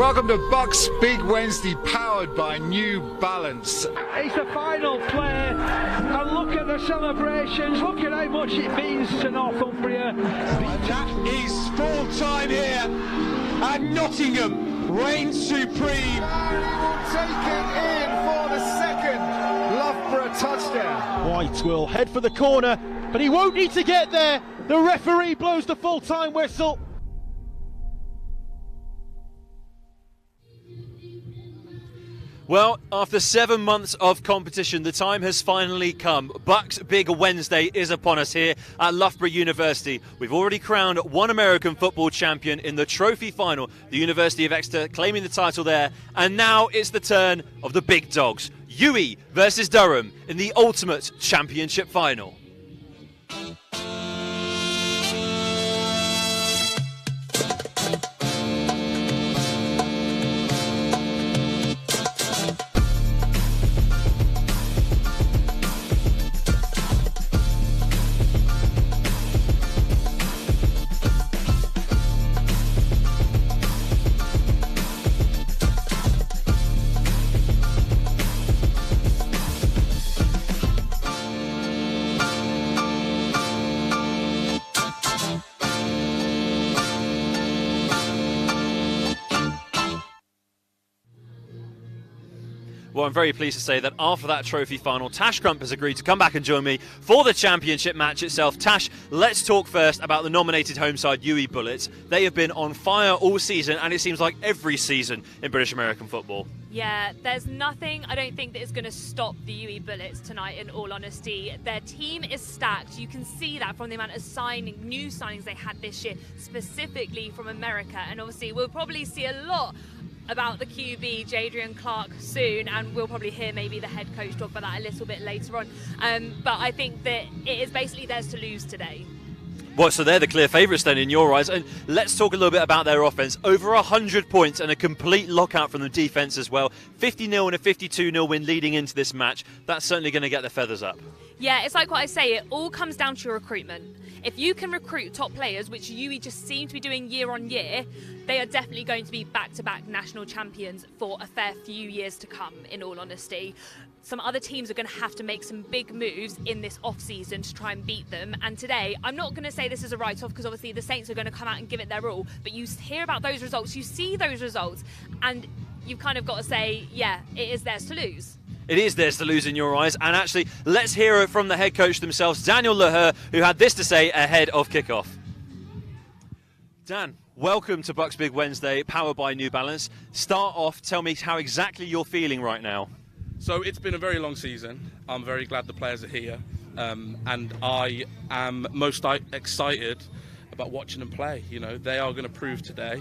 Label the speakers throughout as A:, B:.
A: Welcome to BUCS Big Wednesday, powered by New Balance.
B: It's the final play, and look at the celebrations, look at how much it means to Northumbria.
C: That is full time here, and Nottingham reigns supreme.
A: He will take it in for the second Loughborough touchdown.
D: White will head for the corner, but he won't need to get there. The referee blows the full-time whistle.
E: Well, after 7 months of competition, the time has finally come. BUCS Big Wednesday is upon us here at Loughborough University. We've already crowned one American football champion in the trophy final, the University of Exeter claiming the title there. And now it's the turn of the big dogs, UWE versus Durham in the ultimate championship final. Well, I'm very pleased to say that after that trophy final, Tash Crump has agreed to come back and join me for the championship match itself. Tash, let's talk first about the nominated home side, UWE Bullets. They have been on fire all season, and it seems like every season in British American football.
F: Yeah, there's nothing, I don't think, that is going to stop the UWE Bullets tonight, in all honesty. Their team is stacked. You can see that from the amount of new signings they had this year, specifically from America. And obviously, we'll probably see a lot about the QB, Jadrian Clark, soon, and we'll probably hear maybe the head coach talk about that a little bit later on. But I think that it is basically theirs to lose today.
E: Well, so they're the clear favourites then in your eyes. And let's talk a little bit about their offence. Over 100 points and a complete lockout from the defence as well. 50-0 and a 52-0 win leading into this match. That's certainly going to get the feathers up. Yeah,
F: it's like what I say, it all comes down to your recruitment. If you can recruit top players, which UWE just seem to be doing year on year, they are definitely going to be back-to-back national champions for a fair few years to come, in all honesty. Some other teams are going to have to make some big moves in this off-season to try and beat them. And today, I'm not going to say this is a write-off because obviously the Saints are going to come out and give it their all. But you hear about those results, you see those results, and you've kind of got to say, yeah, it is theirs to lose.
E: It is theirs to lose in your eyes. And actually, let's hear it from the head coach themselves, Daniel Loughborough, who had this to say ahead of kickoff. Dan, welcome to BUCS Big Wednesday, powered by New Balance. Start off, tell me how exactly you're feeling right now.
G: So it's been a very long season. I'm very glad the players are here. And I am most excited about watching them play. You know, they are going to prove today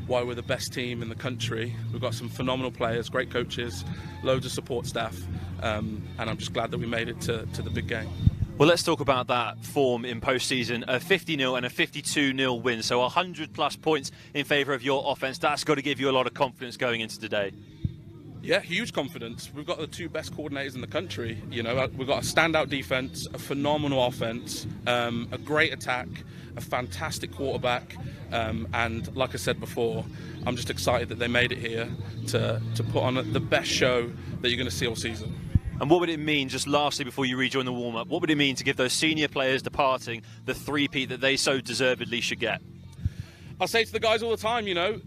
G: why we're the best team in the country. We've got some phenomenal players, great coaches, loads of support staff, and I'm just glad that we made it to the big game.
E: Well, let's talk about that form in post-season. A 50-0 and a 52-0 win, so 100-plus points in favour of your offence. That's got to give you a lot of confidence going into today.
G: Yeah, huge confidence. We've got the two best coordinators in the country. You know, we've got a standout defence, a phenomenal offence, a great attack, a fantastic quarterback, and like I said before, I'm just excited that they made it here to put on the best show that you're going to see all season.
E: And what would it mean, just lastly before you rejoin the warm-up, what would it mean to give those senior players departing the three-peat that they so deservedly should get?
G: I say to the guys all the time, you know,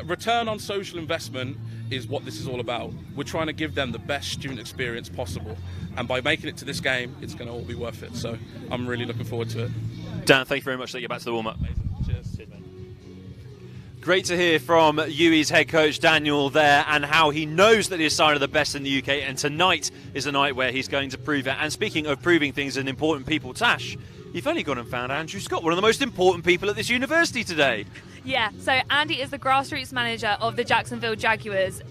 G: return on social investment is what this is all about. We're trying to give them the best student experience possible, and by making it to this game, it's going to all be worth it. So I'm really looking forward to it.
E: Dan, thank you very much. Let's get back to the warm-up.
G: Cheers. Cheers, mate.
E: Great to hear from UWE's head coach Daniel there, and how he knows that his side are the best in the UK, and tonight is the night where he's going to prove it. And speaking of proving things and important people, Tash, you've only gone and found Andrew Scott, one of the most important people at this university today.
F: Yeah, so Andy is the grassroots manager of the Jacksonville Jaguars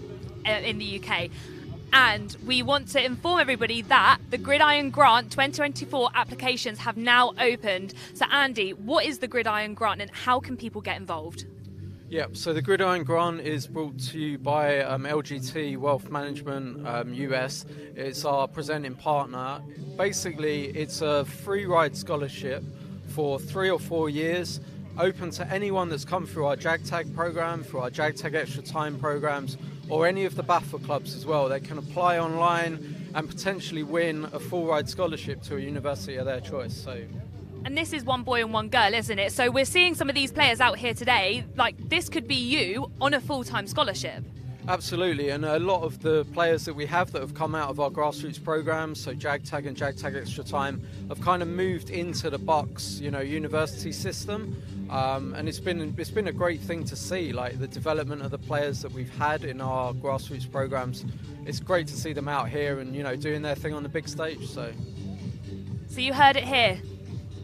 F: in the UK. And we want to inform everybody that the Gridiron Grant 2024 applications have now opened. So Andy, what is the Gridiron Grant and how can people get involved?
H: Yeah, so the Gridiron Grant is brought to you by LGT Wealth Management US. It's our presenting partner. Basically, it's a free ride scholarship for 3 or 4 years open to anyone that's come through our JAG Tag program, through our JAG Tag Extra Time programs, or any of the BAFTA clubs as well. They can apply online and potentially win a full ride scholarship to a university of their choice. So.
F: And this is one boy and one girl, isn't it? So we're seeing some of these players out here today, like this could be you on a full-time scholarship.
H: Absolutely, and a lot of the players that we have that have come out of our grassroots programs, so JAG Tag and JAG Tag Extra Time, have kind of moved into the BUCS, university system, and it's been a great thing to see, like the development of the players that we've had in our grassroots programs. It's great to see them out here and doing their thing on the big stage. So
F: you heard it here.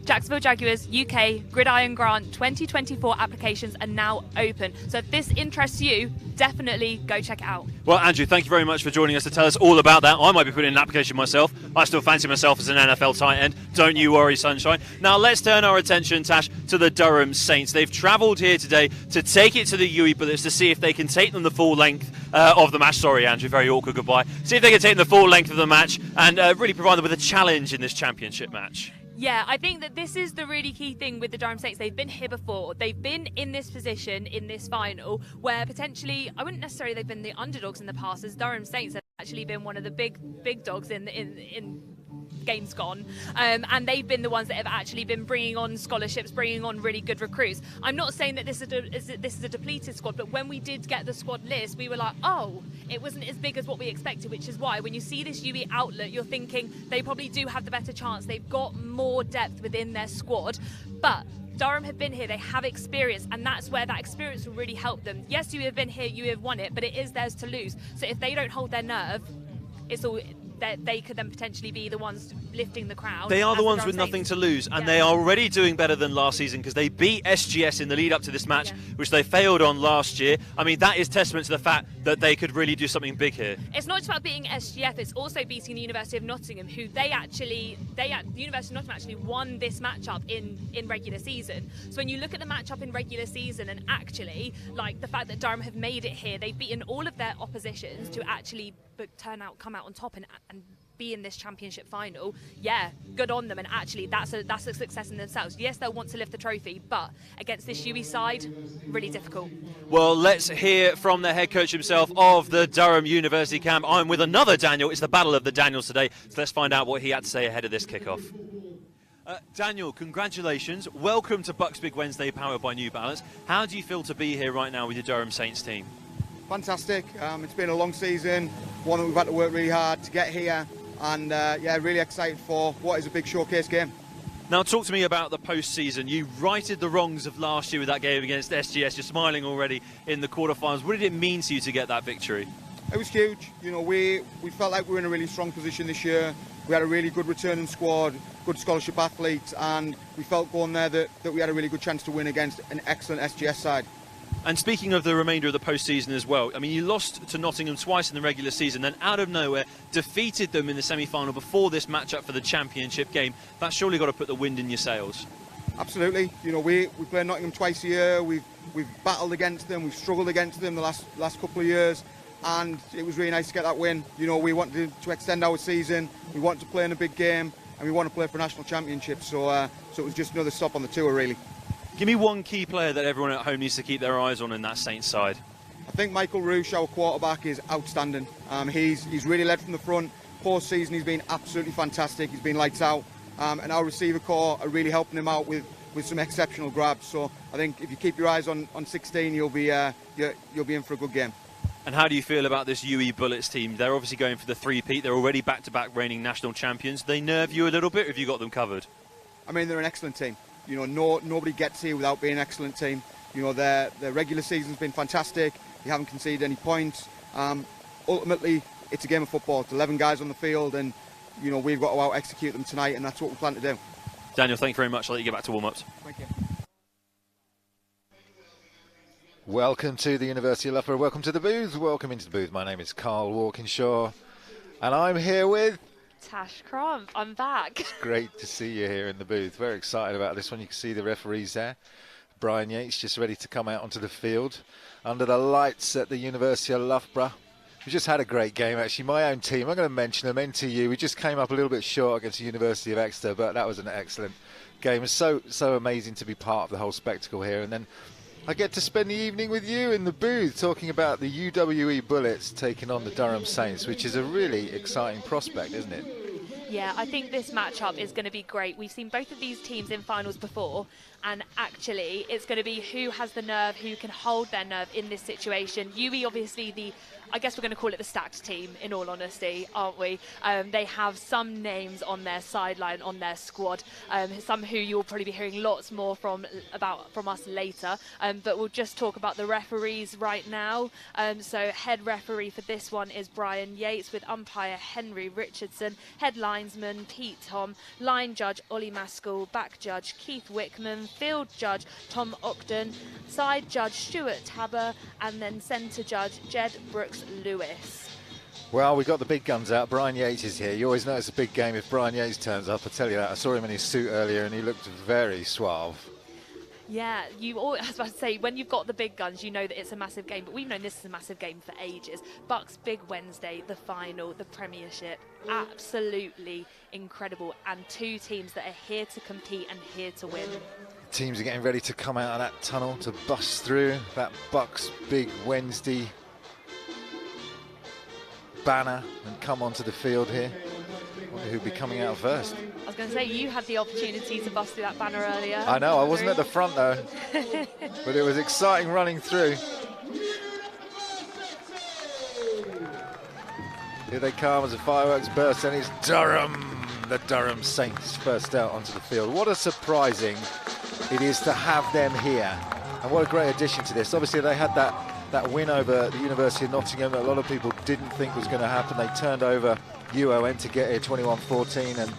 F: Jacksonville Jaguars UK Gridiron Grant 2024 applications are now open. So if this interests you, definitely go check it out.
E: Well, Andrew, thank you very much for joining us to tell us all about that. I might be putting in an application myself. I still fancy myself as an NFL tight end. Don't you worry, sunshine. Now let's turn our attention, Tash, to the Durham Saints. They've travelled here today to take it to the UWE Bullets to see if they can take them the full length of the match. Sorry, Andrew, very awkward goodbye. See if they can take them the full length of the match and really provide them with a challenge in this championship match.
F: Yeah, I think that this is the really key thing with the Durham Saints. They've been here before. They've been in this position in this final where potentially, I wouldn't necessarily they've been the underdogs in the past, as Durham Saints have actually been one of the big dogs in games gone, and they've been the ones that have actually been bringing on scholarships, bringing on really good recruits. I'm not saying that this is a depleted squad, but when we did get the squad list, we were like, oh, it wasn't as big as what we expected, which is why when you see this UWE outlet, you're thinking they probably do have the better chance. They've got more depth within their squad, but Durham have been here, they have experience, and that's where that experience will really help them. Yes, you have been here, you have won it, but it is theirs to lose. So if they don't hold their nerve, it's all that they could then potentially be the ones lifting the crown.
E: They are the ones with nothing to lose, and they are already doing better than last season because they beat SGS in the lead up to this match, which they failed on last year. I mean, that is testament to the fact that they could really do something big here.
F: It's not just about beating SGF, it's also beating the University of Nottingham, who the University of Nottingham actually won this matchup in regular season. So when you look at the matchup in regular season, and actually, like the fact that Durham have made it here, they've beaten all of their oppositions to actually come out on top and be in this championship final. Yeah, good on them, and actually that's a success in themselves. Yes, they'll want to lift the trophy, but against this UWE side, really difficult.
E: Well, let's hear from the head coach himself of the Durham University camp. I'm with another Daniel. It's the battle of the Daniels today, so let's find out what he had to say ahead of this kickoff. Daniel, congratulations. Welcome to BUCS Big Wednesday, powered by New Balance. How do you feel to be here right now with your Durham Saints team?
I: Fantastic. It's been a long season, one that we've had to work really hard to get here, and yeah, really excited for what is a big showcase game.
E: Now talk to me about the postseason. You righted the wrongs of last year with that game against SGS. You're smiling already in the quarterfinals. What did it mean to you to get that victory?
I: It was huge. We felt like we were in a really strong position this year. We had a really good returning squad, good scholarship athletes, and we felt going there that we had a really good chance to win against an excellent SGS side.
E: And speaking of the remainder of the postseason as well, I mean, you lost to Nottingham twice in the regular season, then out of nowhere defeated them in the semi-final before this matchup for the championship game. That's surely got to put the wind in your sails.
I: Absolutely. We play Nottingham twice a year. We've battled against them. We've struggled against them the last couple of years, and it was really nice to get that win. We wanted to extend our season. We wanted to play in a big game, and we want to play for national championships. So it was just another stop on the tour, really.
E: Give me one key player that everyone at home needs to keep their eyes on in that Saints side.
I: I think Michael Roosh, our quarterback, is outstanding. He's really led from the front. Post-season, he's been absolutely fantastic. He's been lights out. And our receiver core are really helping him out with some exceptional grabs. So I think if you keep your eyes on 16, you'll be in for a good game.
E: And how do you feel about this UWE Bullets team? They're obviously going for the three-peat. They're already back-to-back reigning national champions. They nerve you a little bit, or have you got them covered?
I: I mean, they're an excellent team. Nobody gets here without being an excellent team. Their regular season's been fantastic. They haven't conceded any points. Ultimately, it's a game of football. It's 11 guys on the field, and we've got to out-execute them tonight, and that's what we plan to do.
E: Daniel, thank you very much. I'll let you get back to warm-ups.
I: Thank you.
A: Welcome to the University of Loughborough. Welcome to the booth. Welcome into the booth. My name is Carl Walkinshaw, and I'm here with
F: Tash Crump. I'm back.
A: It's great to see you here in the booth. Very excited about this one. You can see the referees there. Brian Yates just ready to come out onto the field under the lights at the University of Loughborough. We just had a great game, actually. My own team, I'm going to mention them, NTU. We just came up a little bit short against the University of Exeter, but that was an excellent game. It's so amazing to be part of the whole spectacle here. And then I get to spend the evening with you in the booth talking about the UWE Bullets taking on the Durham Saints, which is a really exciting prospect, isn't it?
F: Yeah, I think this matchup is going to be great. We've seen both of these teams in finals before, and actually it's going to be who has the nerve, who can hold their nerve in this situation. UWE, obviously, I guess we're going to call it the stacked team, in all honesty, aren't we? They have some names on their sideline, on their squad, some who you'll probably be hearing lots more from us later. But we'll just talk about the referees right now. So head referee for this one is Brian Yates, with umpire Henry Richardson, head linesman Pete Tom, line judge Ollie Maskell, back judge Keith Wickman, field judge Tom Ogden, side judge Stuart Tabber, and then centre judge Jed Brooks-Lewis.
A: Well, we got the big guns out. Brian Yates is here. You always know it's a big game if Brian Yates turns up. I tell you that. I saw him in his suit earlier and he looked very suave.
F: Yeah, I was about to say, when you've got the big guns, you know that it's a massive game, but we've known this is a massive game for ages. BUCS Big Wednesday, the final, the Premiership, absolutely incredible, and two teams that are here to compete and here to win.
A: Teams are getting ready to come out of that tunnel to bust through that BUCS Big Wednesday banner and come onto the field here. I wonder who'll be coming out first.
F: I was going to say, you had the opportunity to bust through that banner earlier.
A: I know, I wasn't at the front though, but it was exciting running through. Here they come as the fireworks burst, and it's Durham, the Durham Saints first out onto the field. What a surprising it is to have them here, and what a great addition to this. Obviously they had that win over the University of Nottingham that a lot of people didn't think was going to happen. They turned over UON to get here 21-14, and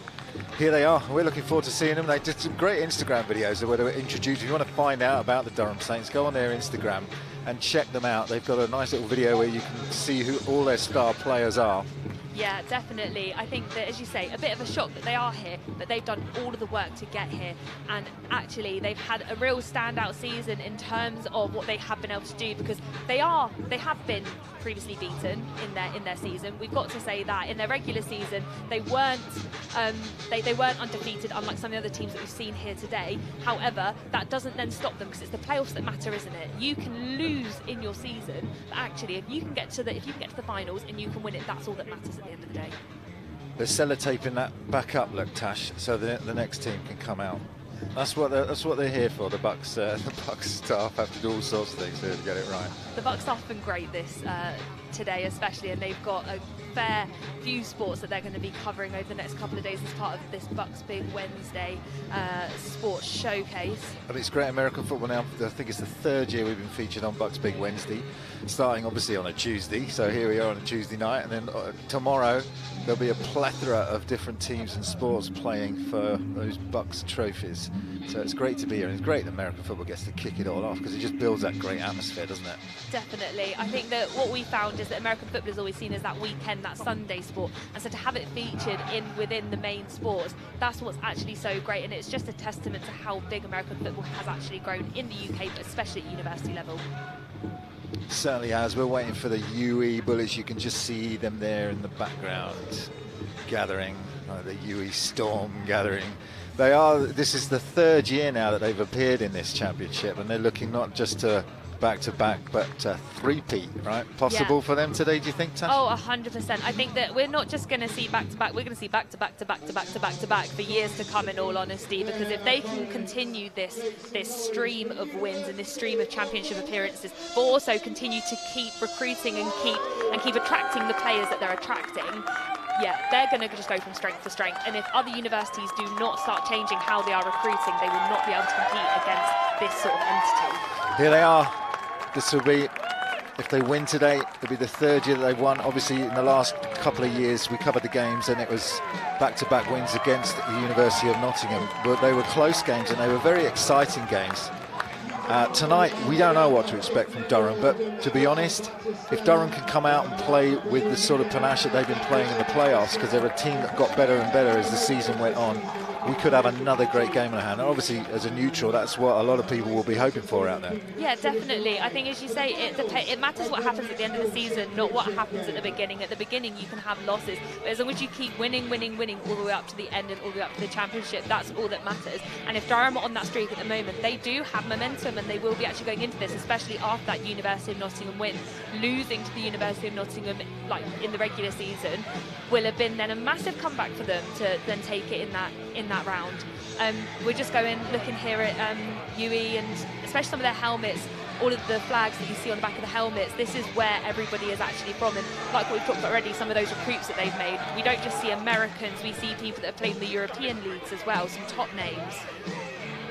A: here they are. We're looking forward to seeing them. They did some great Instagram videos where they were introduced. If you want to find out about the Durham Saints, go on their Instagram and check them out. They've got a nice little video where you can see who all their star players are.
F: Yeah, definitely. I think that, as you say, a bit of a shock that they are here, but they've done all of the work to get here. And actually, they've had a real standout season in terms of what they have been able to do, because they have been previously beaten in their season. We've got to say that in their regular season, they weren't undefeated, unlike some of the other teams that we've seen here today. However, that doesn't then stop them, because it's the playoffs that matter, isn't it? You can lose in your season, but actually, if you can get to the finals and you can win it, that's all that matters at the end of the day.
A: They're sellotaping that back up, look, Tash, so the next team can come out. That's what they're here for. The BUCS staff have to do all sorts of things here to get it right.
F: The BUCS staff have been great this today, especially, and they've got a fair few sports that they're going to be covering over the next couple of days as part of this BUCS Big Wednesday sports showcase.
A: And it's great American football now. I think it's the third year we've been featured on BUCS Big Wednesday, starting obviously on a Tuesday. So here we are on a Tuesday night, and then tomorrow there'll be a plethora of different teams and sports playing for those BUCS trophies. So it's great to be here, and it's great that American football gets to kick it all off, because it just builds that great atmosphere, doesn't it?
F: Definitely. I think that what we found is that American football is always seen as that weekend, that Sunday sport, and so to have it featured within the main sports, that's what's actually so great, and it's just a testament to how big American football has actually grown in the UK, but especially at university level.
A: Certainly has. We're waiting for the UWE Bullets. You can just see them there in the background gathering, the UWE Storm gathering. This is the third year now that they've appeared in this championship, and they're looking not just to back-to-back, but three-peat, right? Possible for them today, do you think, Tash?
F: Oh, 100%. I think that we're not just going to see back-to-back, we're going to see back-to-back-to-back-to-back-to-back for years to come, in all honesty, because if they can continue this stream of wins and this stream of championship appearances, but also continue to keep recruiting and keep attracting the players that they're attracting, yeah, they're going to just go from strength to strength. And if other universities do not start changing how they are recruiting, they will not be able to compete against this sort of entity.
A: Here they are. This will be, if they win today, it'll be the third year that they've won. Obviously, in the last couple of years, we covered the games, and it was back-to-back wins against the University of Nottingham. But they were close games, and they were very exciting games. Tonight, we don't know what to expect from Durham, but to be honest, if Durham can come out and play with the sort of panache that they've been playing in the playoffs, because they're a team that got better and better as the season went on, we could have another great game in our hand. And obviously, as a neutral, that's what a lot of people will be hoping for out there.
F: Yeah, definitely. I think, as you say, it matters what happens at the end of the season, not what happens at the beginning. At the beginning, you can have losses, but as long as you keep winning all the way up to the end and all the way up to the championship, that's all that matters. And if Durham are on that streak at the moment, they do have momentum, and they will be actually going into this, especially after that University of Nottingham win. Losing to the University of Nottingham, like in the regular season, will have been then a massive comeback for them to then take it in that round. We're just looking here at UWE, and especially some of their helmets, all of the flags that you see on the back of the helmets. This is where everybody is actually from, and like what we've talked about already, some of those recruits that they've made. We don't just see Americans, we see people that have played in the European leagues as well, some top names.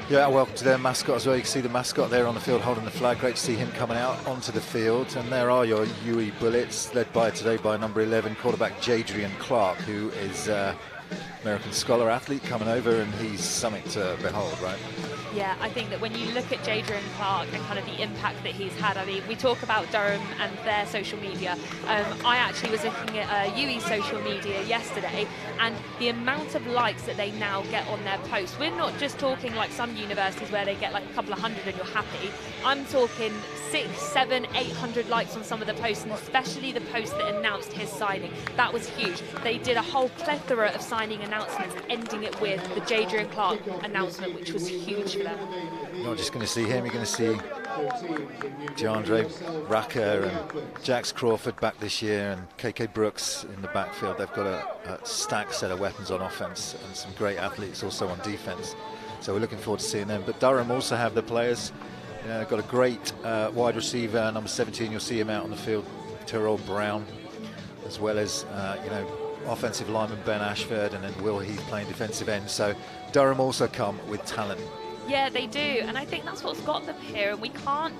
A: Yeah, welcome to their mascot as well. You can see the mascot there on the field holding the flag. Great to see him coming out onto the field. And there are your UWE Bullets, led today by number 11 quarterback Jadrian Clark, who is American scholar athlete coming over, and he's something to behold, right?
F: Yeah, I think that when you look at Jadrian Clark and kind of the impact that he's had, I mean, we talk about Durham and their social media. I actually was looking at UWE's social media yesterday, and the amount of likes that they now get on their posts. We're not just talking like some universities where they get like a couple of hundred and you're happy. I'm talking 600, 700, 800 likes on some of the posts, and especially the post that announced his signing. That was huge. They did a whole plethora of signing announcements, ending it with the Jadrian Clark announcement, which was huge for them.
A: You're not just going to see him, you're going to see DeAndre Racker and Jax Crawford back this year, and KK Brooks in the backfield. They've got a stacked set of weapons on offense and some great athletes also on defense. So we're looking forward to seeing them. But Durham also have the players. You know, they've got a great wide receiver, number 17. You'll see him out on the field, Terrell Brown, as well as offensive lineman Ben Ashford, and then Will Heath playing defensive end. So Durham also come with talent.
F: Yeah, they do, and I think that's what's got them here. And we can't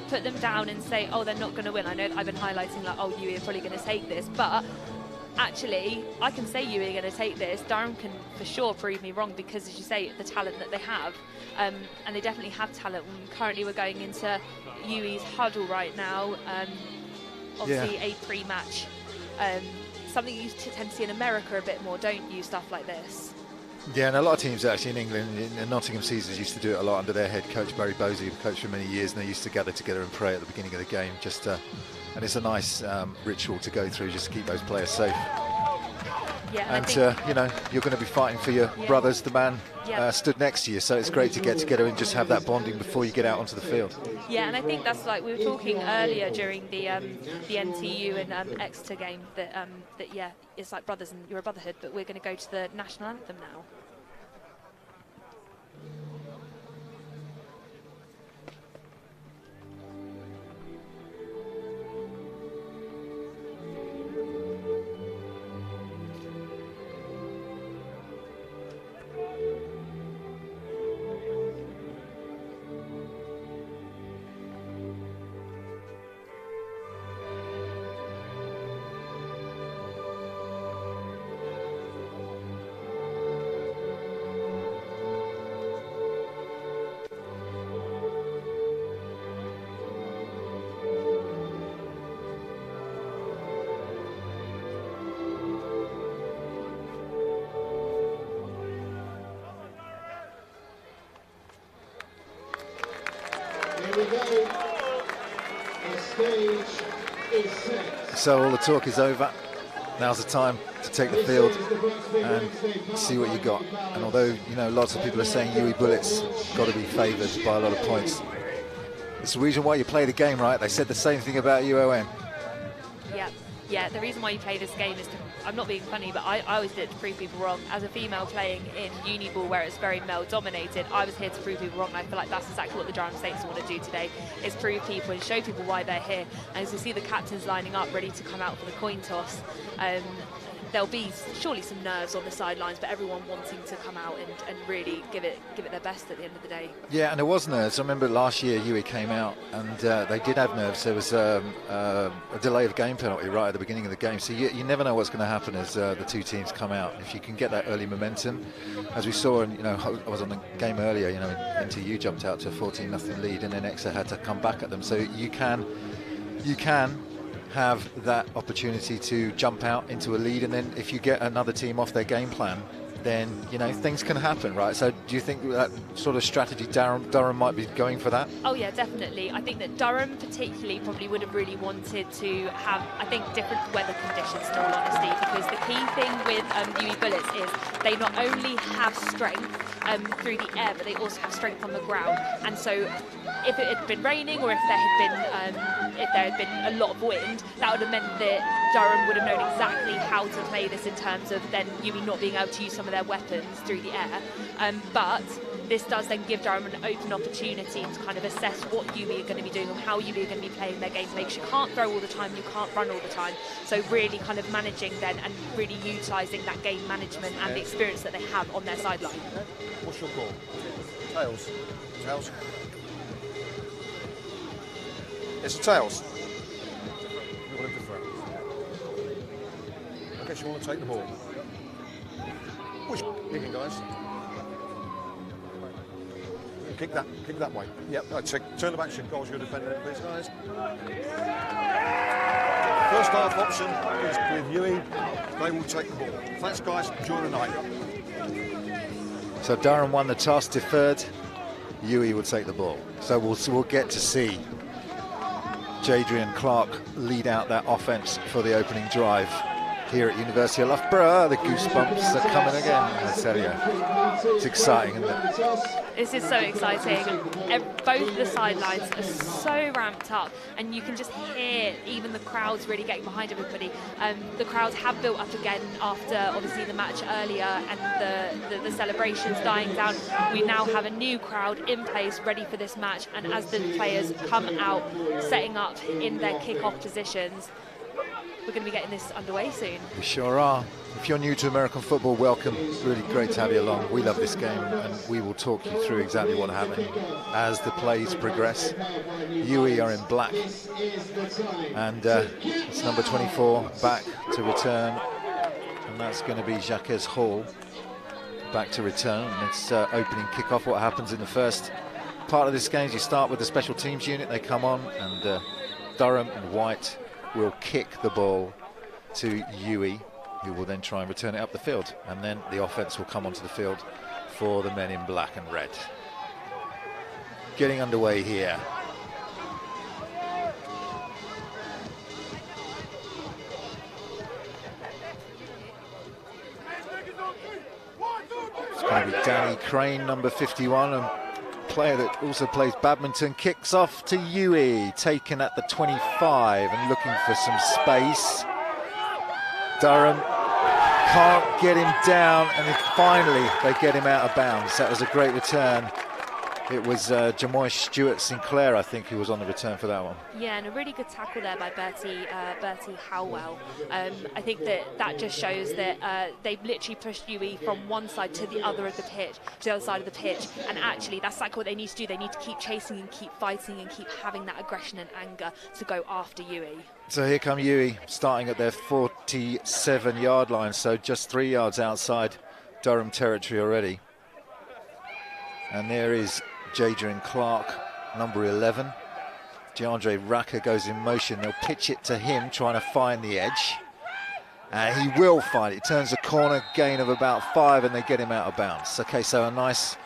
F: put them down and say, oh, they're not going to win. I know that I've been highlighting like, oh, UWE are probably going to take this, but actually, I can say UWE are going to take this. Durham can for sure prove me wrong, because, as you say, the talent that they have, and they definitely have talent. Currently, we're going into UWE's huddle right now. Obviously, a pre-match. Something you tend to see in America a bit more, don't you? Stuff like this.
A: Yeah, and a lot of teams actually in England, in the Nottingham Caesars, used to do it a lot under their head coach Barry Bosey, who coached for many years, and they used to gather together and pray at the beginning of the game. And it's a nice ritual to go through, just to keep those players safe.
F: Yeah,
A: and you're going to be fighting for your brothers. The man stood next to you, so it's great to get together and just have that bonding before you get out onto the field.
F: Yeah, and I think that's like we were talking earlier during the NTU and Exeter game that it's like brothers and you're a brotherhood. But we're going to go to the national anthem now.
A: So all the talk is over. Now's the time to take the field and see what you got. And although lots of people are saying UWE Bullets got to be favoured by a lot of points, it's the reason why you play the game, right? They said the same thing about UOM.
F: Yeah. The reason why you play this game is to, I'm not being funny, but I always did it to prove people wrong. As a female playing in uni ball, where it's very male dominated, I was here to prove people wrong. I feel like that's exactly what the Durham Saints want to do today, is prove people and show people why they're here. And as you see the captains lining up ready to come out for the coin toss, there'll be surely some nerves on the sidelines, but everyone wanting to come out and really give it their best at the end of the day.
A: Yeah, and there was nerves. I remember last year UWE came out and they did have nerves. There was a delay of game penalty right at the beginning of the game, so you never know what's going to happen as the two teams come out. If you can get that early momentum, as we saw, and I was on the game earlier, NTU jumped out to a 14-0 lead, and then Exeter had to come back at them. So you can have that opportunity to jump out into a lead, and then if you get another team off their game plan, then, you know, things can happen, right? So do you think that sort of strategy Durham might be going for that?
F: Oh yeah, definitely. I think that Durham particularly probably would have really wanted to have, I think, different weather conditions, in all honesty, because the key thing with UWE Bullets is they not only have strength through the air, but they also have strength on the ground. And so if it had been raining, or if there had been a lot of wind, that would have meant that Durham would have known exactly how to play this in terms of then UWE not being able to use some of their weapons through the air. But this does then give Durham an open opportunity to kind of assess what UWE are going to be doing and how UWE are going to be playing their gameplay, because you can't throw all the time, you can't run all the time. So really kind of managing then and really utilising that game management and the experience that they have on their sideline.
J: What's your call? Tails. Tails. It's a tails. You want him to throw. I guess you want to take the ball. Push. Kicking, guys. Kick that way. Yep. Turn the back shin. Goals, your defender, please, guys. First half option is with UWE. They will take the ball. Thanks, guys. Enjoy the night.
A: So Durham won the toss, deferred. UWE will take the ball. So we'll get to see Jadrian Clark lead out that offense for the opening drive here at University of Loughborough. The goosebumps are coming again, I tell you. It's exciting, isn't it?
F: This is so exciting. Both the sidelines are so ramped up, and you can just hear even the crowds really getting behind everybody. The crowds have built up again after obviously the match earlier and the celebrations dying down. We now have a new crowd in place ready for this match, and as the players come out setting up in their kick-off positions, we're going to be getting this underway soon.
A: We sure are. If you're new to American football, welcome. Really great to have you along. We love this game, and we will talk you through exactly what happened as the plays progress. UWE are in black, and it's number 24 back to return, and that's going to be Jacques Hall back to return. And it's opening kickoff. What happens in the first part of this game is you start with the special teams unit. They come on, and Durham and White will kick the ball to UWE, who will then try and return it up the field, and then the offense will come onto the field for the men in black and red. Getting underway here. It's going to be Danny Crane, number 51, a player that also plays badminton. Kicks off to UWE, taken at the 25 and looking for some space. Durham can't get him down, and then finally they get him out of bounds. That was a great return. It was Jamoy Stewart-Sinclair, I think, who was on the return for that one.
F: Yeah, and a really good tackle there by Bertie Howell. I think that just shows that they've literally pushed UWE from one side to the other of the pitch, to the other side of the pitch, and actually that's like what they need to do. They need to keep chasing and keep fighting and keep having that aggression and anger to go after UWE.
A: So here come UWE, starting at their 47-yard line, so just 3 yards outside Durham territory already. And there is Jadrian Clark, number 11. DeAndre Racker goes in motion. They'll pitch it to him, trying to find the edge. And he will find it. Turns the corner, gain of about 5, and they get him out of bounds. Okay, so a nice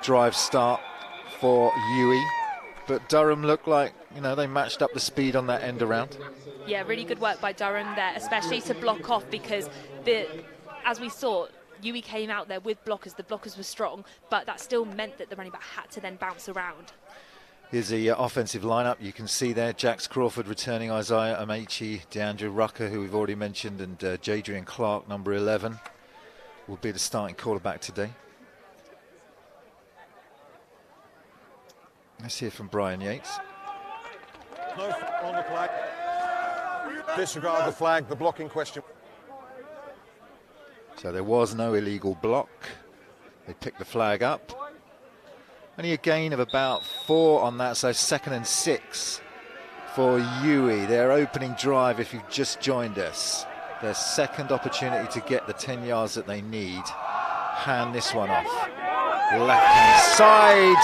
A: drive start for UWE. But Durham looked like, you know, they matched up the speed on that end around.
F: Yeah, really good work by Durham there, especially to block off, because as we saw, UWE came out there with blockers. The blockers were strong, but that still meant that the running back had to then bounce around.
A: Here's the offensive lineup. You can see there Jax Crawford returning, Isaiah Amechi, DeAndre Rucker, who we've already mentioned, and Jadrian Clark, number 11, will be the starting quarterback today. Let's hear from Brian Yates.
J: No on the flag. Disregard the flag, the blocking question.
A: So there was no illegal block. They picked the flag up. Only a gain of about 4 on that, so 2nd and 6 for UWE. Their opening drive, if you've just joined us. Their second opportunity to get the 10 yards that they need. Hand this one off. Left-hand side.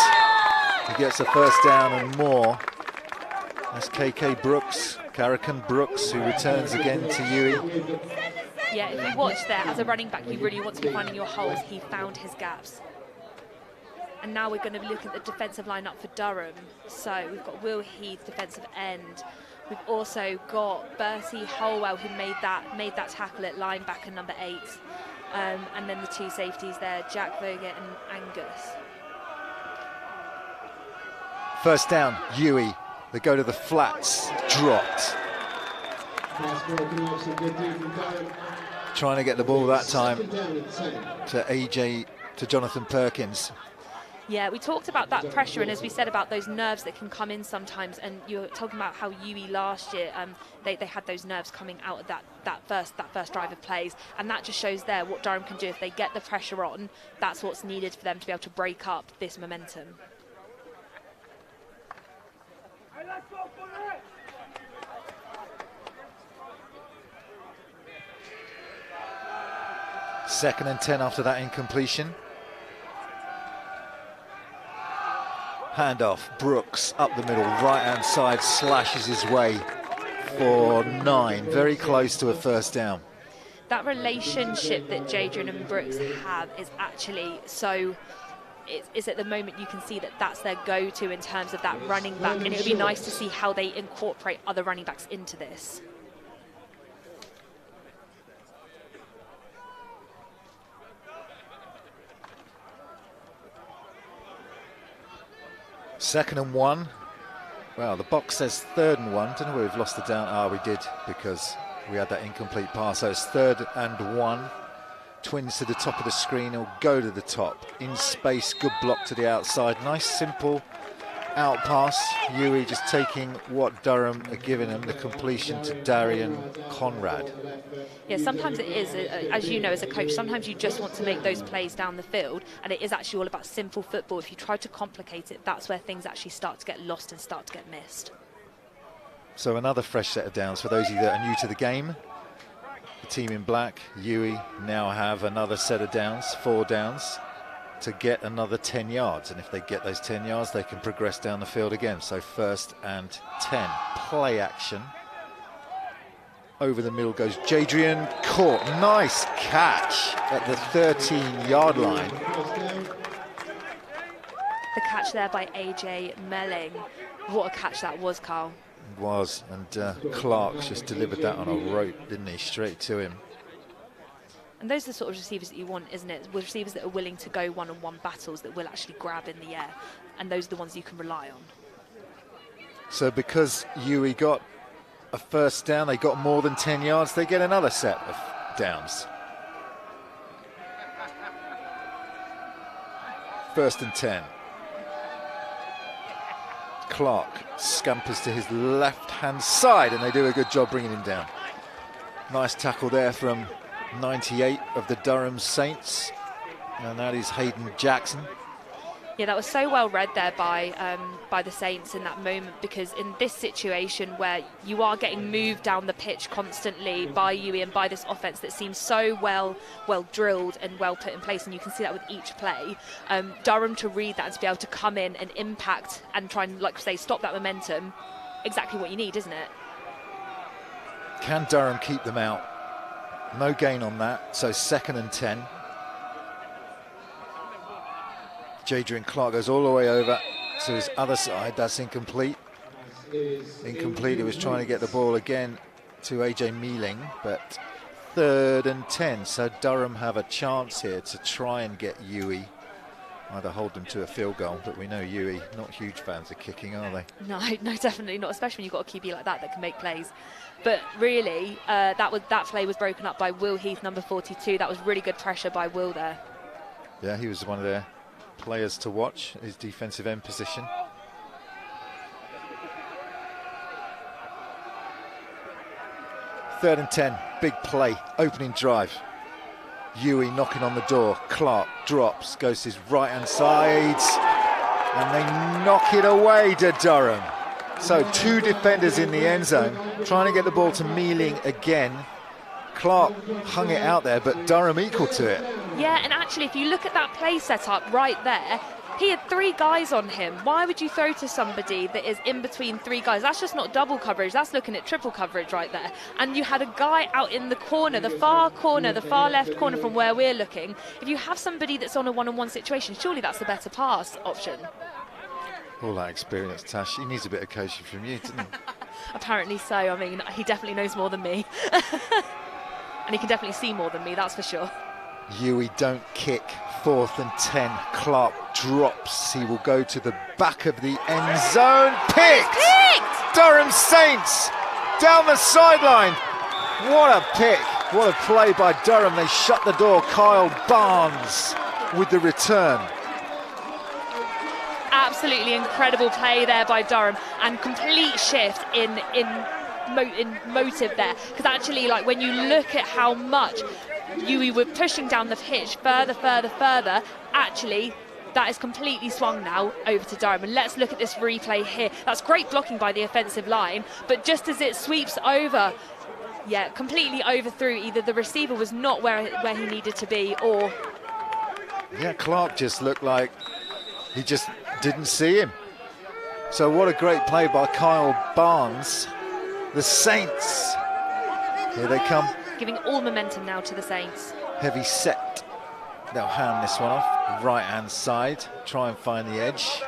A: He gets a first down and more. That's KK Brooks, Karakan Brooks, who returns again to UWE.
F: Yeah, if you watch there, as a running back, you really want to be finding your holes. He found his gaps. And now we're going to look at the defensive lineup for Durham. So we've got Will Heath, defensive end. We've also got Bertie Holwell, who made that tackle at linebacker number 8. And then the 2 safeties there, Jack Vogt and Angus.
A: First down, UWE. They go to the flats, dropped. Trying to get the ball that time to Jonathan Perkins.
F: Yeah, we talked about that pressure, and as we said about those nerves that can come in sometimes, and you were talking about how UWE last year, they had those nerves coming out of that first drive of plays, and that just shows there what Durham can do. If they get the pressure on, that's what's needed for them to be able to break up this momentum.
A: Second and 10 after that incompletion. Handoff, Brooks up the middle, right-hand side, slashes his way for 9. Very close to a first down.
F: That relationship that Jadrian and Brooks have is actually so... It's at the moment you can see that that's their go-to in terms of that running back, and it would be nice to see how they incorporate other running backs into this.
A: Second and 1. Well, the box says 3rd and 1. Don't know where we've lost the down. Ah, we did, because we had that incomplete pass. So it's 3rd and 1. Twins to the top of the screen. He'll go to the top. In space, good block to the outside. Nice, simple out pass. UWE just taking what Durham are giving him, the completion to Darian Conrad.
F: Yeah, sometimes it is, as you know as a coach, sometimes you just want to make those plays down the field, and it is actually all about simple football. If you try to complicate it, that's where things actually start to get lost and start to get missed.
A: So another fresh set of downs for those of you that are new to the game. The team in black, UWE, now have another set of downs, 4 downs, to get another 10 yards. And if they get those 10 yards, they can progress down the field again. So 1st and 10. Play action. Over the middle goes Jadrian, caught. Nice catch at the 13-yard line.
F: The catch there by AJ Melling. What a catch that was, Carl.
A: It was, and Clark just delivered that on a rope, didn't he? Straight to him.
F: And those are the sort of receivers that you want, isn't it? With receivers that are willing to go one-on-one battles, that will actually grab in the air. And those are the ones you can rely on.
A: So because UWE got a first down, they got more than 10 yards, they get another set of downs. 1st and 10. Clark scampers to his left-hand side, and they do a good job bringing him down. Nice tackle there from 98 of the Durham Saints, and that is Hayden Jackson.
F: Yeah, that was so well read there by the Saints in that moment, because in this situation where you are getting moved down the pitch constantly by UWE and by this offense that seems so well drilled and well put in place, and you can see that with each play, Durham to read that and to be able to come in and impact and try and, like I say, stop that momentum, exactly what you need, isn't it?
A: Can Durham keep them out? No gain on that, so 2nd and 10. Jadrian Clark goes all the way over to his other side. That's incomplete. Incomplete. He was trying to get the ball again to AJ Mealing, but 3rd and 10. So Durham have a chance here to try and get UWE, either hold them to a field goal, but we know UWE not huge fans of kicking, are they?
F: No, definitely not, especially when you've got a QB like that can make plays. But really, that play was broken up by Will Heath, number 42. That was really good pressure by Will there.
A: Yeah, he was one of their players to watch, his defensive end position. Third and 10, big play, opening drive. UWE knocking on the door. Clark drops, goes to his right-hand side, and they knock it away to Durham. So 2 defenders in the end zone, trying to get the ball to Mealing again. Clark hung it out there, but Durham equal to it.
F: Yeah, and actually, if you look at that play setup right there, He had 3 guys on him. Why would you throw to somebody that is in between 3 guys? That's just not double coverage. That's looking at triple coverage right there. And you had a guy out in the corner, the far left corner from where we're looking. If you have somebody that's on a one-on-one situation, surely that's the better pass option.
A: All that experience, Tash. He needs a bit of coaching from you, doesn't he?
F: Apparently so. I mean, he definitely knows more than me. And he can definitely see more than me, that's for sure.
A: UWE don't kick. 4th and 10. Clark drops. He will go to the back of the end zone. Picked! Durham Saints down the sideline. What a pick. What a play by Durham. They shut the door. Kyle Barnes with the return.
F: Absolutely incredible play there by Durham, and complete shift in motive there, because actually, like, when you look at how much UWE were pushing down the pitch further, actually that is completely swung now over to Durham. And let's look at this replay here. That's great blocking by the offensive line, but just as it sweeps over, yeah, completely overthrew, either the receiver was not where he needed to be, or
A: yeah, Clark just looked like he just didn't see him. So what a great play by Kyle Barnes. The Saints, here they come.
F: Giving all momentum now to the Saints.
A: Heavy set. They'll hand this one off. Right hand side. Try and find the edge.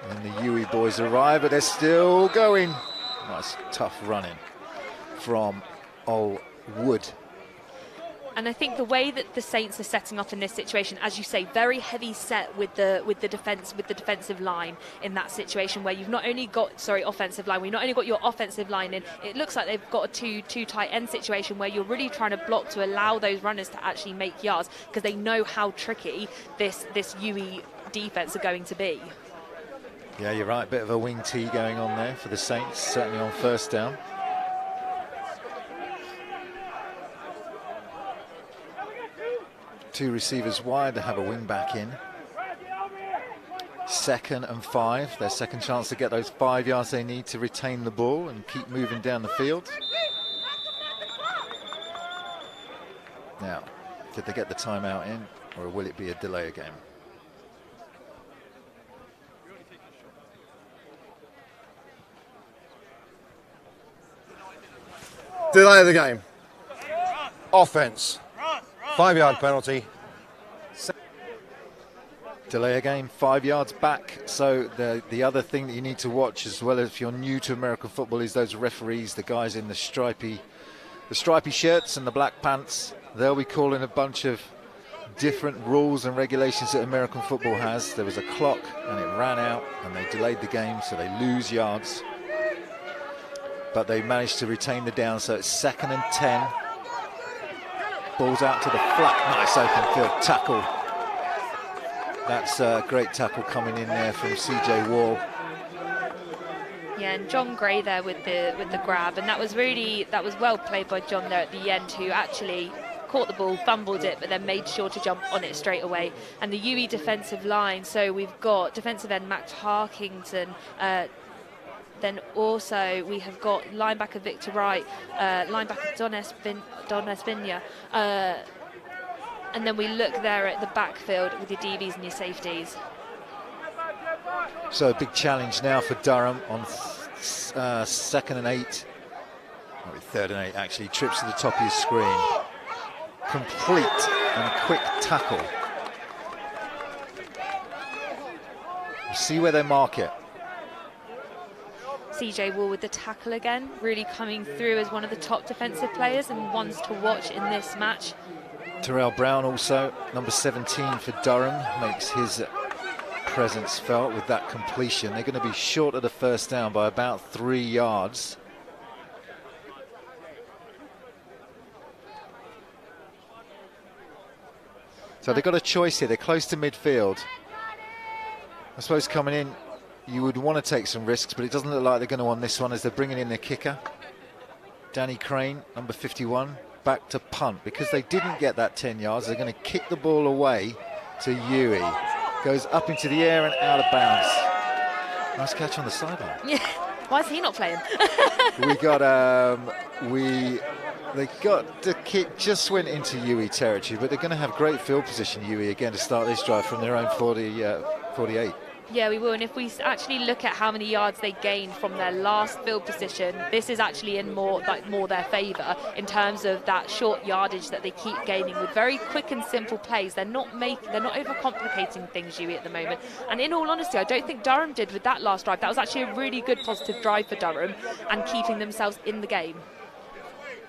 A: And the UWE boys arrive, but they're still going. Nice tough running from Ol Wood.
F: And I think the way that the Saints are setting up in this situation, as you say, very heavy set with the defensive line in that situation, where you've not only got offensive line, we've not only got your offensive line in, it looks like they've got a two tight end situation where you're really trying to block to allow those runners to actually make yards, because they know how tricky this UWE defense are going to be.
A: Yeah, you're right, bit of a wing tee going on there for the Saints, certainly on first down. Two receivers wide, they have a wing back in. 2nd and 5, their second chance to get those 5 yards they need to retain the ball and keep moving down the field. Now, did they get the timeout in, or will it be a delay game?
J: Delay of the game. Offense. 5-yard penalty.
A: Delay a game, 5 yards back. So the other thing that you need to watch, as well, if you're new to American football, is those referees, the guys in the stripy shirts and the black pants. They'll be calling a bunch of different rules and regulations that American football has. There was a clock and it ran out and they delayed the game, so they lose yards. But they managed to retain the down, so it's 2nd and 10. Ball's out to the flat, nice open field tackle. That's a great tackle coming in there from CJ Wall.
F: Yeah, and John Gray there with the grab, and that was well played by John there at the end, who actually caught the ball, fumbled it, but then made sure to jump on it straight away. And the UWE defensive line, so we've got defensive end Max Harkington, then also we have got linebacker Victor Wright, linebacker Don Espinia, and then we look there at the backfield with your DBs and your safeties.
A: So a big challenge now for Durham on 2nd and 8, or 3rd and 8 actually. Trips to the top of your screen. Complete and quick tackle. We'll see where they mark it.
F: CJ Wall with the tackle again, really coming through as one of the top defensive players and ones to watch in this match.
A: Terrell Brown also, number 17 for Durham, makes his presence felt with that completion. They're going to be short of the first down by about 3 yards. So they've got a choice here. They're close to midfield. I suppose coming in, you would want to take some risks, but it doesn't look like they're going to on this one, as they're bringing in their kicker. Danny Crane, number 51, back to punt. Because they didn't get that 10 yards, they're going to kick the ball away to UWE. Goes up into the air and out of bounds. Nice catch on the sideline.
F: Yeah. Why is he not playing?
A: We got, they got the kick, just went into UWE territory, but they're going to have great field position, UWE, again, to start this drive from their own 48.
F: Yeah, we will. And if we actually look at how many yards they gained from their last field position, this is actually in more their favour in terms of that short yardage that they keep gaining with very quick and simple plays. They're not overcomplicating things, UWE, at the moment. And in all honesty, I don't think Durham did with that last drive. That was actually a really good positive drive for Durham and keeping themselves in the game.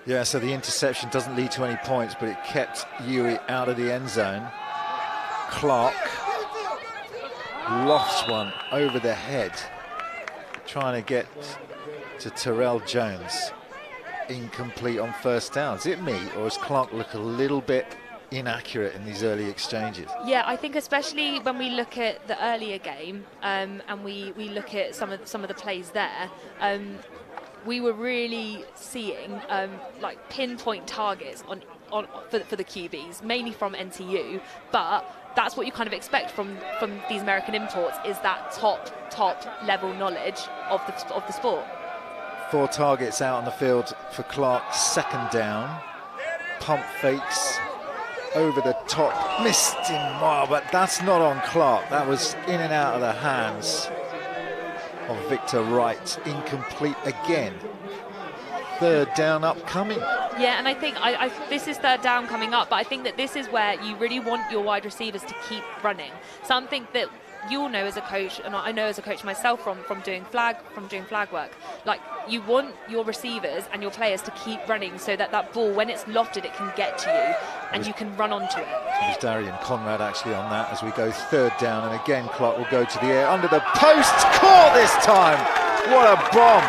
A: Yeah, so the interception doesn't lead to any points, but it kept UWE out of the end zone. Clark lofts one over the head, trying to get to Terrell Jones. Incomplete on first down. Is it me, or does Clark look a little bit inaccurate in these early exchanges?
F: Yeah, I think especially when we look at the earlier game and we look at some of the plays there, we were really seeing like pinpoint targets for the QBs, mainly from NTU, but that's what you kind of expect from these American imports, is that top level knowledge of the sport.
A: 4 targets out on the field for Clark. Second down. Pump fakes over the top. Missed him well, but that's not on Clark. That was in and out of the hands of Victor Wright. Incomplete again. Third down upcoming.
F: Yeah, and I think this is third down coming up, but I think that this is where you really want your wide receivers to keep running. Something that you'll know as a coach, and I know as a coach myself from doing flag work. Like, you want your receivers and your players to keep running so that ball, when it's lofted, it can get to you and you can run onto it.
A: There's Darian Conrad actually on that as we go third down, and again Clark will go to the air under the post. Caught this time. What a bomb.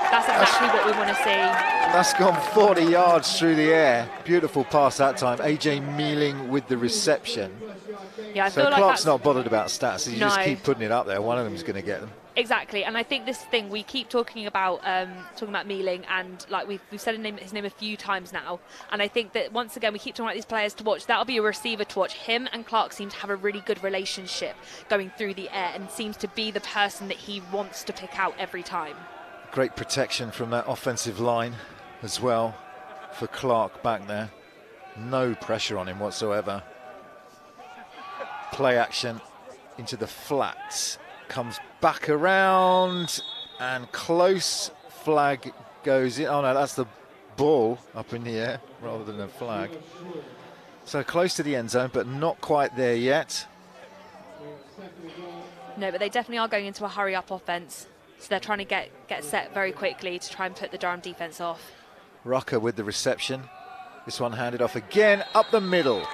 F: That's exactly what we want to see.
A: That's gone 40 yards through the air. Beautiful pass that time. AJ Mealing with the reception.
F: Yeah, I
A: so
F: feel like
A: Clark's not bothered about stats. You just
F: No.
A: keep putting it up there. One of them's going to get them.
F: Exactly, and I think this thing we keep talking about Mealing, and like we've said his name a few times now, and I think that once again we keep talking about these players to watch. That'll be a receiver to watch. Him and Clark seem to have a really good relationship going through the air, and seems to be the person that he wants to pick out every time.
A: Great protection from that offensive line as well for Clark back there. No pressure on him whatsoever. Play action into the flats. Comes back around and close. Flag goes in. Oh no, that's the ball up in the air rather than a flag. So close to the end zone, but not quite there yet.
F: No, but they definitely are going into a hurry-up offense. So they're trying to get set very quickly to try and put the Durham defense off.
A: Rucker with the reception. This one handed off again up the middle.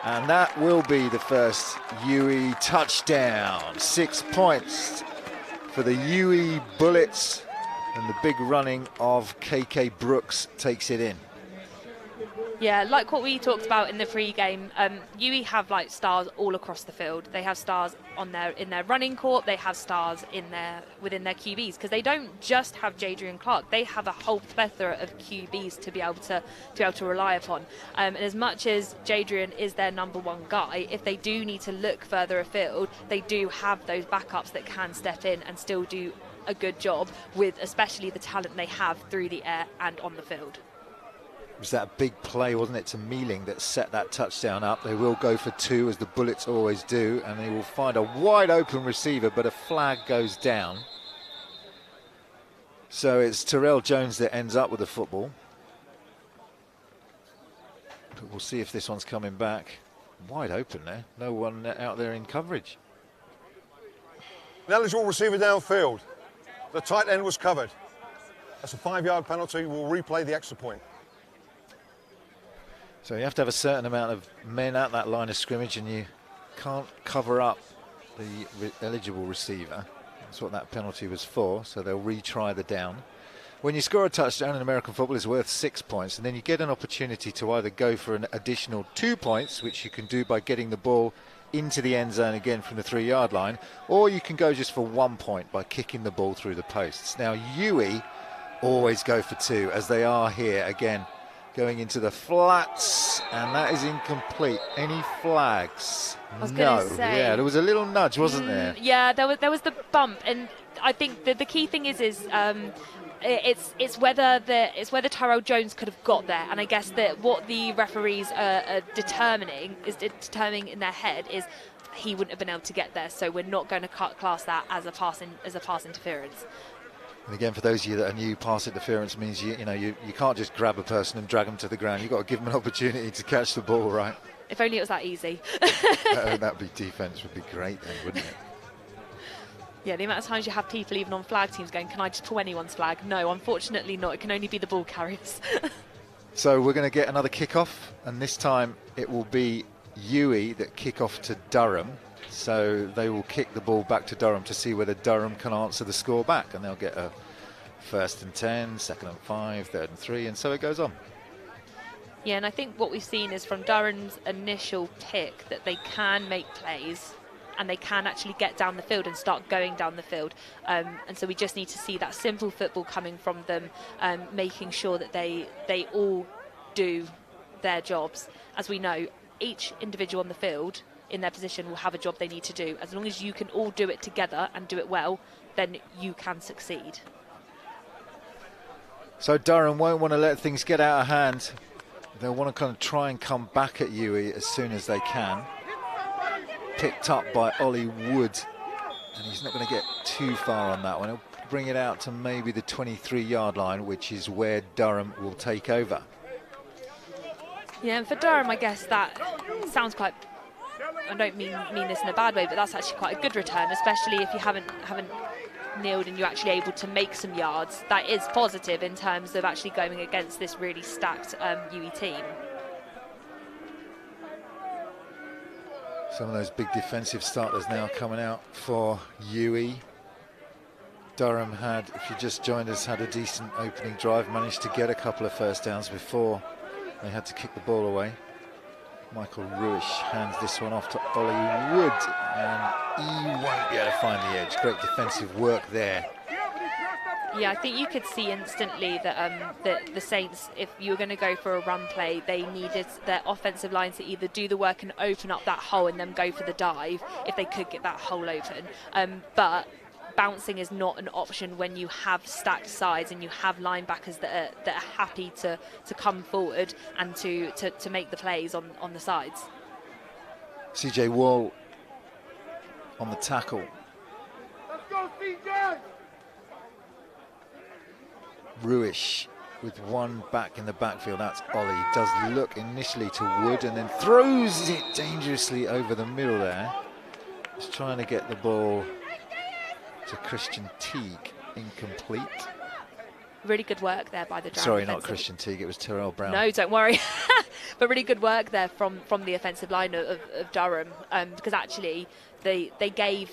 A: And that will be the first UWE touchdown. 6 points for the UWE Bullets. And the big running of KK Brooks takes it in.
F: Yeah, like what we talked about in the pre-game, UWE have like stars all across the field. They have stars in their running court. They have stars within their QBs, because they don't just have Jadrian Clark. They have a whole plethora of QBs to be able to rely upon. And as much as Jadrian is their number one guy, if they do need to look further afield, they do have those backups that can step in and still do a good job with, especially the talent they have through the air and on the field.
A: It was that big play, wasn't it, to Mealing that set that touchdown up. They will go for 2, as the Bullets always do, and they will find a wide open receiver, but a flag goes down. So it's Terrell Jones that ends up with the football. But we'll see if this one's coming back. Wide open there. No one out there in coverage.
J: An eligible receiver downfield. The tight end was covered. That's a 5-yard penalty. We'll replay the extra point.
A: So you have to have a certain amount of men at that line of scrimmage, and you can't cover up the eligible receiver. That's what that penalty was for, so they'll retry the down. When you score a touchdown in American football, it's worth 6 points, and then you get an opportunity to either go for an additional 2 points, which you can do by getting the ball into the end zone again from the 3-yard line, or you can go just for 1 point by kicking the ball through the posts. Now, UWE always go for 2, as they are here again. Going into the flats, and that is incomplete. Any flags?
F: I was gonna say,
A: yeah, there was a little nudge, wasn't there?
F: Yeah, there was the bump, and I think the key thing is it's whether Tyrell Jones could have got there, and I guess that what the referees are determining in their head is he wouldn't have been able to get there, so we're not going to class that as a pass interference.
A: And again, for those of you that are new, pass interference means you can't just grab a person and drag them to the ground. You've got to give them an opportunity to catch the ball, right?
F: If only it was that easy.
A: That'd be defence would be great then, wouldn't it?
F: Yeah, the amount of times you have people even on flag teams going, can I just pull anyone's flag? No, unfortunately not. It can only be the ball carriers.
A: So we're going to get another kick-off, and this time it will be UWE that kick off to Durham. So they will kick the ball back to Durham to see whether Durham can answer the score back, and they'll get a 1st and 10, 2nd and 5, 3rd and 3, and so it goes on.
F: Yeah, and I think what we've seen is from Durham's initial pick that they can make plays and they can actually get down the field and start going down the field. And so we just need to see that simple football coming from them, making sure that they all do their jobs. As we know, each individual on the field in their position will have a job they need to do. As long as you can all do it together and do it well, then you can succeed.
A: So Durham won't want to let things get out of hand. They'll want to kind of try and come back at UWE as soon as they can. Picked up by Ollie Wood, and he's not going to get too far on that one. He'll bring it out to maybe the 23-yard line, which is where Durham will take over.
F: Yeah, and for Durham, I guess that sounds quite, I don't mean this in a bad way, but that's actually quite a good return, especially if you haven't kneeled and you're actually able to make some yards. That is positive in terms of actually going against this really stacked UWE team.
A: Some of those big defensive starters now coming out for UWE. Durham had, if you just joined us, had a decent opening drive, managed to get a couple of first downs before they had to kick the ball away. Michael Ruish hands this one off to Ollie Wood, and he won't be able to find the edge. Great defensive work there.
F: Yeah, I think you could see instantly that the Saints, if you were going to go for a run play, they needed their offensive line to either do the work and open up that hole and then go for the dive if they could get that hole open. But bouncing is not an option when you have stacked sides and you have linebackers that are happy to come forward and to make the plays on the sides.
A: CJ Wall on the tackle.
C: Let's go, CJ!
A: Ruish with one back in the backfield. That's Ollie. Does look initially to Wood and then throws it dangerously over the middle there. He's trying to get the ball to Christian Teague. Incomplete.
F: Really good work there by the Durham.
A: Sorry, not Christian Teague, it was Terrell Brown.
F: No, don't worry. But really good work there from the offensive line of Durham, because actually they gave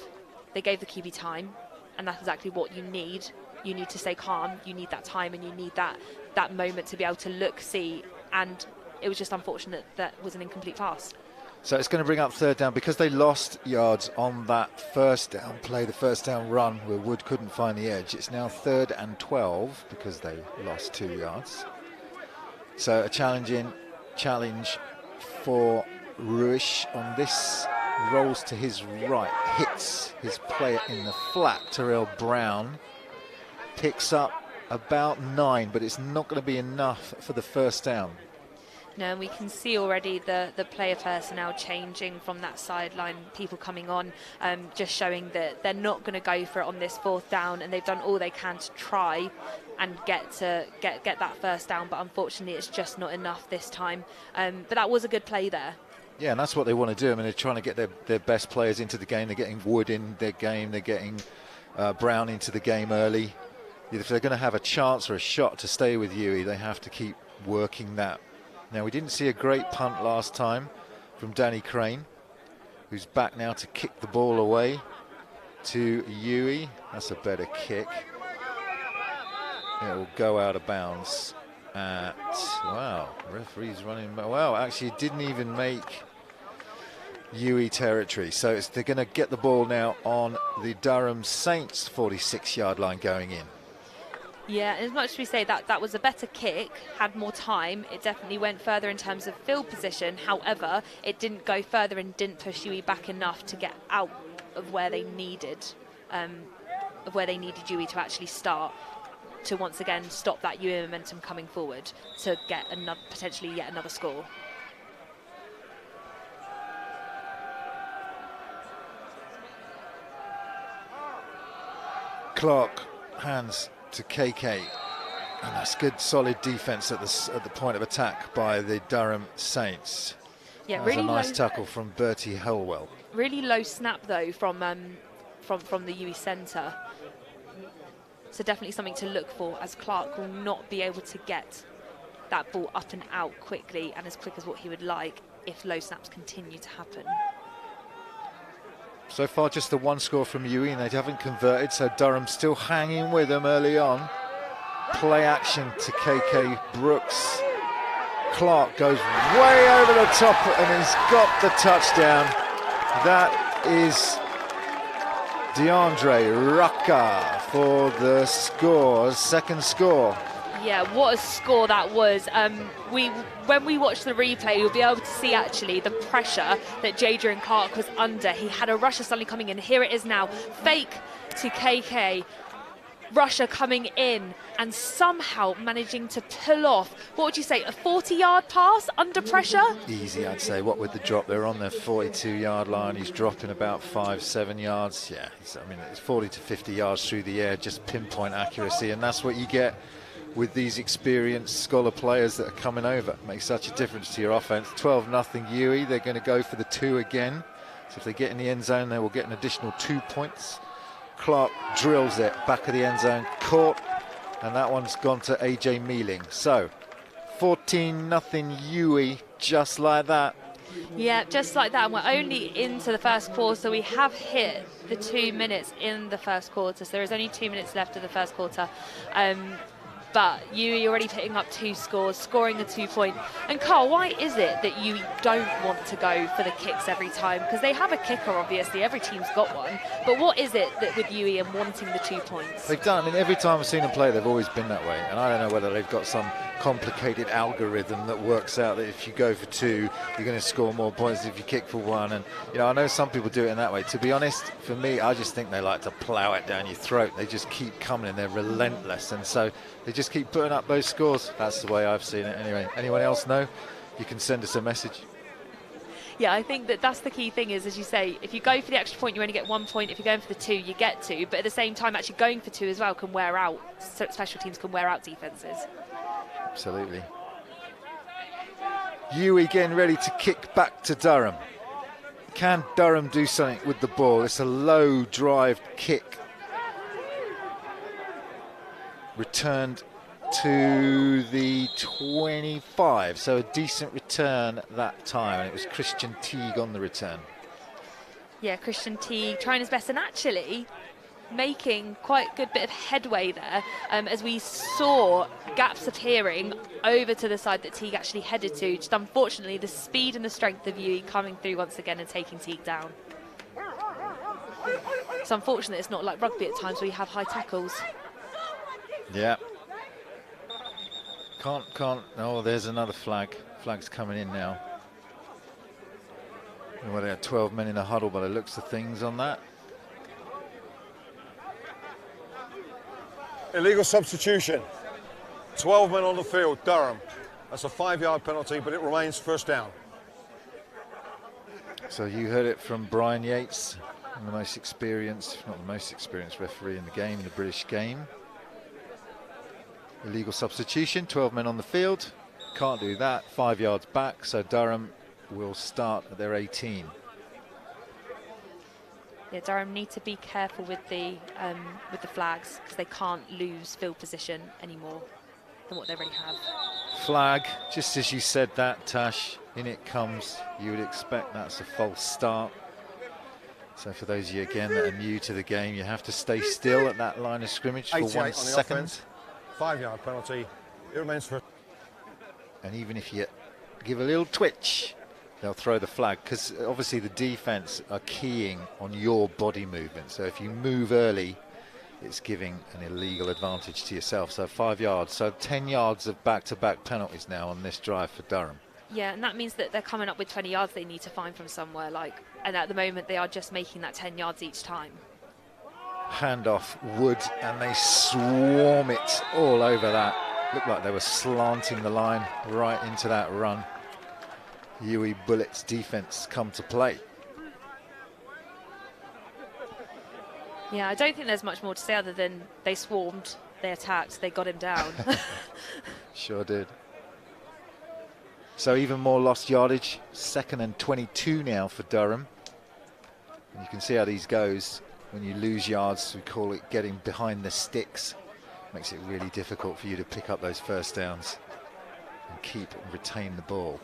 F: the QB time, and that's exactly what you need. You need to stay calm, you need that time, and you need that moment to be able to look, see, and it was just unfortunate that was an incomplete pass.
A: So it's going to bring up 3rd down because they lost yards on that 1st down play, the 1st down run where Wood couldn't find the edge. It's now 3rd and 12 because they lost 2 yards. So a challenge for Ruish on this. Rolls to his right, hits his player in the flat. Terrell Brown picks up about 9, but it's not going to be enough for the 1st down.
F: No, and we can see already the player personnel changing from that sideline, people coming on, just showing that they're not going to go for it on this 4th down, and they've done all they can to try and get that 1st down, but unfortunately it's just not enough this time. But that was a good play there. Yeah,
A: and that's what they want to do. I mean, they're trying to get their best players into the game. They're getting Wood in their game. They're getting Brown into the game early. If they're going to have a chance or a shot to stay with UWE, they have to keep working that. Now, we didn't see a great punt last time from Danny Crane, who's back now to kick the ball away to UWE. That's a better kick. It will go out of bounds at, wow, referee's running, wow, actually it didn't even make UWE territory. So they're going to get the ball now on the Durham Saints 46-yard line going in.
F: Yeah, as much as we say that was a better kick, had more time, it definitely went further in terms of field position. However, it didn't go further and didn't push UWE back enough to get out of where they needed UWE to actually start. to once again stop that UWE momentum coming forward to get potentially yet another score.
A: Clark hands to KK, and that's good solid defence at the point of attack by the Durham Saints.
F: Yeah,
A: that
F: really
A: was a nice
F: low,
A: tackle from Bertie Helwell.
F: Really low snap though from the UWE centre. So definitely something to look for, as Clark will not be able to get that ball up and out quickly and as quick as what he would like if low snaps continue to happen.
A: So far just the one score from UWE, and they haven't converted, so Durham still hanging with them early on. Play action to KK Brooks. Clark goes way over the top and he's got the touchdown. That is DeAndre Rucker for the score, second score.
F: Yeah, what a score that was. When we watch the replay, you'll be able to see actually the pressure that Jadrian Clark was under. He had a rusher suddenly coming in. Here it is now. Fake to KK. Rusher coming in and somehow managing to pull off, what would you say, a 40-yard pass under pressure?
A: Easy, I'd say. What with the drop, they're on their 42-yard line. He's dropping about 5-7 yards. Yeah, I mean, it's 40 to 50 yards through the air, just pinpoint accuracy, and that's what you get with these experienced scholar players that are coming over. It makes such a difference to your offense. 12-0 UWE. They're going to go for the 2 again. So if they get in the end zone, they will get an additional 2 points. Clark drills it back of the end zone, caught, and that one's gone to AJ Mealing. So 14-0 UWE, just like that.
F: Yeah, just like that, and we're only into the first quarter. We have hit the 2 minutes in the first quarter, so there is only 2 minutes left of the first quarter. But UWE already picking up 2 scores, scoring a 2-point. And Carl, why is it that you don't want to go for the kicks every time? Because they have a kicker, obviously, every team's got one. But what is it that with UWE and wanting the 2 points?
A: They've done, I mean, every time I've seen them play, they've always been that way. And I don't know whether they've got some complicated algorithm that works out that if you go for 2, you're going to score more points than if you kick for 1. And, you know, I know some people do it in that way. To be honest, for me, I just think they like to plow it down your throat. They just keep coming and they're relentless. And so they just keep putting up those scores. That's the way I've seen it anyway. Anyone else know? You can send us a message.
F: Yeah, I think that's the key thing is, as you say, if you go for the extra point, you only get 1 point. If you're going for the 2, you get 2. But at the same time, actually going for 2 as well can wear out, so special teams can wear out defences.
A: Absolutely. UWE getting ready to kick back to Durham. Can Durham do something with the ball? It's a low drive kick. Returned to the 25, so a decent return that time, and it was Christian Teague on the return.
F: Yeah, Christian Teague trying his best and actually making quite a good bit of headway there as we saw gaps appearing over to the side that Teague actually headed to. Just unfortunately, the speed and the strength of UWE coming through once again and taking Teague down. It's unfortunate it's not like rugby at times where you have high tackles.
A: Yeah. Can't. Oh, there's another flag. Flag's coming in now. Well, they had 12 men in a huddle, but it looks the things on that.
J: Illegal substitution. 12 men on the field, Durham. That's a 5-yard penalty, but it remains first down.
A: So you heard it from Brian Yates, the most experienced, if not the most experienced referee in the game, in the British game. Illegal substitution, 12 men on the field. Can't do that, 5 yards back, so Durham will start at their 18.
F: Yeah, Durham need to be careful with the flags because they can't lose field position any more than what they already have.
A: Flag, just as you said that, Tash, in it comes. You would expect that's a false start. So for those of you, again, that are new to the game, you have to stay still at that line of scrimmage for 1 second.
J: 5-yard penalty, it remains first.
A: And even if you give a little twitch, they'll throw the flag, because obviously the defense are keying on your body movement. So if you move early, it's giving an illegal advantage to yourself. So 5 yards, so 10 yards of back-to-back penalties now on this drive for Durham.
F: Yeah, and that means that they're coming up with 20 yards they need to find from somewhere, and at the moment they are just making that 10 yards each time.
A: handoff Wood, and they swarm it all over that. Looked like they were slanting the line right into that run. UWE Bullets defense come to play.
F: Yeah, I don't think there's much more to say other than they swarmed, they attacked, they got him down.
A: Sure did. So even more lost yardage, 2nd and 22 now for Durham. And you can see how these goes. When you lose yards, we call it getting behind the sticks. Makes it really difficult for you to pick up those first downs and keep and retain the ball.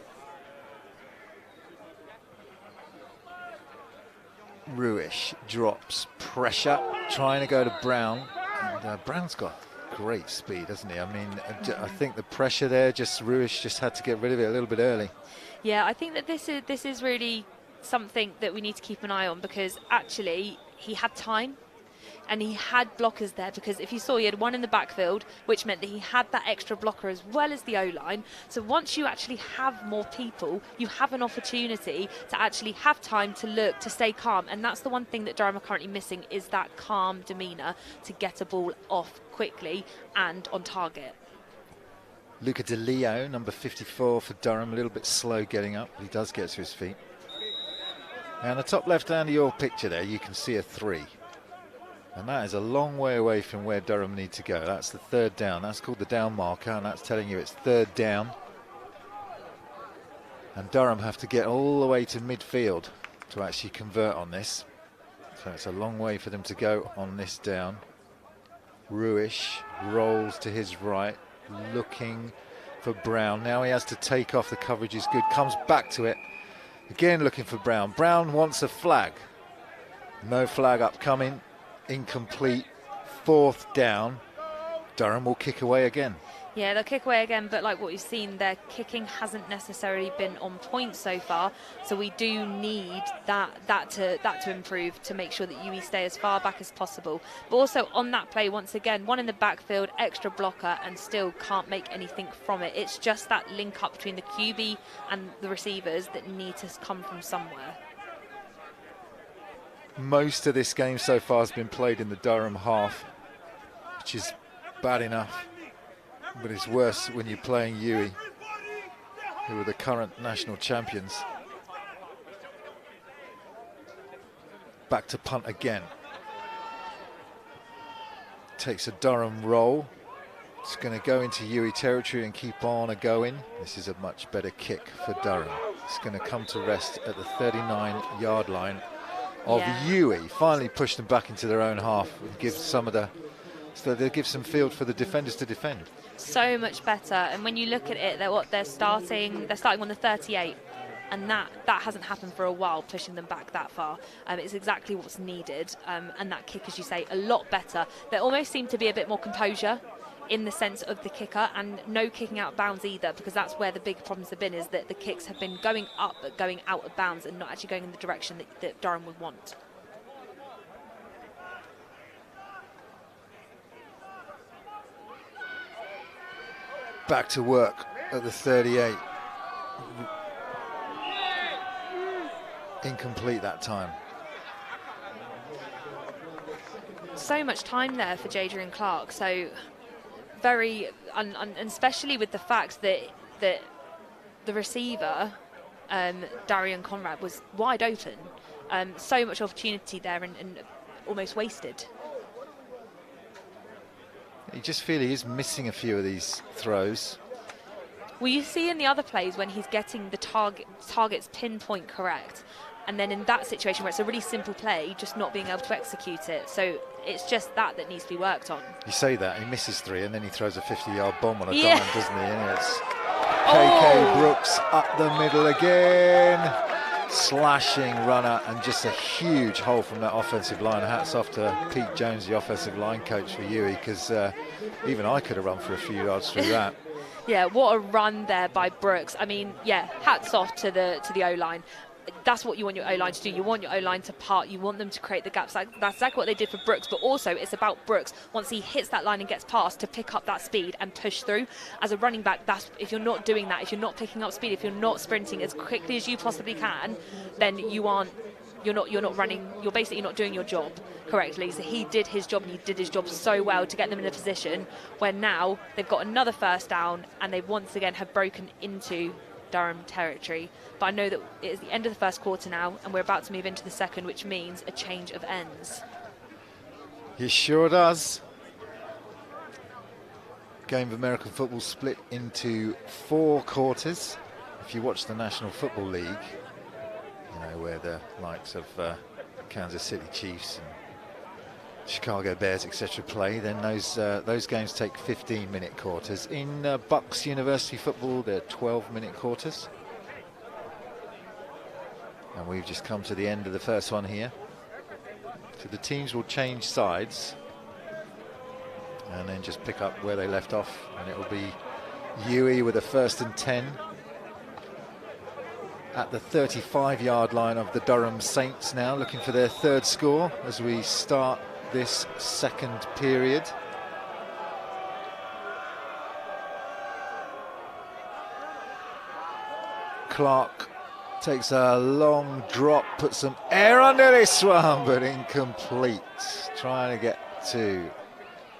A: Ruish drops pressure, trying to go to Brown. And Brown's got great speed, hasn't he? I mean, I think the pressure there, Ruish just had to get rid of it a little bit early.
F: Yeah, I think that this is really something that we need to keep an eye on, because actually he had time and he had blockers there, because if you saw, he had one in the backfield, which meant that he had that extra blocker as well as the O-line. So once you actually have more people, you have an opportunity to actually have time to look, to stay calm. And that's the one thing that Durham are currently missing, is that calm demeanour to get a ball off quickly and on target.
A: Luca De Leo, number 54 for Durham, a little bit slow getting up, but he does get to his feet. And the top left hand of your picture there, you can see a 3. And that is a long way away from where Durham need to go. That's the 3rd down. That's called the down marker, and that's telling you it's 3rd down. And Durham have to get all the way to midfield to actually convert on this. So it's a long way for them to go on this down. Ruish rolls to his right, looking for Brown. Now he has to take off. The coverage is good. Comes back to it. Again looking for Brown. Brown wants a flag. No flag upcoming. Incomplete. 4th down. Durham will kick away again.
F: Yeah, they'll kick away again, but like what you've seen, their kicking hasn't necessarily been on point so far. So we do need that to improve, to make sure that UWE stay as far back as possible. But also on that play, once again, one in the backfield, extra blocker, and still can't make anything from it. It's just that link up between the QB and the receivers that need to come from somewhere.
A: Most of this game so far has been played in the Durham half, which is bad enough, but it's worse when you're playing UWE, who are the current national champions. Back to punt again. Takes a Durham roll. It's going to go into UWE territory and keep on going. This is a much better kick for Durham. It's going to come to rest at the 39-yard line of UWE. Finally pushed them back into their own half and give some of the, so they'll give some field for the defenders to defend.
F: So much better. And when you look at it, they're starting on the 38, and that hasn't happened for a while, pushing them back that far. It's exactly what's needed, and that kick, as you say, a lot better. There almost seemed to be a bit more composure in the sense of the kicker, and no kicking out of bounds either, because that's where the big problems have been, is that the kicks have been going up but going out of bounds and not actually going in the direction that Durham would want.
A: Back to work at the 38. Incomplete that time.
F: So much time there for Jadrian Clark, so very, and especially with the fact that the receiver, Darian Conrad, was wide open. So much opportunity there and almost wasted.
A: You just feel he is missing a few of these throws.
F: Well, you see in the other plays when he's getting the target's pinpoint correct, and then in that situation where it's a really simple play, just not being able to execute it. So it's just that needs to be worked on.
A: You say that, he misses 3, and then he throws a 50-yard bomb on a
F: Yeah.
A: dime, doesn't he? And it's KK Brooks up the middle again. Slashing runner, and just a huge hole from that offensive line. Hats off to Pete Jones, the offensive line coach for UWE, because even I could have run for a few yards through that.
F: Yeah, what a run there by Brooks. I mean, yeah, hats off to the O-line. That's what you want your O-line to do. You want your O-line to part. You want them to create the gaps. That's exactly what they did for Brooks. But also, it's about Brooks, once he hits that line and gets past, to pick up that speed and push through. As a running back, if you're not doing that, if you're not picking up speed, if you're not sprinting as quickly as you possibly can, then you aren't you're not running, you're basically not doing your job correctly. So he did his job, and he did his job so well to get them in a position where now they've got another first down, and they once again have broken into Durham territory. But I know that it is the end of the first quarter now, and we're about to move into the second, which means a change of ends.
A: He sure does. Game of American football split into 4 quarters. If you watch the National Football League, you know, where the likes of Kansas City Chiefs and Chicago Bears, etc., play, then those games take 15-minute quarters. In BUCS University football, they're 12-minute quarters. And we've just come to the end of the first one here. So the teams will change sides and then just pick up where they left off, and it will be UWE with a 1st and 10 at the 35-yard line of the Durham Saints now, looking for their 3rd score as we start this second period. Clark takes a long drop, puts some air under this one, but incomplete. Trying to get to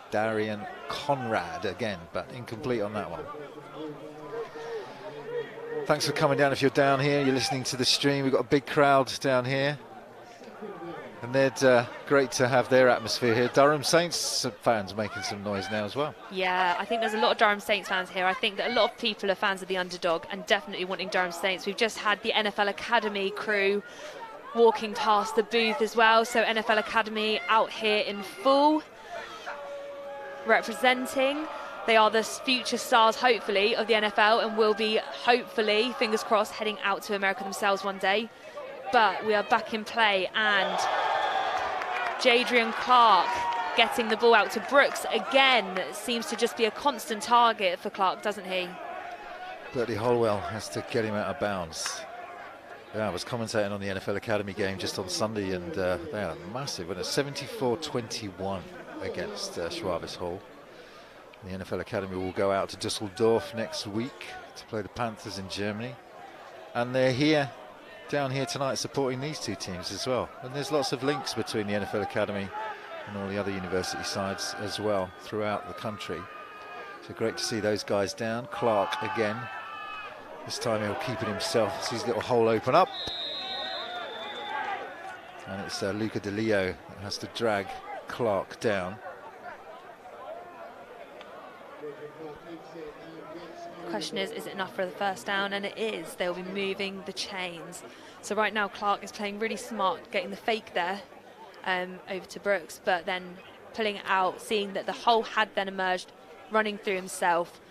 A: Darian Conrad again, but incomplete on that one. Thanks for coming down. If you're down here, you're listening to the stream, we've got a big crowd down here, and they're great to have their atmosphere here. Durham Saints fans making some noise now as well.
F: Yeah, I think there's a lot of Durham Saints fans here. I think that a lot of people are fans of the underdog and definitely wanting Durham Saints. We've just had the NFL Academy crew walking past the booth as well, so NFL Academy out here in full, representing. They are the future stars, hopefully, of the NFL, and will be, hopefully, fingers crossed, heading out to America themselves one day. But we are back in play, and Jadrian Clark getting the ball out to Brooks again. Seems to just be a constant target for Clark, doesn't he?
A: Bertie Holwell has to get him out of bounds. Yeah, I was commentating on the NFL Academy game just on Sunday, and they are massive. And a 74-21 against Schwabes Hall. The NFL Academy will go out to Dusseldorf next week to play the Panthers in Germany. And they're here, down here tonight, supporting these 2 teams as well. And there's lots of links between the NFL Academy and all the other university sides as well throughout the country. So great to see those guys down. Clark again. This time he'll keep it himself. See his little hole open up. And it's Luca De Leo that has to drag Clark down.
F: The question is it enough for the first down? And it is. They'll be moving the chains. So right now Clark is playing really smart, getting the fake there over to Brooks, but then pulling it out, seeing that the hole had then emerged, running through himself.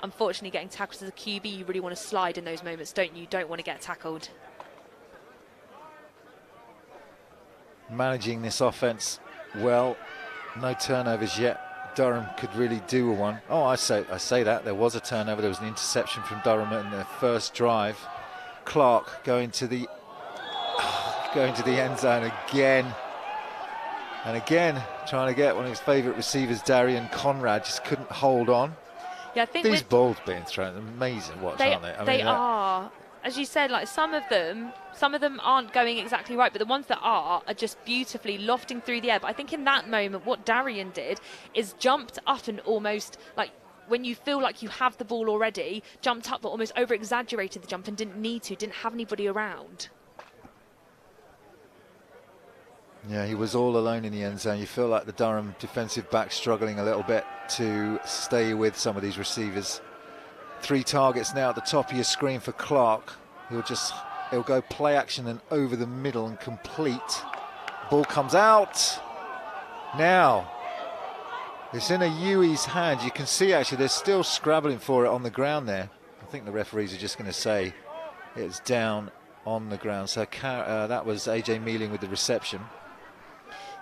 F: Unfortunately, getting tackled as a QB, you really want to slide in those moments, don't you? Don't want to get tackled.
A: Managing this offense well. No turnovers yet. Durham could really do one. Oh, I say that. There was a turnover. There was an interception from Durham in their first drive. Clark going to the end zone again. And again, trying to get one of his favourite receivers, Darian Conrad, just couldn't hold on.
F: Yeah, I think
A: these balls being thrown, amazing watch, aren't they?
F: They are. As you said, like some of them aren't going exactly right, but the ones that are just beautifully lofting through the air. But I think in that moment, what Darian did is jumped up and almost, like, when you feel like you have the ball already, jumped up but almost over-exaggerated the jump and didn't have anybody around.
A: Yeah, he was all alone in the end zone. You feel like the Durham defensive back struggling a little bit to stay with some of these receivers. 3 targets now at the top of your screen for Clark. He'll go play action and over the middle and complete. Ball comes out. Now, it's in a UWE's hand. You can see actually they're still scrabbling for it on the ground there. I think the referees are just going to say it's down on the ground. So that was AJ Mealing with the reception.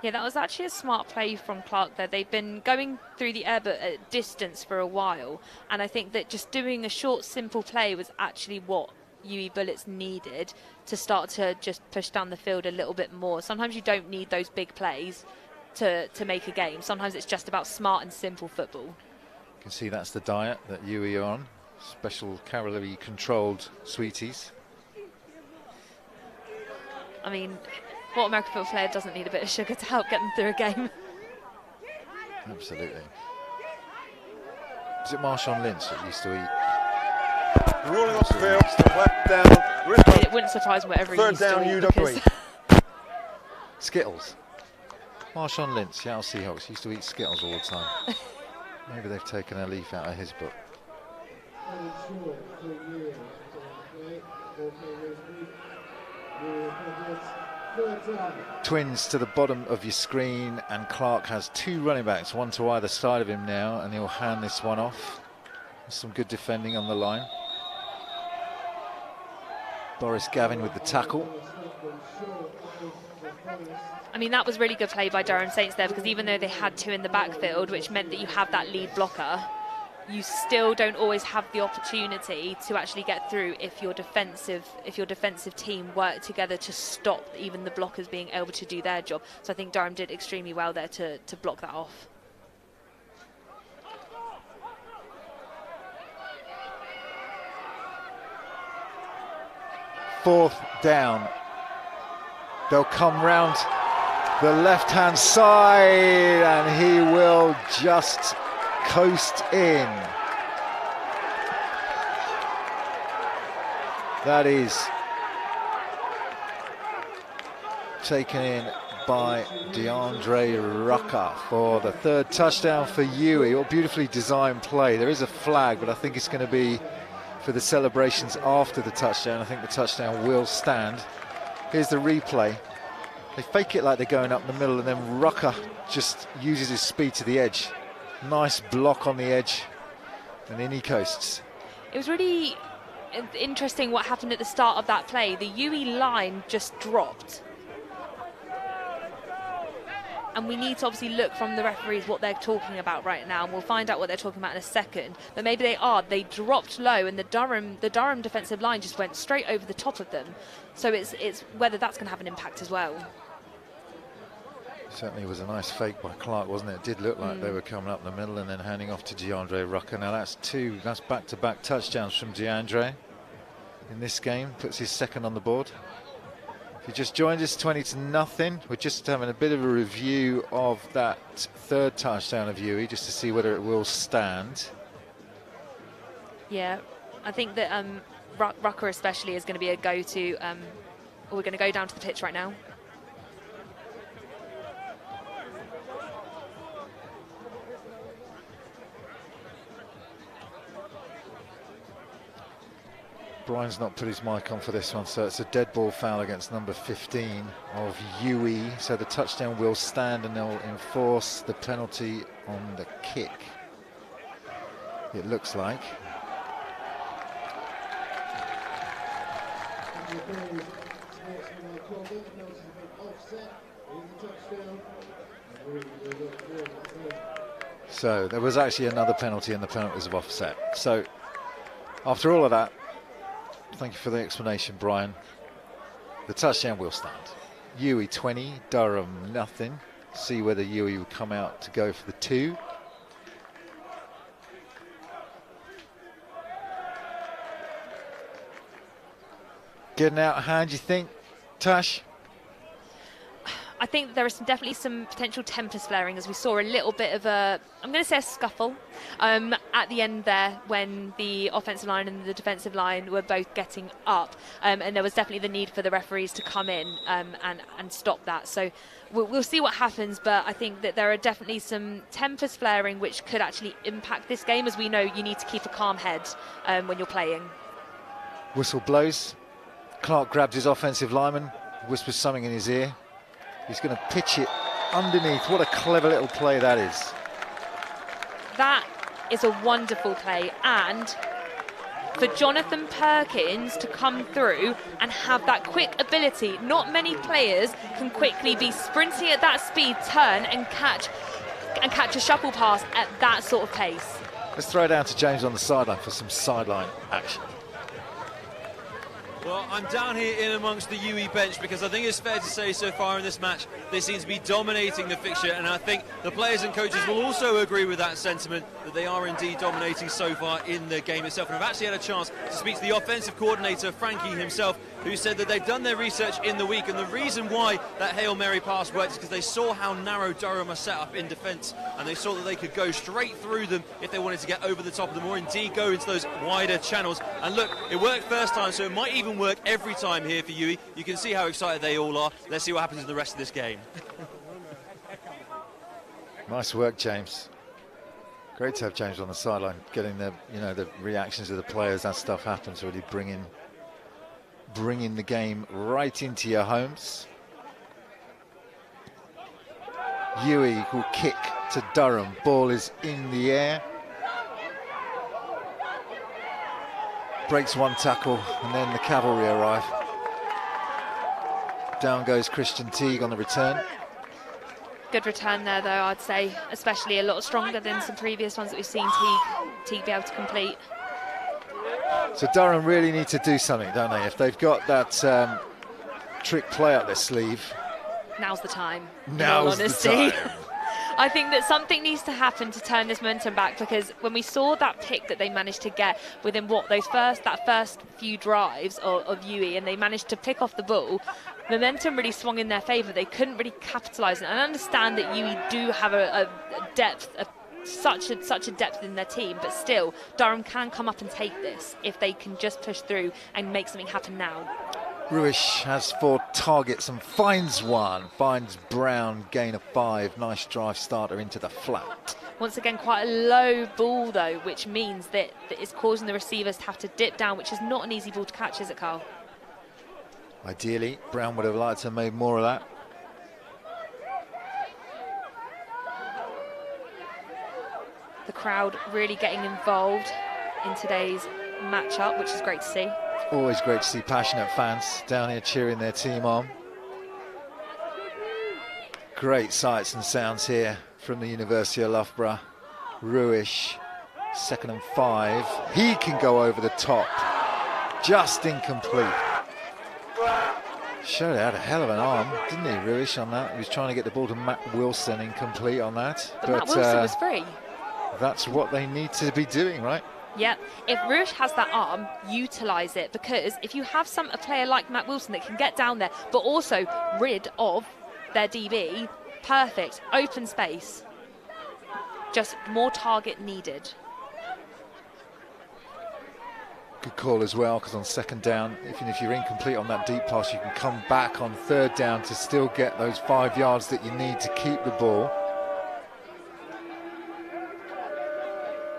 F: Yeah, that was actually a smart play from Clark there. They've been going through the air but at distance for a while, and I think that just doing a short, simple play was actually what UWE Bullets needed to start to just push down the field a little bit more. Sometimes you don't need those big plays to make a game. Sometimes it's just about smart and simple football.
A: You can see that's the diet that UWE are on. Special calorie controlled sweeties.
F: I mean, what American football player doesn't need a bit of sugar to help get them through a game?
A: Absolutely. Was it Marshawn Lynch that used to eat?
J: Rolling off the field, left down.
F: It wouldn't surprise me whatever he
J: Third
F: used
J: down,
F: to eat.
J: UWE.
A: Skittles. Marshawn Lynch, Seattle Seahawks, used to eat Skittles all the time. Maybe they've taken a leaf out of his book. Twins to the bottom of your screen, and Clark has 2 running backs, one to either side of him now, and he'll hand this one off. Some good defending on the line. Boris Gavin with the tackle.
F: I mean, that was really good play by Durham Saints there, because even though they had 2 in the backfield, which meant that you have that lead blocker, you still don't always have the opportunity to actually get through if your defensive team work together to stop even the blockers being able to do their job. So I think Durham did extremely well there to block that off.
A: Fourth down. They'll come round the left-hand side, and he will just coast in. That is taken in by DeAndre Rucker for the 3rd touchdown for UWE. What a beautifully designed play. There is a flag, but I think it's going to be for the celebrations after the touchdown. I think the touchdown will stand. Here's the replay. They fake it like they're going up the middle, and then Rucker just uses his speed to the edge. Nice block on the edge, and in he coasts.
F: It was really interesting what happened at the start of that play. The UWE line just dropped. And we need to obviously look from the referees what they're talking about right now. And we'll find out what they're talking about in a second. But maybe they are. They dropped low, and the Durham defensive line just went straight over the top of them. So it's whether that's going to have an impact as well.
A: Certainly was a nice fake by Clark, wasn't it? It did look like they were coming up the middle and then handing off to DeAndre Rucker. Now that's back-to-back touchdowns from DeAndre in this game. Puts his 2nd on the board. If you just joined us, 20-0. We're just having a bit of a review of that 3rd touchdown of UWE, just to see whether it will stand.
F: Yeah, I think that Rucker especially is going to be a go-to. We're going to go down to the pitch right now.
A: Brian's not put his mic on for this one, so it's a dead ball foul against number 15 of UWE. So the touchdown will stand, and they'll enforce the penalty on the kick, it looks like. So there was actually another penalty, and the penalties of offset. So after all of that, thank you for the explanation, Brian. The touchdown will stand. UWE 20, Durham nothing. See whether UWE will come out to go for the 2. Getting out of hand, you think, Tash?
F: I think there is definitely some potential tempers flaring, as we saw a little bit of a, I'm going to say a scuffle at the end there when the offensive line and the defensive line were both getting up, and there was definitely the need for the referees to come in and stop that. So we'll see what happens, but I think that there are definitely some tempers flaring which could actually impact this game. As we know, you need to keep a calm head when you're playing.
A: Whistle blows. Clark grabs his offensive lineman, whispers something in his ear. He's going to pitch it underneath. What a clever little play that is.
F: That is a wonderful play. And for Jonathan Perkins to come through and have that quick ability, not many players can quickly be sprinting at that speed, turn and catch a shuffle pass at that sort of pace.
A: Let's throw it down to James on the sideline for some sideline action.
E: Well, I'm down here in amongst the UWE bench because I think it's fair to say so far in this match they seem to be dominating the fixture, and I think the players and coaches will also agree with that sentiment, that they are indeed dominating so far in the game itself. And I've actually had a chance to speak to the offensive coordinator, Frankie himself, who said that they've done their research in the week, and the reason why that Hail Mary pass worked is because they saw how narrow Durham are set up in defence, and they saw that they could go straight through them if they wanted to get over the top of them, or indeed go into those wider channels. And look, it worked first time, so it might even work every time here for UWE. You can see how excited they all are. Let's see what happens in the rest of this game.
A: Nice work, James. Great to have James on the sideline, getting the the reactions of the players. That stuff happens, really bringing the game right into your homes. UWE will kick to Durham. Ball is in the air. Breaks one tackle, and then the cavalry arrive. Down goes Christian Teague on the return.
F: Good return there, though, I'd say, especially a lot stronger than some previous ones that we've seen Teague be able to complete.
A: So Durham really need to do something, don't they? If they've got that trick play up their sleeve.
F: Now's the time.
A: Now's the time.
F: I think that something needs to happen to turn this momentum back, because when we saw that pick that they managed to get within that first few drives of UWE, and they managed to pick off the ball, momentum really swung in their favour. They couldn't really capitalise on it. And I understand that UWE do have a depth, such a depth in their team, but still Durham can come up and take this if they can just push through and make something happen now.
A: Ruish has 4 targets and finds one. Finds Brown, gain of 5. Nice drive starter into the flat.
F: Once again, quite a low ball though, which means that it's causing the receivers to have to dip down, which is not an easy ball to catch, is it, Carl?
A: Ideally, Brown would have liked to have made more of that.
F: The crowd really getting involved in today's matchup, which is great to see.
A: Always great to see passionate fans down here cheering their team on. Great sights and sounds here from the University of Loughborough. Ruish, 2nd and 5. He can go over the top. Just incomplete. Showed out a hell of an arm, didn't he, Ruish, on that? He was trying to get the ball to Matt Wilson, incomplete on that.
F: But Matt Wilson was free.
A: That's what they need to be doing, right?
F: Yeah, if Ruish has that arm, utilise it, because if you have a player like Matt Wilson that can get down there, but also rid of their DB, perfect, open space, just more target needed.
A: Good call as well, because on 2nd down, even if you're incomplete on that deep pass, you can come back on 3rd down to still get those 5 yards that you need to keep the ball.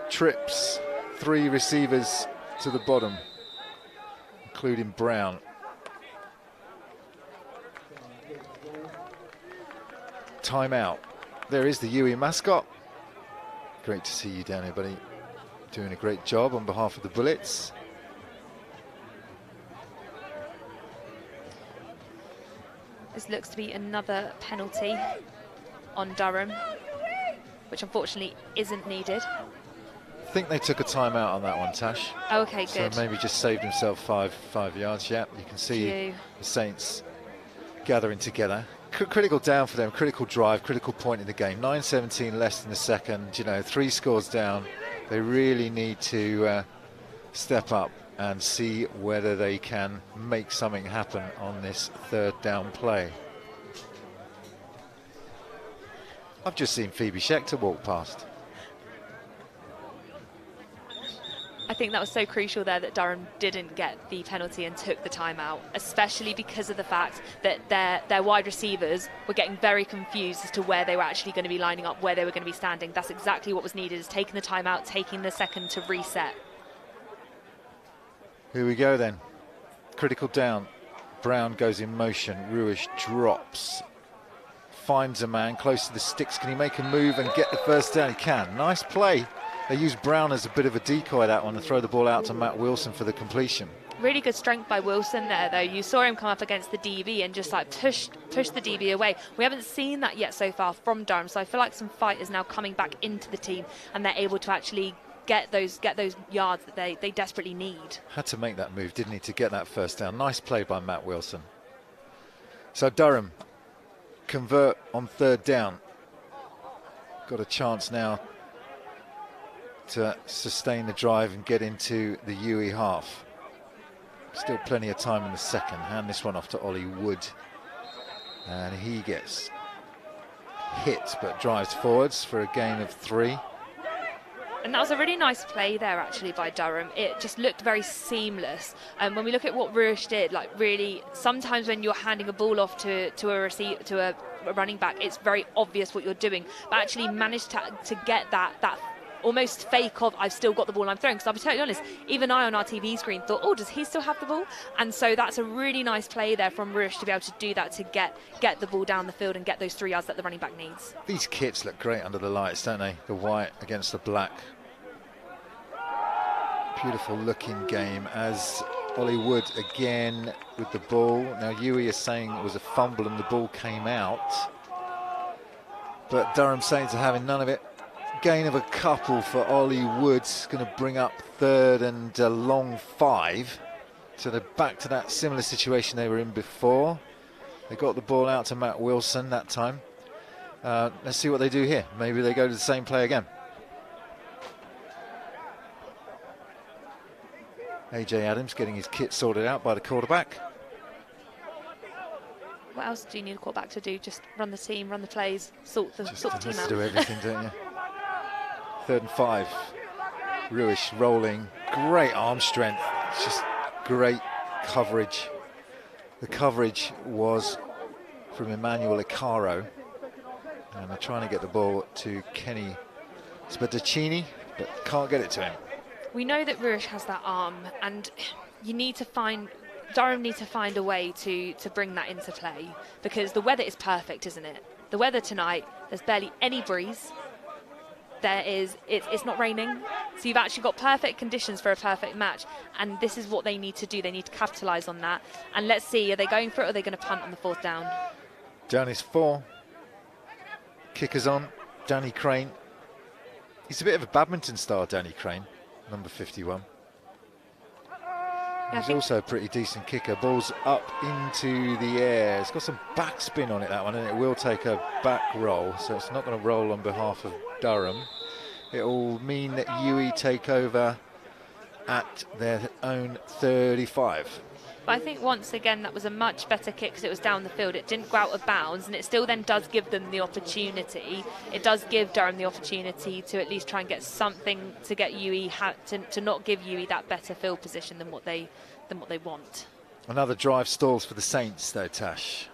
A: Trips, 3 receivers to the bottom, including Brown. Timeout. There is the UWE mascot. Great to see you down here, buddy. Doing a great job on behalf of the Bullets.
F: This looks to be another penalty on Durham, which unfortunately isn't needed.
A: I think they took a timeout on that one, Tash.
F: Okay, good.
A: So maybe just saved himself five yards. Yeah, you can see the Saints gathering together. Critical down for them, critical drive, critical point in the game. 9:17 less than a second, 3 scores down. They really need to step up and see whether they can make something happen on this 3rd down play. I've just seen Phoebe Schecter walk past.
F: I think that was so crucial there that Durham didn't get the penalty and took the timeout, especially because of the fact that their wide receivers were getting very confused as to where they were actually going to be lining up, where they were going to be standing. That's exactly what was needed, is taking the timeout, taking the second to reset.
A: Here we go then. Critical down. Brown goes in motion. Ruish drops. Finds a man close to the sticks. Can he make a move and get the 1st down? He can. Nice play. They used Brown as a bit of a decoy, that one, to throw the ball out to Matt Wilson for the completion.
F: Really good strength by Wilson there, though. You saw him come up against the DB and just push the DB away. We haven't seen that yet so far from Durham, so I feel like some fight is now coming back into the team, and they're able to actually get those yards that they desperately need.
A: Had to make that move, didn't he, to get that first down. Nice play by Matt Wilson. So Durham convert on 3rd down. Got a chance now to sustain the drive and get into the UWE half. Still plenty of time in the second. Hand this one off to Ollie Wood. And he gets hit but drives forwards for a gain of 3.
F: And that was a really nice play there, actually, by Durham. It just looked very seamless. And when we look at what Rush did, like really, sometimes when you're handing a ball off to a running back, it's very obvious what you're doing. But actually managed to get that almost fake of, I've still got the ball I'm throwing. Because I'll be totally honest, even I on our TV screen thought, oh, does he still have the ball? And so that's a really nice play there from Rush to be able to do that, to get the ball down the field and get those 3 yards that the running back needs.
A: These kits look great under the lights, don't they? The white against the black. Beautiful looking game as Ollie Wood again with the ball. Now UWE is saying it was a fumble and the ball came out, but Durham Saints are having none of it. Gain of a couple for Ollie Wood's going to bring up 3rd and a long 5. So they're back to that similar situation they were in before. They got the ball out to Matt Wilson that time. Let's see what they do here. Maybe they go to the same play again. AJ Adams getting his kit sorted out by the quarterback.
F: What else do you need a quarterback to do? Just run the team, run the plays, sort the team out.
A: Do everything, don't you? 3rd and 5. Ruish rolling. Great arm strength. It's just great coverage. The coverage was from Emmanuel Icaro. And they're trying to get the ball to Kenny Spadaccini, but can't get it to him.
F: We know that Ruish has that arm, and Durham need to find a way to bring that into play, because the weather is perfect, isn't it? The weather tonight, there's barely any breeze. It's not raining, so you've actually got perfect conditions for a perfect match, and this is what they need to do. They need to capitalise on that, and let's see, are they going for it or are they going to punt on the 4th down?
A: Down is 4. Kickers on. Danny Crane. He's a bit of a badminton star, Danny Crane, number 51. He's also a pretty decent kicker. Ball's up into the air. It's got some backspin on it, that one, and it will take a back roll, so it's not going to roll on behalf of Durham. It will mean that UWE take over at their own 35.
F: But I think once again that was a much better kick because it was down the field. It didn't go out of bounds, and it still then does give them the opportunity. It does give Durham the opportunity to at least try and get something to get UWE to not give UWE that better field position than what they want.
A: Another drive stalls for the Saints though, Tash.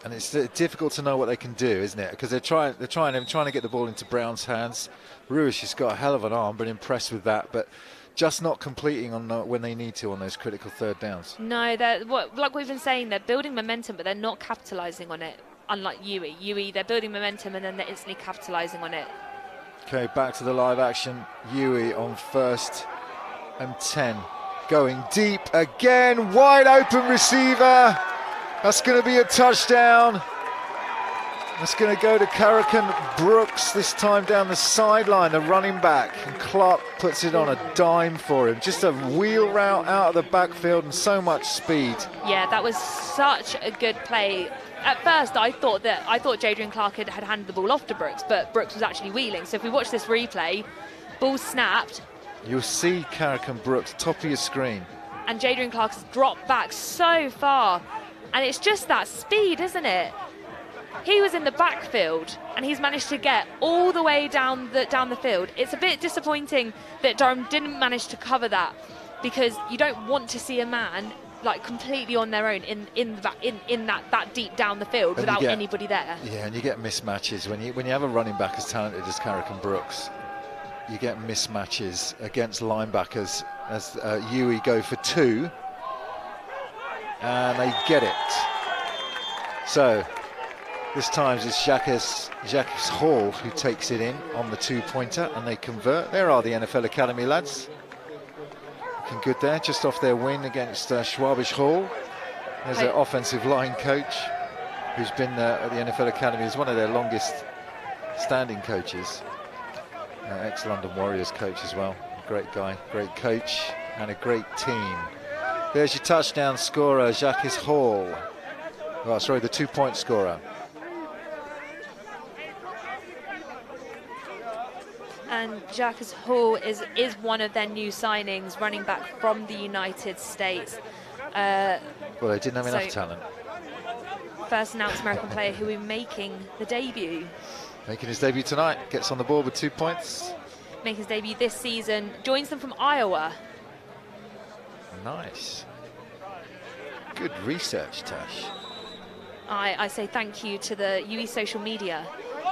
A: And it's difficult to know what they can do, isn't it? Because they're trying to get the ball into Brown's hands. Ruish has got a hell of an arm, but impressed with that. But just not completing on when they need to on those critical 3rd downs.
F: No, like we've been saying, they're building momentum, but they're not capitalising on it. Unlike UWE. UWE, they're building momentum and then they're instantly capitalising on it.
A: Okay, back to the live action. UWE on 1st and 10. Going deep again. Wide open receiver. That's going to be a touchdown. That's going to go to Karakan Brooks, this time down the sideline, the running back. And Clark puts it on a dime for him. Just a wheel route out of the backfield and so much speed.
F: Yeah, that was such a good play. At first, I thought Jadrian Clark had handed the ball off to Brooks, but Brooks was actually wheeling. So if we watch this replay, ball snapped.
A: You'll see Karakan Brooks, top of your screen.
F: And Jadrian Clark's dropped back so far. And it's just that speed, isn't it? He was in the backfield and he's managed to get all the way down the field. It's a bit disappointing that Durham didn't manage to cover that, because you don't want to see a man like completely on their own in that deep down the field without anybody there. Yeah,
A: and you get mismatches when you have a running back as talented as Karakan Brooks. You get mismatches against linebackers as UWE go for 2. And they get it. So this time it's Jacques Hall who takes it in on the 2-pointer, and they convert. There are the NFL Academy lads. Looking good there, just off their win against Schwabisch Hall. There's their offensive line coach, who's been at the NFL Academy as one of their longest standing coaches. Ex-London Warriors coach as well. great guy, great coach, and a great team. There's your touchdown scorer, Jacques Hall. Oh, sorry, the 2-point scorer.
F: And Jacques Hall is one of their new signings, running back from the United States.
A: Well, they didn't have enough talent.
F: First announced American player who will be making the debut.
A: Making his debut tonight, gets on the board with 2 points.
F: Making his debut this season, joins them from Iowa.
A: Nice. Good research, Tash.
F: I say thank you to the UWE social media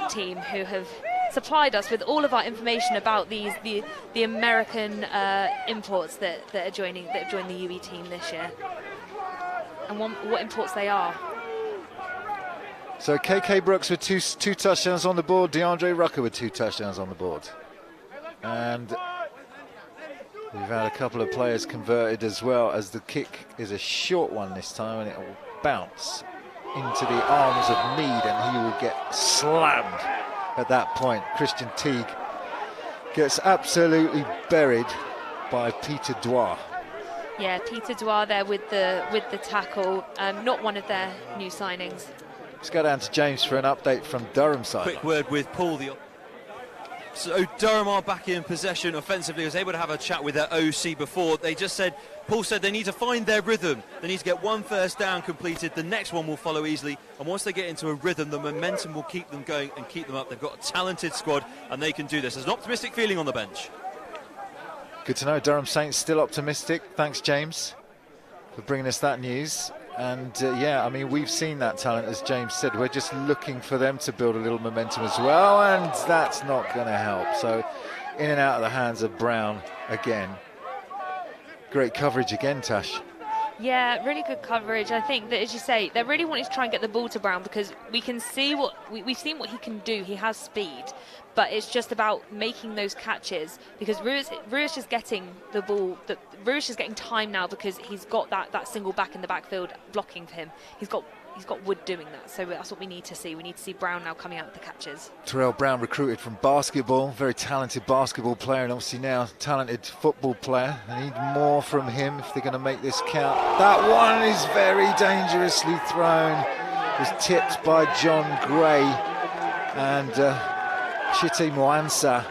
F: team who have supplied us with all of our information about the American imports that have joined the UWE team this year, and what imports they are.
A: So KK Brooks with two touchdowns on the board, DeAndre Rucker with 2 touchdowns on the board. And we've had a couple of players converted as well, as the kick is a short one this time, and it will bounce into the arms of Mead, and he will get slammed at that point. Christian Teague gets absolutely buried by Peter Dwyer.
F: Yeah, Peter Dwyer there with the tackle. Not one of their new signings.
A: Let's go down to James for an update from Durham side.
E: Quick word with Paul. So Durham are back in possession offensively. I was able to have a chat with their OC before. They just said, Paul said they need to find their rhythm. They need to get 1 first down completed. The next one will follow easily. And once they get into a rhythm, the momentum will keep them going and keep them up. They've got a talented squad and they can do this. There's an optimistic feeling on the bench.
A: Good to know. Durham Saints still optimistic. Thanks, James, for bringing us that news. And yeah, I mean, we've seen that talent, as James said. We're just looking for them to build a little momentum as well, and that's not going to help. So in and out of the hands of Brown again. Great coverage again, Tash.
F: Yeah, really good coverage. I think that, as you say, they're really wanting to try and get the ball to Brown, because we can see we've seen what he can do. He has speed, but it's just about making those catches, because Ruish is getting the ball. Ruish is getting time now because he's got that single back in the backfield blocking for him. He's got Wood doing that, so that's what we need to see. We need to see Brown now coming out with the catches.
A: Terrell Brown, recruited from basketball, very talented basketball player, and obviously now talented football player. They need more from him if they're going to make this count. That one is very dangerously thrown. It was tipped by John Gray, and Chite Mwansa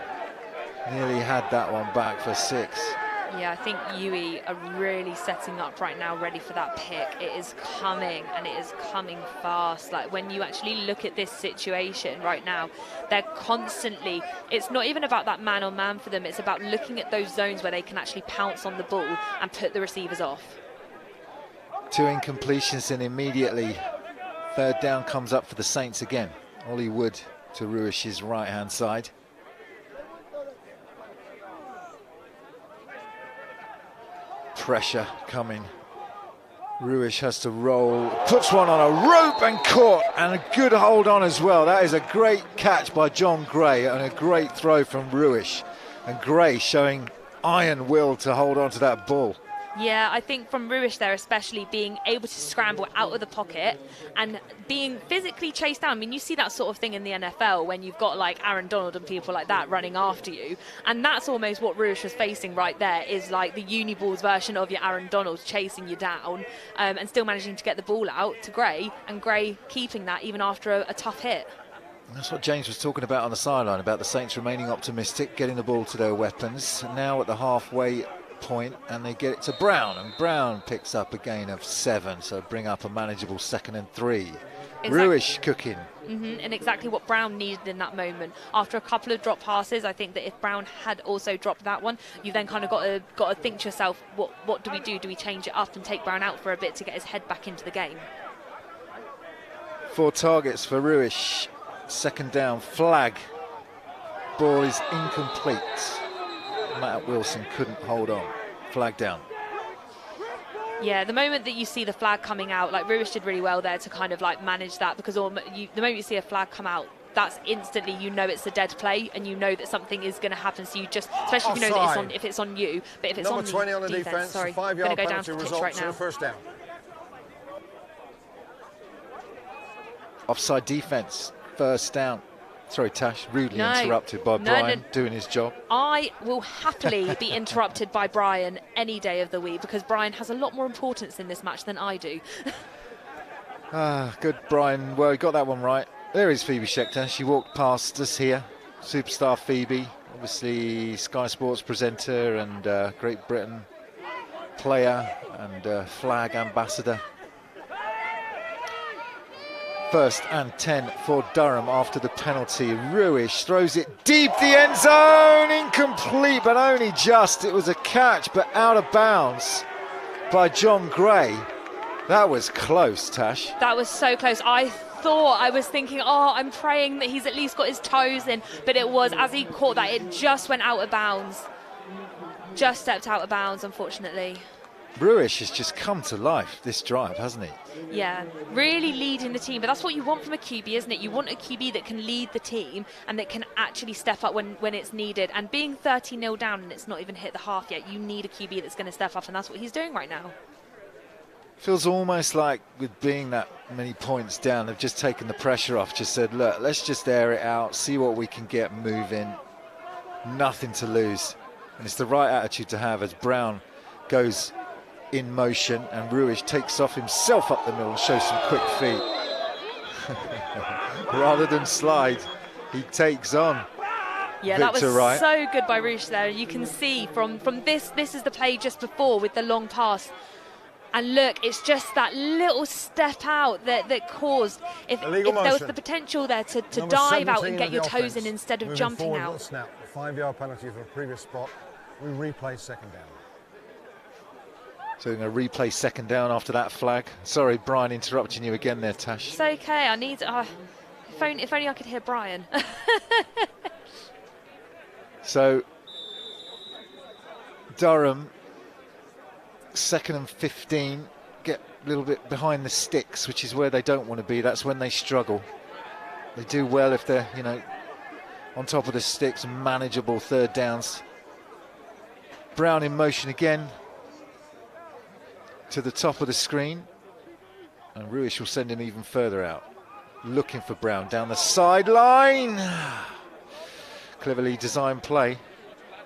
A: nearly had that one back for 6.
F: Yeah, I think UWE are really setting up right now, ready for that pick. It is coming, and it is coming fast. Like, when you actually look at this situation right now, they're constantly, it's not even about that man-on-man for them, it's about looking at those zones where they can actually pounce on the ball and put the receivers off.
A: 2 incompletions, and immediately 3rd down comes up for the Saints again. Ollie Wood to Ruish's right-hand side. Pressure coming. Ruish has to roll, puts one on a rope and caught, and a good hold on as well. That is a great catch by John Gray and a great throw from Ruish. And Gray showing iron will to hold on to that ball.
F: Yeah, I think from Ruish there, especially being able to scramble out of the pocket and being physically chased down. I mean, you see that sort of thing in the NFL when you've got like Aaron Donald and people like that running after you. And that's almost what Ruish was facing right there, is like the Uniballs version of your Aaron Donald chasing you down and still managing to get the ball out to Gray, and Gray keeping that even after a tough hit.
A: That's what James was talking about on the sideline, about the Saints remaining optimistic, getting the ball to their weapons. Now at the halfway point, and they get it to Brown, and Brown picks up a gain of 7, so bring up a manageable 2nd and 3. Ruish cooking.
F: And exactly what Brown needed in that moment. After a couple of drop passes, I think that if Brown had also dropped that one, you then kind of got to think to yourself, what do we do? Do we change it up and take Brown out for a bit to get his head back into the game?
A: 4 targets for Ruish. 2nd down, flag. Ball is incomplete. Matt Wilson couldn't hold on. Flag down.
F: Yeah, the moment that you see the flag coming out, like Ruish did really well there to kind of like manage that, because the moment you see a flag come out, that's instantly, you know it's a dead play and you know that something is going to happen. So you just, especially if you know that if it's on you, but if it's
J: Number
F: on
J: 20
F: the
J: on the defense,
F: sorry,
J: 5-yard
F: going to go down
J: penalty
F: to the pitch
J: results
F: right
J: in
F: now.
J: a 1st down.
A: Offside defense, 1st down. Sorry, Tash, rudely
F: No.
A: interrupted by
F: No,
A: Brian
F: no.
A: doing his job.
F: I will happily be interrupted by Brian any day of the week because Brian has a lot more importance in this match than I do.
A: Good, Brian. Well, he got that one right. There is Phoebe Schecter. She walked past us here. Superstar Phoebe, obviously Sky Sports presenter and Great Britain player and flag ambassador. 1st and 10 for Durham after the penalty. Ruish throws it deep the end zone, incomplete, but only just. It was a catch, but out of bounds by John Gray. That was close, Tash.
F: That was so close. I was thinking, oh, I'm praying that he's at least got his toes in, but it was, as he caught that, it just went out of bounds. Just stepped out of bounds, unfortunately.
A: Ruish has just come to life this drive, hasn't he?
F: Yeah, really leading the team, but that's what you want from a QB, isn't it? You want a QB that can lead the team and that can actually step up when it's needed. And being 30-0 down and it's not even hit the half yet, you need a QB that's going to step up, and that's what he's doing right now.
A: Feels almost like with being that many points down, they've just taken the pressure off, just said, look, let's just air it out, see what we can get moving. Nothing to lose. And it's the right attitude to have as Brown goes in motion and Ruish takes off himself up the middle and shows some quick feet. Rather than slide, he takes on.
F: Yeah,
A: Victor
F: that was
A: Wright.
F: so good by Ruish there. You can see from this is the play just before with the long pass. And look, it's just that little step out that caused, if there was the potential there to dive out and get your toes in instead of jumping out.
J: Snap, a 5-yard penalty for a previous spot. We replay 2nd down.
A: So we're going to replay 2nd down after that flag. Sorry, Brian, interrupting you again there, Tash.
F: It's okay, I need, if only I could hear Brian.
A: So, Durham, 2nd and 15, get a little bit behind the sticks, which is where they don't want to be. That's when they struggle. They do well if they're, on top of the sticks, manageable 3rd downs. Brown in motion again to the top of the screen, and Ruish will send him even further out, looking for Brown down the sideline. Cleverly designed play.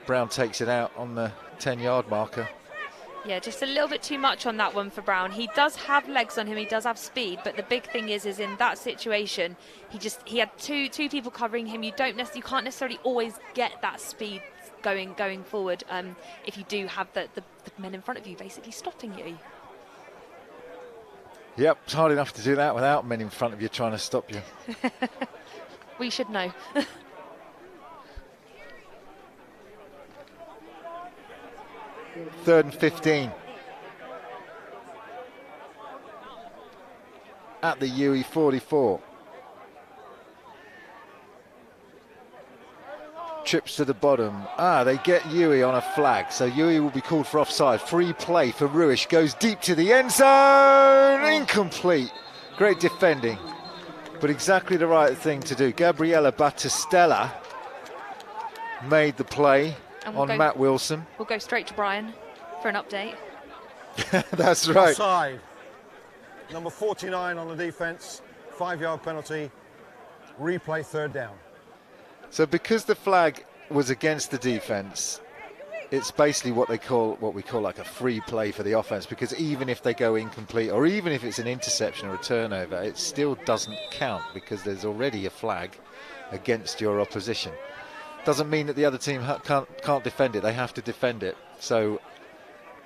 A: Brown takes it out on the 10-yard marker.
F: Yeah, just a little bit too much on that one for Brown. He does have legs on him, he does have speed, but the big thing is in that situation, he had two people covering him. You can't necessarily always get that speed going forward if you do have the men in front of you basically stopping you.
A: Yep, it's hard enough to do that without men in front of you trying to stop you.
F: We should know.
A: 3rd and 15 at the UWE 44. Trips to the bottom. They get UWE on a flag, so UWE will be called for offside. Free play for Ruish, goes deep to the end zone, incomplete. Great defending, but exactly the right thing to do. Gabriella Battistella made the play on Matt Wilson.
F: We'll go straight to Brian for an update.
A: That's right.
J: Offside. Number 49 on the defence, 5-yard penalty, replay 3rd down.
A: So because the flag was against the defence, it's basically what we call like a free play for the offence, because even if they go incomplete or even if it's an interception or a turnover, it still doesn't count because there's already a flag against your opposition. Doesn't mean that the other team can't defend it. They have to defend it. So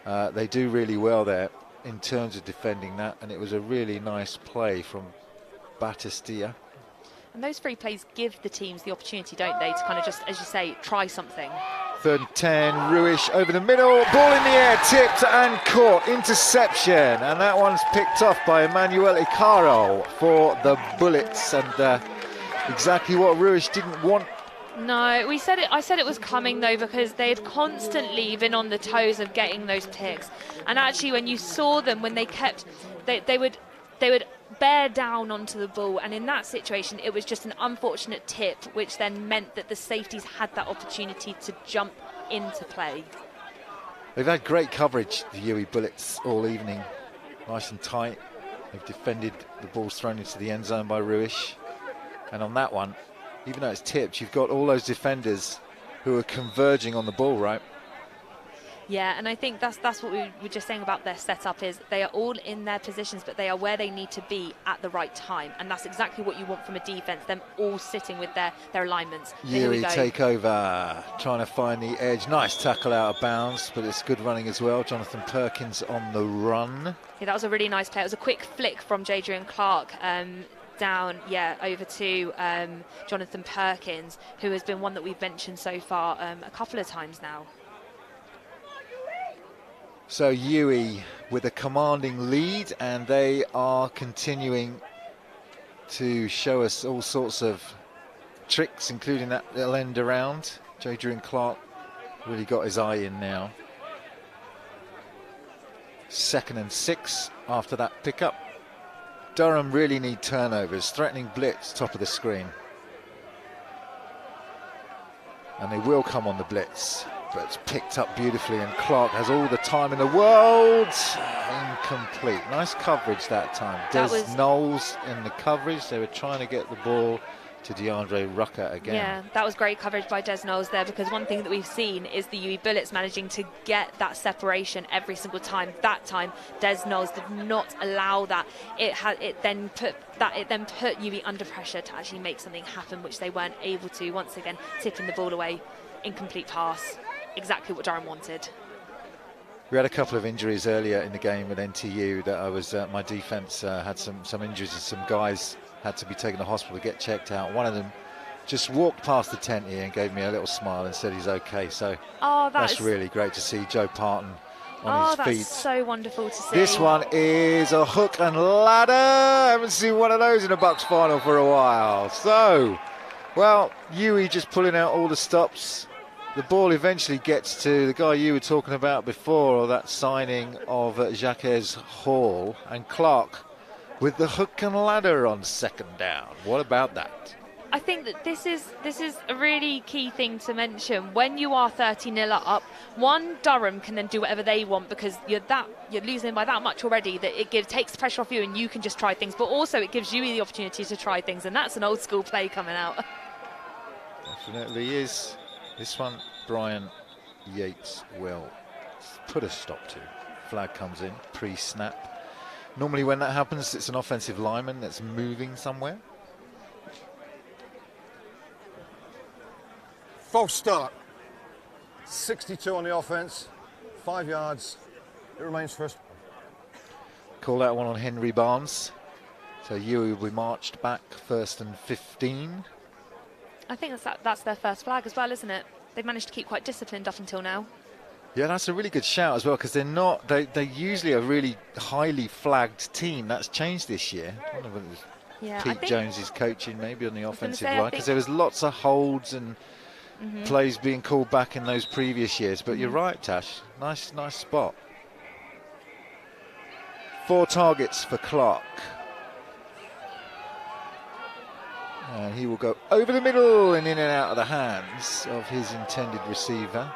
A: they do really well there in terms of defending that, and it was a really nice play from Battistella.
F: And those free plays give the teams the opportunity, don't they, to kind of just, as you say, try something.
A: 3rd and 10, Ruish over the middle, ball in the air, tipped and caught, interception, and that one's picked off by Emmanuel Icaro for the Bullets, and exactly what Ruish didn't want.
F: No, I said it was coming though, because they had constantly been on the toes of getting those picks, and actually when you saw them, when they would bear down onto the ball, and in that situation it was just an unfortunate tip, which then meant that the safeties had that opportunity to jump into play.
A: They've had great coverage, the UWE Bullets, all evening, nice and tight. They've defended the balls thrown into the end zone by Ruish, and on that one even though it's tipped, you've got all those defenders who are converging on the ball, right?
F: Yeah, and I think that's what we were just saying about their setup is they are all in their positions, but they are where they need to be at the right time, and that's exactly what you want from a defence, them all sitting with their alignments.
A: UWE take over, trying to find the edge. Nice tackle out of bounds, but it's good running as well. Jonathan Perkins on the run.
F: Yeah, that was a really nice play. It was a quick flick from Jadrian Clark down, over to Jonathan Perkins, who has been one that we've mentioned so far a couple of times now.
A: So UWE with a commanding lead, and they are continuing to show us all sorts of tricks, including that little end around. Jadrian Clark really got his eye in now. 2nd and 6 after that pickup. Durham really need turnovers, threatening blitz, top of the screen. And they will come on the blitz. But it's picked up beautifully, and Clark has all the time in the world. Incomplete. Nice coverage that time. Des Knowles in the coverage. They were trying to get the ball to DeAndre Rucker again.
F: Yeah, that was great coverage by Des Knowles there, because one thing that we've seen is the UWE Bullets managing to get that separation every single time. That time, Des Knowles did not allow that. It then put UWE under pressure to actually make something happen, which they weren't able to. Once again, tipping the ball away. Incomplete pass. Exactly what Durham wanted.
A: We had a couple of injuries earlier in the game at NTU that I was, my defence had some injuries, and some guys had to be taken to hospital to get checked out. One of them just walked past the tent here and gave me a little smile and said he's okay. So that's really great to see Joe Parton on his feet.
F: That's so wonderful to see.
A: This one is a hook and ladder. I haven't seen one of those in a BUCS final for a while. So, well, UWE just pulling out all the stops. The ball eventually gets to the guy you were talking about before, or that signing of Jacques Hall, and Clark with the hook and ladder on 2nd down. What about that?
F: I think that this is a really key thing to mention. When you are 30-0 up, Durham can then do whatever they want, because you're losing by that much already that it takes the pressure off you and you can just try things. But also it gives you the opportunity to try things, and that's an old school play coming out.
A: Definitely is. This one, Brian Yates will put a stop to. Flag comes in, pre-snap. Normally when that happens, it's an offensive lineman that's moving somewhere.
J: False start. 62 on the offense, 5 yards. It remains first.
A: Call that one on Henry Barnes. So UWE will be marched back 1st and 15.
F: I think that's their first flag as well, isn't it? They've managed to keep quite disciplined up until now.
A: Yeah, that's a really good shout as well, because they're not. They usually a really highly flagged team. That's changed this year. I don't know whether it was Pete Jones's coaching maybe on the offensive line, because there was lots of holds and plays being called back in those previous years. But you're right, Tash. Nice spot. 4 targets for Clark. And he will go over the middle and in and out of the hands of his intended receiver.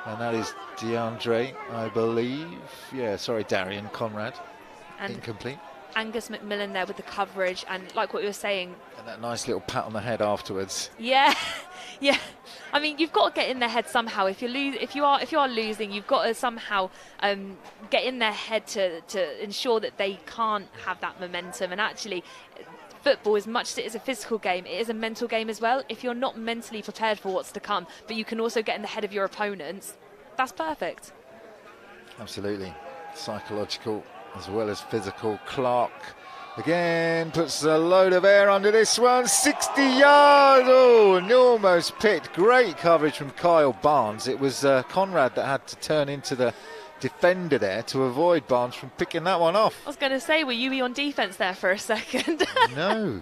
A: And that is DeAndre, I believe. Yeah, sorry, Darian Conrad. And incomplete.
F: Angus McMillan there with the coverage, and like what you were saying.
A: And that nice little pat on the head afterwards.
F: Yeah, yeah. I mean, you've got to get in their head somehow. If you are losing, you've got to somehow get in their head to ensure that they can't have that momentum. And actually, football, as much as it is a physical game, it is a mental game as well. If you're not mentally prepared for what's to come, but you can also get in the head of your opponents, that's perfect. Absolutely.
A: Psychological as well as physical. Clark again puts a load of air under this one. 60 yards. Oh, and almost picked. Great coverage from Kyle Barnes. It was Conrad that had to turn into the defender there to avoid Barnes from picking that one off.
F: I was going to say, were UWE on defence there for a second?
A: No.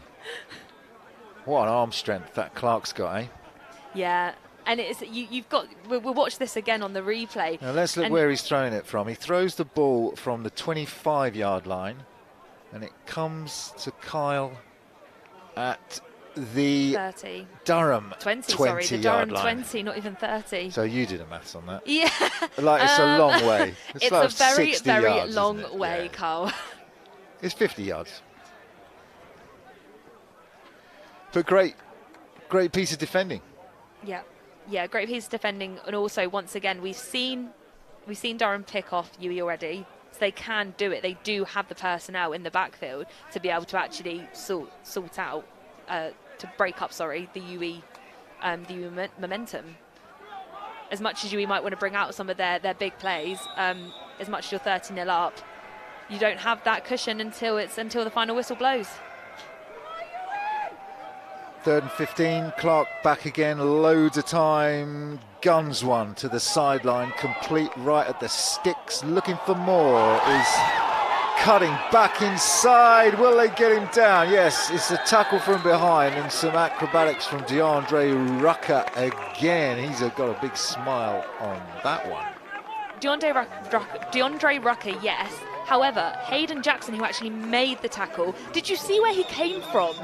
A: What an arm strength that Clark's got, eh?
F: Yeah, and you've got. We'll watch this again on the replay.
A: Now let's look where he's throwing it from. He throws the ball from the 25-yard line, and it comes to Kyle at the
F: 30.
A: Durham
F: 20,
A: 20
F: sorry, the Durham
A: line.
F: 20, not even 30.
A: So you did a maths on that.
F: Yeah.
A: Like it's a long way.
F: It's
A: like
F: a very,
A: 60
F: very
A: yards,
F: long way, Carl.
A: It's 50 yards. But great great piece of defending.
F: Yeah, great piece of defending, and also once again we've seen Durham pick off UWE already, so they can do it. They do have the personnel in the backfield to be able to actually sort out to break up. The UWE momentum. As much as UWE might want to bring out some of their big plays, as much as you're 30-0 up, you don't have that cushion until the final whistle blows.
A: 3rd and 15, Clark back again, loads of time, guns one to the sideline, complete right at the sticks, looking for more, is cutting back inside, will they get him down? Yes, it's a tackle from behind and some acrobatics from DeAndre Rucker again. He's got a big smile on that one.
F: DeAndre Rucker, yes. However, Hayden Jackson, who actually made the tackle, did you see where he came from?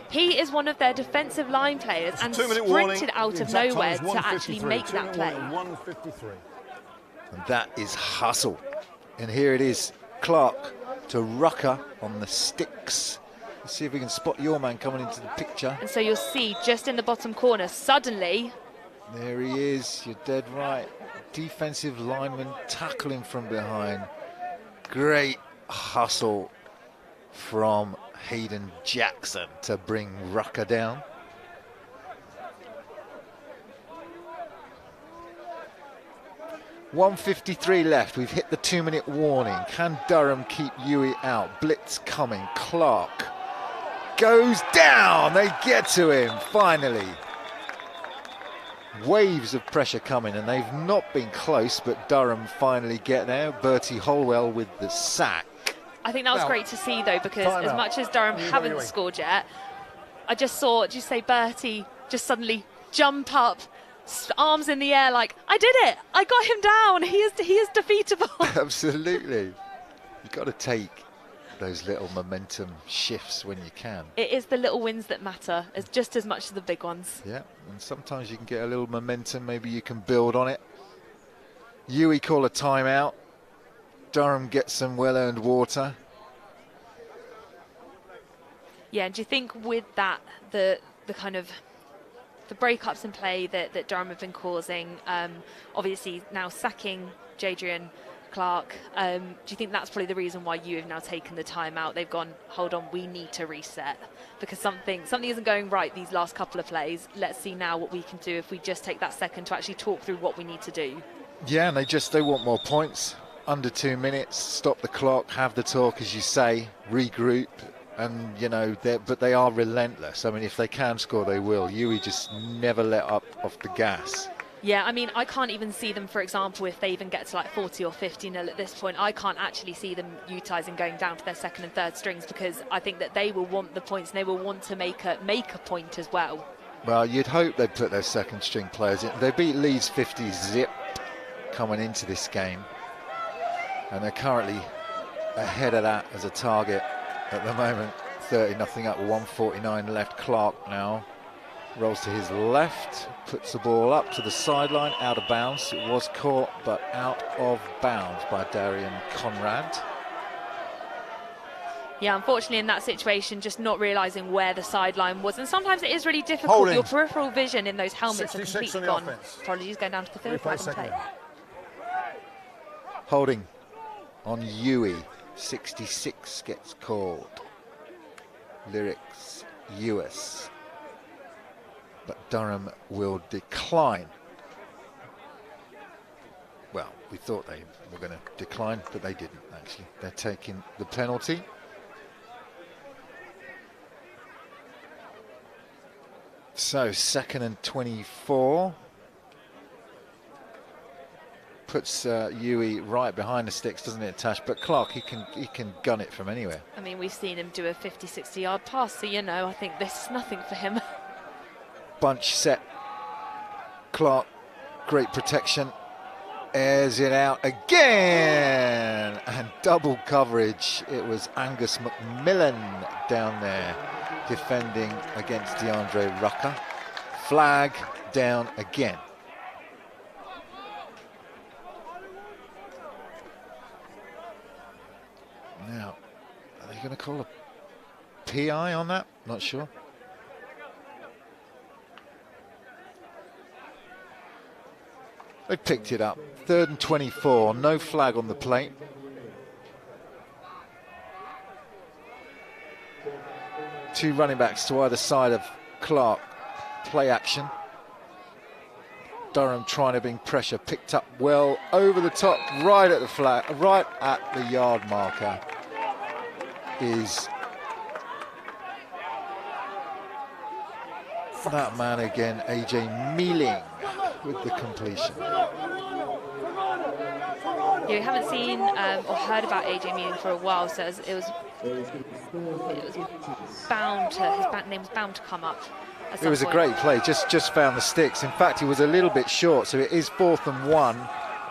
F: He is one of their defensive line players and sprinted out of nowhere to actually make that play.
A: And that is hustle. And here it is, Clark to Rucker on the sticks. Let's see if we can spot your man coming into the picture.
F: And so you'll see just in the bottom corner, suddenly...
A: There he is, you're dead right. Defensive lineman tackling from behind. Great hustle from Hayden Jackson to bring Rucker down. .153 left. We've hit the 2-minute warning. Can Durham keep UWE out? Blitz coming. Clark goes down. They get to him finally. Waves of pressure coming, and they've not been close, but Durham finally get there. Bertie Holwell with the sack.
F: I think that was great to see, though, because as much as Durham haven't scored yet, I just saw, did you say Bertie just suddenly jump up, arms in the air like, I did it, I got him down, he is defeatable.
A: Absolutely. You've got to take those little momentum shifts when you can.
F: It is the little wins that matter, just as much as the big ones.
A: Yeah, and sometimes you can get a little momentum, maybe you can build on it. UWE call a timeout. Durham gets some well-earned water.
F: Yeah, and do you think with that, the kind of the breakups in play that Durham have been causing, obviously now sacking Jadrian Clark, do you think that's probably the reason why you have now taken the time out? They've gone, hold on, we need to reset because something isn't going right these last couple of plays. Let's see now what we can do if we just take that second to actually talk through what we need to do. Yeah,
A: and they want more points. Under 2 minutes, stop the clock, have the talk, as you say, regroup, and but they are relentless. I mean, if they can score, they will. UWE just never let up off the gas.
F: Yeah, I mean, I can't even see them, for example, if they even get to like 40 or 50-0 at this point, I can't actually see them utilising going down to their second and third strings, because I think that they will want the points and they will want to make a point as well.
A: Well, you'd hope they'd put their second string players in. They beat Leeds 50 zip coming into this game, and they're currently ahead of that as a target at the moment. 30-0 up, 1:49 left. Clark now rolls to his left, puts the ball up to the sideline, out of bounds. It was caught, but out of bounds by Darian Conrad.
F: Yeah, unfortunately in that situation, just not realising where the sideline was. And sometimes it is really difficult. Holding. Your peripheral vision in those helmets are completely gone. Apologies, going down to the field flag and play.
A: Holding on UWE. 66 gets called. Lyrics US. But Durham will decline. Well, we thought they were going to decline, but they didn't actually. They're taking the penalty. So 2nd and 24. Puts UWE right behind the sticks, doesn't it, Tash? But Clark, he can gun it from anywhere.
F: I mean, we've seen him do a 50-60 yard pass, so I think this is nothing for him.
A: Bunch set. Clark, great protection. Airs it out again, and double coverage. It was Angus McMillan down there defending against DeAndre Rucker. Flag down again. Now, are they going to call a PI on that? Not sure. They picked it up. 3rd and 24, no flag on the plate. Two running backs to either side of Clark. Play action. Durham trying to bring pressure, picked up well over the top, right at the flag, right at the yard marker is that man again, AJ Mealing, with the completion.
F: Yeah, we haven't seen or heard about AJ Mealing for a while, so it was bound to, his name was bound to come up.
A: It was a great play, just found the sticks. In fact, he was a little bit short, so it is 4th and 1.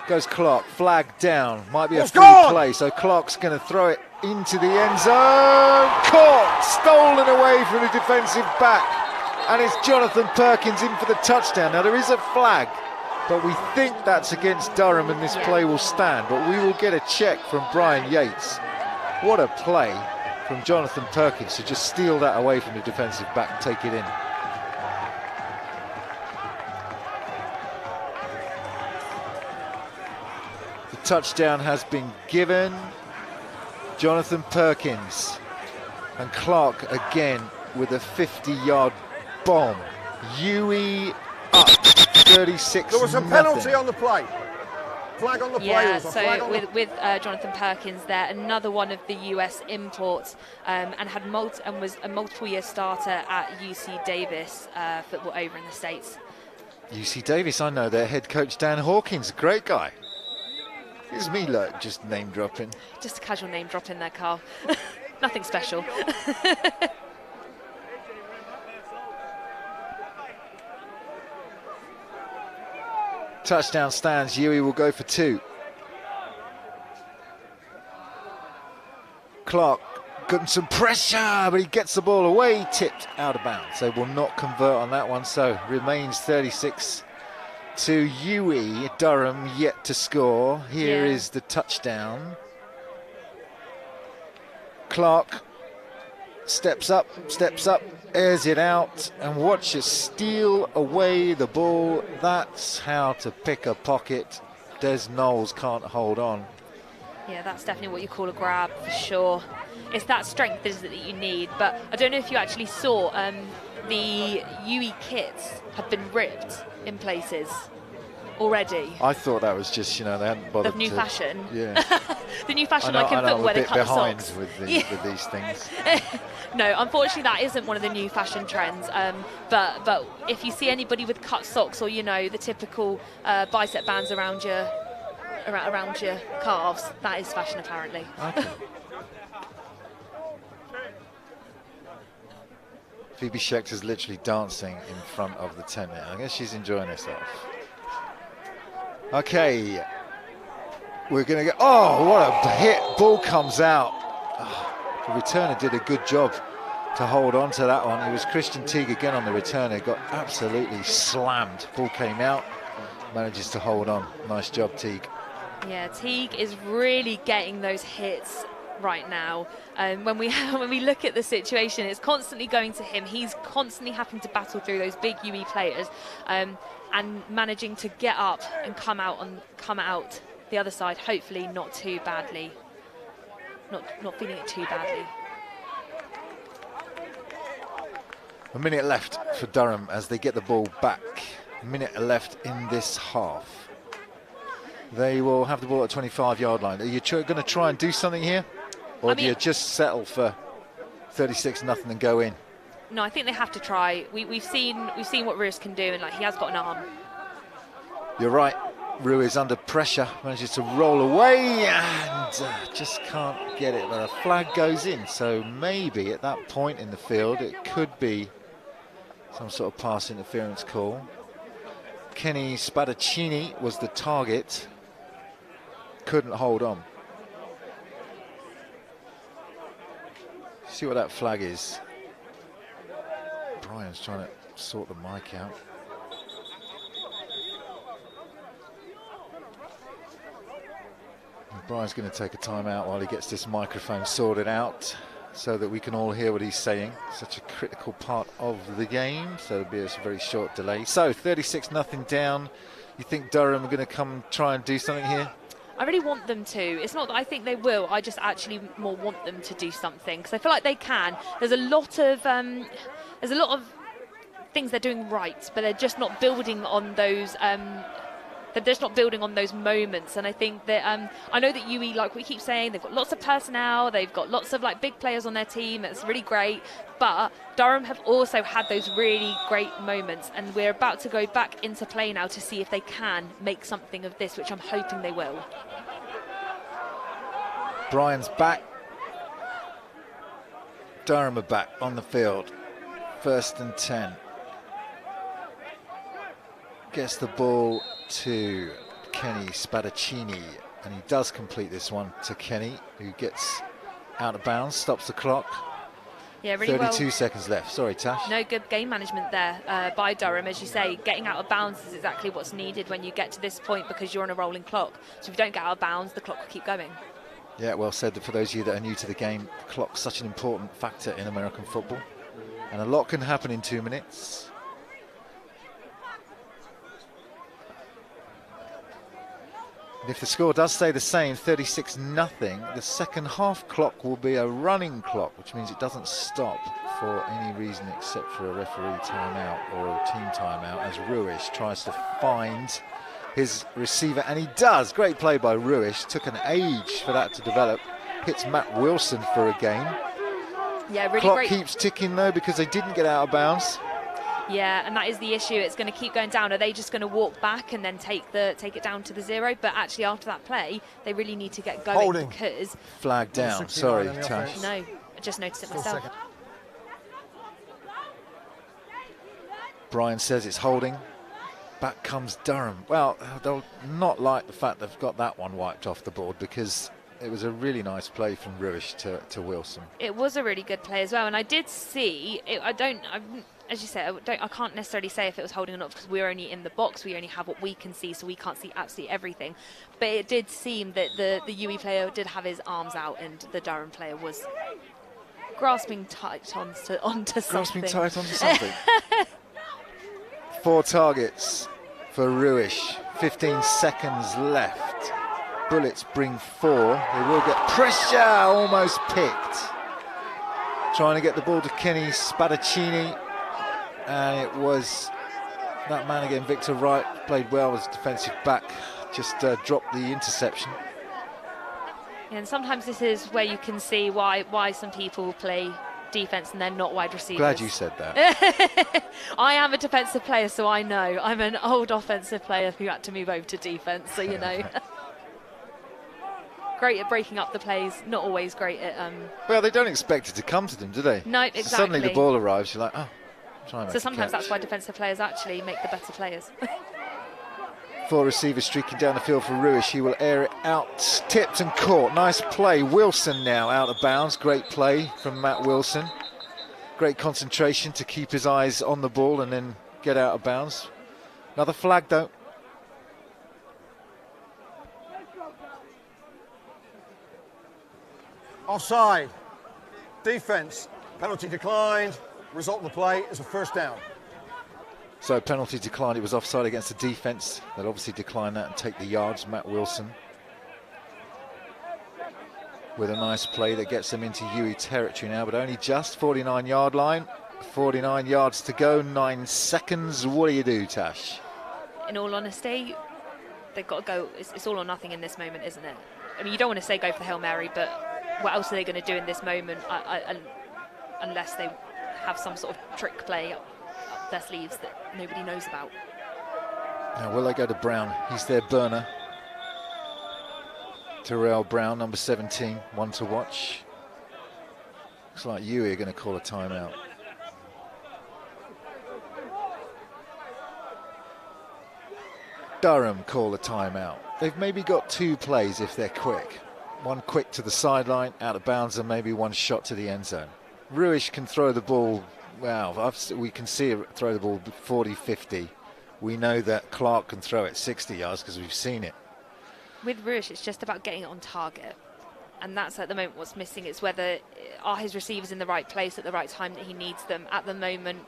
A: Goes Clark, flag down, might be a free play, so Clark's going to throw it into the end zone. Caught, stolen away from the defensive back, and it's Jonathan Perkins in for the touchdown. Now there is a flag, but we think that's against Durham and this play will stand, but we will get a check from Brian Yates. What a play from Jonathan Perkins to just steal that away from the defensive back and take it in. The touchdown has been given. Jonathan Perkins and Clark again with a 50-yard bomb. UWE up 36.
J: There was a penalty on the play. Flag on the play.
F: Yeah, so with Jonathan Perkins there, another one of the US imports, and was a multiple-year starter at UC Davis football over in the States.
A: UC Davis, I know their head coach Dan Hawkins, great guy. Here's me, look, just name dropping.
F: Just a casual name drop in there, Carl. Nothing special.
A: Touchdown stands, UWE will go for 2. Clark getting some pressure, but he gets the ball away, tipped out of bounds. They will not convert on that one, so remains 36 to UWE. Durham yet to score. Here is the touchdown. Clark steps up, airs it out, and watch it steal away the ball. That's how to pick a pocket. Des Knowles can't hold on.
F: Yeah, that's definitely what you call a grab for sure. It's that strength, isn't it, that you need. But I don't know if you actually saw the UWE kits have been ripped in places already.
A: I thought that was just, they hadn't bothered.
F: The new fashion.
A: Yeah.
F: The new fashion, like in footwear, they cut the socks.
A: With these things.
F: No, unfortunately, that isn't one of the new fashion trends. But if you see anybody with cut socks or the typical bicep bands around your calves, that is fashion apparently.
A: Okay. Phoebe Schecter's literally dancing in front of the tent now. I guess she's enjoying herself. Okay, we're going to get, oh, what a hit, ball comes out. The returner did a good job to hold on to that one. It was Christian Teague again on the returner, got absolutely slammed. Ball came out, manages to hold on. Nice job, Teague.
F: Yeah, Teague is really getting those hits right now. When we look at the situation, it's constantly going to him. He's constantly having to battle through those big UWE players, and managing to get up and come out the other side. Hopefully, not too badly. Not feeling it too badly.
A: A minute left for Durham as they get the ball back. A minute left in this half. They will have the ball at 25-yard line. Are you going to try and do something here? Or do you just settle for 36-0 and go in?
F: No, I think they have to try. We've seen what Ruiz can do, and he has got an arm.
A: You're right. Ruiz under pressure, manages to roll away and just can't get it. But a flag goes in, so maybe at that point in the field it could be some sort of pass interference call. Kenny Spadaccini was the target. Couldn't hold on. See what that flag is. Brian's trying to sort the mic out. And Brian's going to take a time out while he gets this microphone sorted out so that we can all hear what he's saying. Such a critical part of the game, so there'll be a very short delay. So 36-0 down. You think Durham are going to come try and do something here?
F: I really want them to. It's not that I think they will. I just actually more want them to do something because I feel like they can. There's a lot of things they're doing right, but they're just not building on those. They're just not building on those moments. And I think that I know that UWE, like we keep saying, they've got lots of personnel. They've got lots of like big players on their team. It's really great. But Durham have also had those really great moments, and we're about to go back into play now to see if they can make something of this, which I'm hoping they will.
A: Brian's back. Durham are back on the field. 1st and 10. Gets the ball to Kenny Spadaccini, and he does complete this one to Kenny, who gets out of bounds, stops the clock.
F: Yeah, really
A: 32
F: well.
A: seconds left. Sorry, Tash.
F: No, good game management there by Durham. As you say, getting out of bounds is exactly what's needed when you get to this point because you're on a rolling clock. So if you don't get out of bounds, the clock will keep going.
A: Yeah, well said. For those of you that are new to the game, the clock's such an important factor in American football. And a lot can happen in 2 minutes. And if the score does stay the same, 36-0, the second half clock will be a running clock, which means it doesn't stop for any reason except for a referee timeout or a team timeout, as Ruish tries to find his receiver, and he does. Great play by Ruish. Took an age for that to develop. Hits Matt Wilson for a gain.
F: Yeah, really
A: Clock
F: great.
A: keeps ticking though because they didn't get out of bounds.
F: Yeah, and that is the issue. It's going to keep going down. Are they just going to walk back and then take it down to the 0? But actually, after that play, they really need to get going.
J: Holding.
F: Because
A: flag down. Sorry, Tash.
F: no, I just noticed it myself.
A: Brian says it's holding. Back comes Durham. Well, they'll not like the fact they've got that one wiped off the board because it was a really nice play from Ruish to Wilson.
F: It was a really good play as well, and I did see. As you said, I can't necessarily say if it was holding or not because we're only in the box. We only have what we can see, so we can't see absolutely everything. But it did seem that the UWE player did have his arms out, and the Durham player was grasping tight onto something.
A: Grasping tight onto something. 4 targets for Ruish. 15 seconds left. Bullets bring 4. They will get pressure. Almost picked. Trying to get the ball to Kenny Spadaccini. And it was that man again, Victor Wright, played well as defensive back, just dropped the interception.
F: And sometimes this is where you can see why some people play defence and they're not wide receivers.
A: Glad you said that.
F: I am a defensive player, so I know. I'm an old offensive player who had to move over to defence, so you know. Great at breaking up the plays, not always great at...
A: Well, they don't expect it to come to them, do they?
F: No, exactly.
A: So suddenly the ball arrives, you're like, oh.
F: So sometimes that's why defensive players actually make the better players.
A: 4 receivers streaking down the field for Ruish. He will air it out, tipped and caught. Nice play. Wilson now out of bounds. Great play from Matt Wilson. Great concentration to keep his eyes on the ball and then get out of bounds. Another flag though.
J: Offside. Defence. Penalty declined. Result of the play is a first down.
A: So penalty declined. It was offside against the defence. They'll obviously decline that and take the yards. Matt Wilson with a nice play that gets them into UWE territory now, but only just 49-yard line. 49 yards to go, 9 seconds. What do you do, Tash?
F: In all honesty, they've got to go. It's all or nothing in this moment, isn't it? I mean, you don't want to say go for the Hail Mary, but what else are they going to do in this moment unless they have some sort of trick play up their sleeves that nobody knows about?
A: Now will they go to Brown? He's their burner. Terrell Brown, number 17, one to watch. Looks like UWE are going to call a timeout. Durham call a timeout. They've maybe got 2 plays if they're quick. One quick to the sideline, out of bounds, and maybe one shot to the end zone. Ruish can throw the ball, well, we can see it throw the ball 40, 50. We know that Clark can throw it 60 yards because we've seen it.
F: With Ruish, it's just about getting it on target. And that's at the moment what's missing. It's whether are his receivers in the right place at the right time that he needs them. At the moment,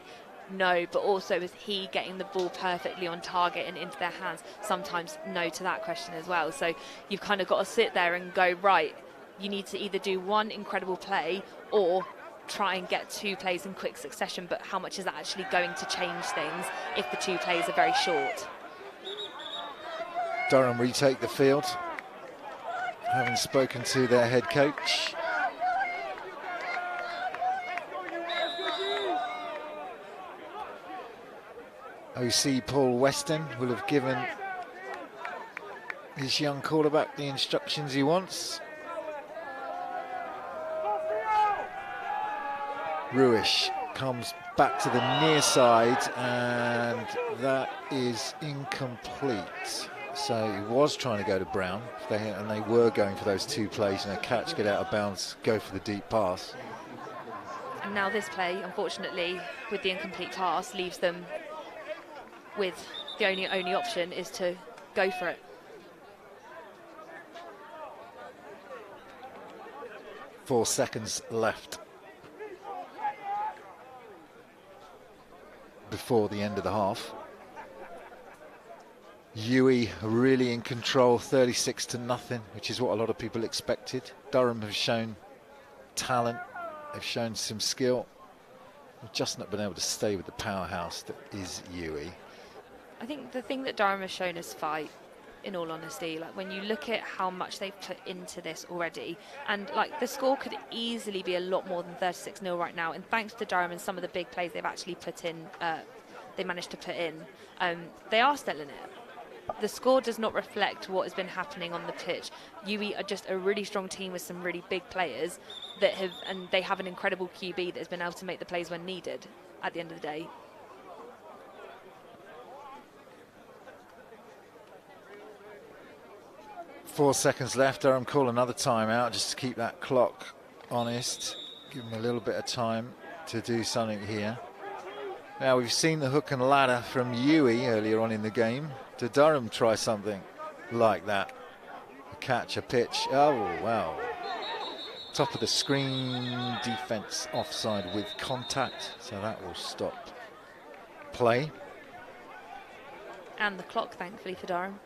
F: No, but also is he getting the ball perfectly on target and into their hands? Sometimes no to that question as well. So you've kind of got to sit there and go, right, you need to either do one incredible play or try and get 2 plays in quick succession. But how much is that actually going to change things if the 2 plays are very short?
A: Durham retake the field, having spoken to their head coach. OC Paul Weston will have given his young quarterback the instructions he wants. Ruish comes back to the near side, and that is incomplete. So he was trying to go to Brown, and they were going for those 2 plays, and a catch, get out of bounds, go for the deep pass.
F: And now this play, unfortunately, with the incomplete pass, leaves them with the only option is to go for it.
A: 4 seconds left before the end of the half. UWE really in control, 36-0, which is what a lot of people expected. Durham have shown talent, they've shown some skill. They've just not been able to stay with the powerhouse that is UWE.
F: I think the thing that Durham has shown is fight, in all honesty. Like, when you look at how much they've put into this already, and like the score could easily be a lot more than 36-0 right now, and thanks to Durham and some of the big plays they've actually put in, they managed to put in, they are still in it. The score does not reflect what has been happening on the pitch. UWE are just a really strong team with some really big players that have, and they have an incredible QB that has been able to make the plays when needed at the end of the day.
A: Four seconds left. Durham call another timeout just to keep that clock honest. Give them a little bit of time to do something here. Now, we've seen the hook and ladder from UWE earlier on in the game. Did Durham try something like that? A catch, a pitch. Oh, wow. Top of the screen, defense offside with contact. So that will stop play.
F: And the clock, thankfully, for Durham.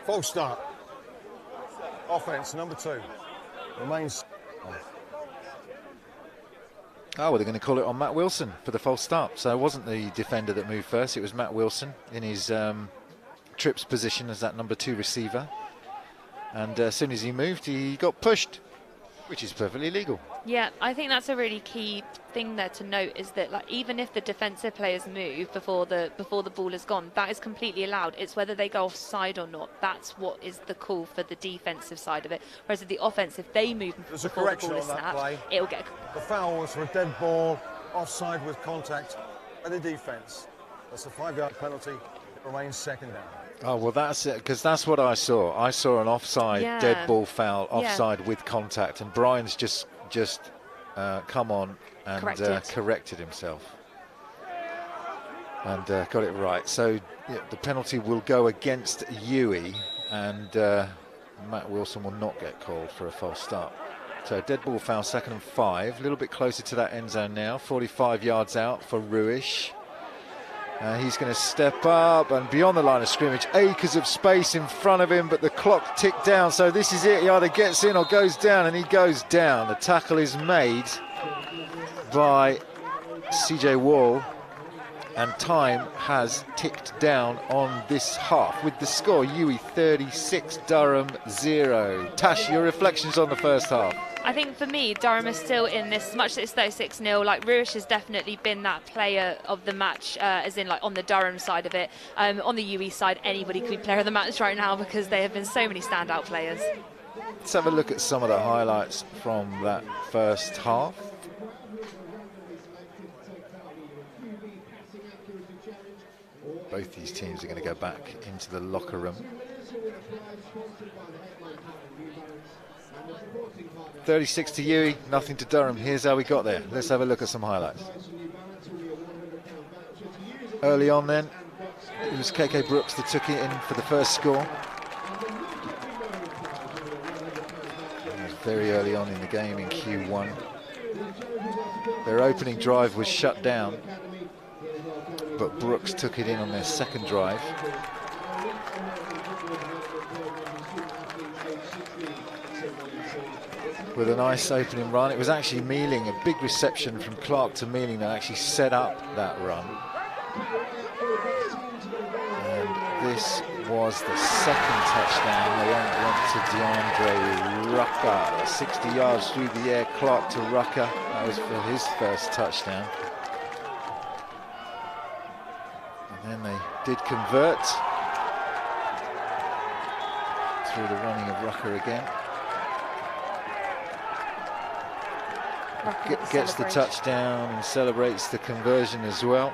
J: False start. Offense, number 2. Remains.
A: Oh, well, they're going to call it on Matt Wilson for the false start. So it wasn't the defender that moved first. It was Matt Wilson in his trips position as that number 2 receiver. And as soon as he moved, he got pushed, which is perfectly legal.
F: Yeah, I think that's a really key thing there to note, is that like even if the defensive players move before the ball is gone, that is completely allowed. It's whether they go offside or not. That's what is the call for the defensive side of it. Whereas with the offense, if they move before the ball is snapped, it'll get.
J: The foul was for a dead ball, offside with contact by the defence. That's a 5-yard penalty. It remains second down.
A: Oh, well, that's it, because that's what I saw. I saw an offside dead ball foul, offside with contact, and Brian's just come on and corrected himself and got it right. So yeah, the penalty will go against UWE, and Matt Wilson will not get called for a false start. So dead ball foul, 2nd and 5, a little bit closer to that end zone now, 45 yards out for Ruish. He's going to step up and beyond the line of scrimmage, acres of space in front of him, but the clock ticked down, so this is it. He either gets in or goes down, and he goes down. The tackle is made by CJ Wall, and time has ticked down on this half with the score UWE 36, Durham 0. Tash, your reflections on the first half?
F: I think for me, Durham is still in this, as much as it's 36-0, like Ruish has definitely been that player of the match, as in like on the Durham side of it. On the UWE side, anybody could be player of the match right now because there have been so many standout players.
A: Let's have a look at some of the highlights from that first half. Both these teams are going to go back into the locker room. 36 to UWE, nothing to Durham. Here's how we got there. Let's have a look at some highlights. Early on then, it was KK Brooks that took it in for the first score. It was very early on in the game in Q1. Their opening drive was shut down, but BUCS took it in on their second drive. With a nice opening run. It was actually Mealing, a big reception from Clark to Mealing that actually set up that run. And this was the second touchdown. They went to DeAndre Rucker, 60 yards through the air. Clark to Rucker. That was for his first touchdown. And then they did convert through the running of Rucker again. Gets the touchdown and celebrates the conversion as well.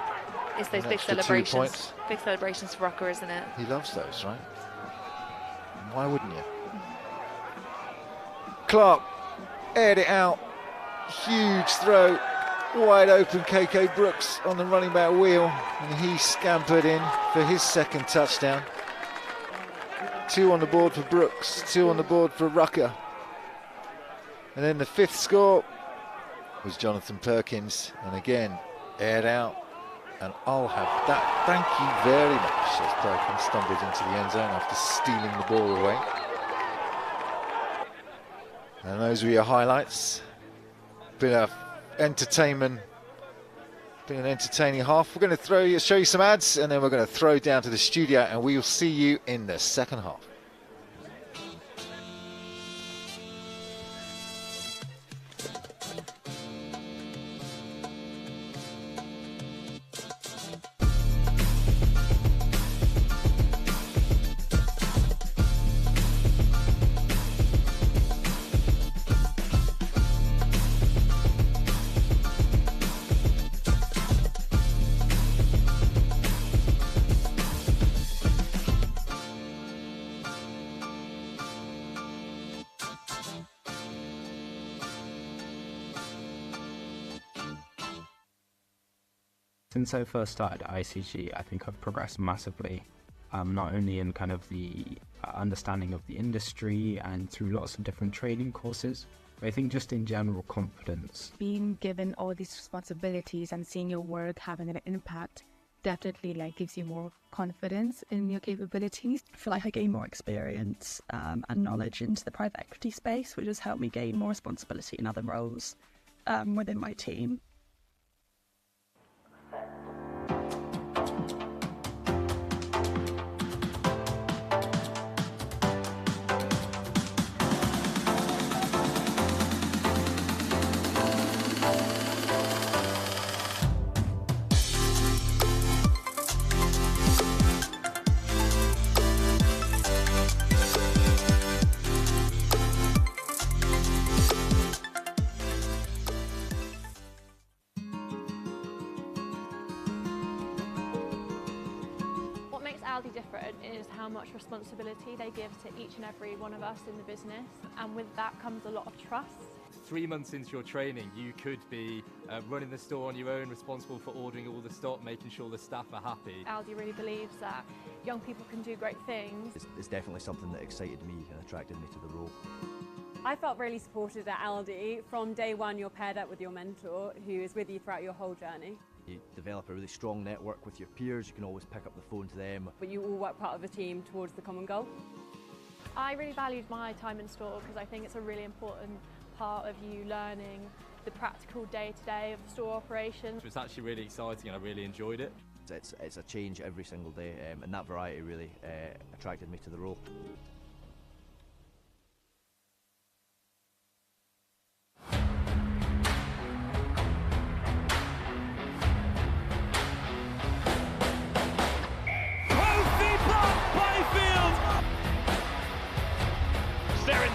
F: It's those big celebrations. Big celebrations for Rucker, isn't it?
A: He loves those, right? Why wouldn't you? Clark aired it out. Huge throw. Wide open KK Brooks on the running back wheel. And he scampered in for his second touchdown. 2 on the board for Brooks. 2 on the board for Rucker. And then the fifth score was Jonathan Perkins, and again aired out, and I'll have that. Thank you very much, as Perkins stumbled into the end zone after stealing the ball away. And those were your highlights. Been an entertaining half. We're going to show you some ads, and then we're going to throw down to the studio, and we will see you in the second half.
K: Since I first started at ICG, I think I've progressed massively, not only in kind of the understanding of the industry and through lots of different training courses, but I think just in general confidence.
L: Being given all these responsibilities and seeing your work having an impact definitely gives you more confidence in your capabilities.
M: I feel like I gained more experience and knowledge into the private equity space, which has helped me gain more responsibility in other roles within my team.
N: Different is how much responsibility they give to each and every one of us in the business, and with that comes a lot of trust.
O: 3 months into your training, you could be running the store on your own, responsible for ordering all the stock, making sure the staff are happy.
N: Aldi really believes that young people can do great things.
P: It's definitely something that excited me and attracted me to the role.
Q: I felt really supported at Aldi. From day one, you're paired up with your mentor, who is with you throughout your whole journey.
P: You develop a really strong network with your peers. You can always pick up the phone to them.
Q: But you all work part of a team towards the common goal.
N: I really valued my time in store because I think it's a really important part of you learning the practical day-to-day of the store operations.
O: It was actually really exciting and I really enjoyed it.
P: It's a change every single day, and that variety really attracted me to the role.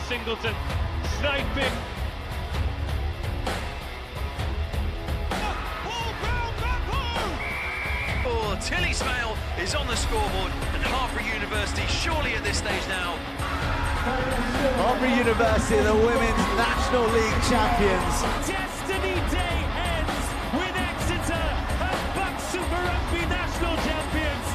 B: Singleton sniping.
R: Oh, Tilly Smale is on the scoreboard, and Loughborough University surely at this stage now.
S: Loughborough University, the Women's National League champions.
B: Destiny Day ends with Exeter as BUCS Super Rugby national champions.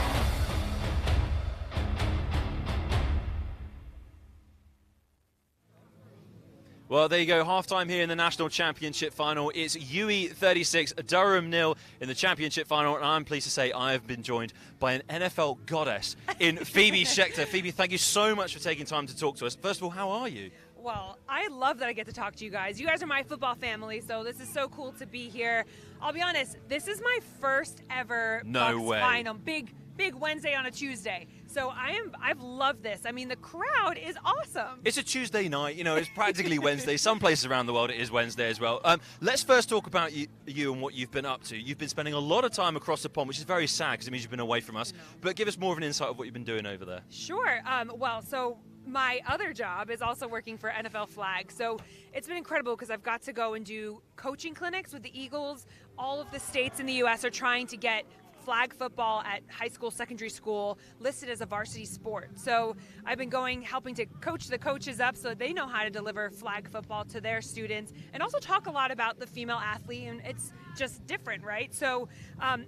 E: Well, there you go. Half-time here in the National Championship Final. It's UWE 36, Durham 0 in the Championship Final. And I'm pleased to say I have been joined by an NFL goddess in Phoebe Schecter. Phoebe, thank you so much for taking time to talk to us. First of all, how are you?
T: Well, I love that I get to talk to you guys. You guys are my football family, so this is so cool to be here. I'll be honest, this is my first ever BUCS final. Big Wednesday on a Tuesday. So I've loved this. I mean, the crowd is awesome.
E: It's a Tuesday night, you know, it's practically Wednesday. Some places around the world it is Wednesday as well. Let's first talk about you and what you've been up to. You've been spending a lot of time across the pond, which is very sad because it means you've been away from us. But give us more of an insight of what you've been doing over there.
T: Sure. Well, so my other job is also working for NFL Flag. So it's been incredible because I've got to go and do coaching clinics with the Eagles. All of the states in the U.S. are trying to get flag football at high school, secondary school listed as a varsity sport. So I've been helping to coach the coaches up so they know how to deliver flag football to their students, and also talk a lot about the female athlete, and it's just different, right? So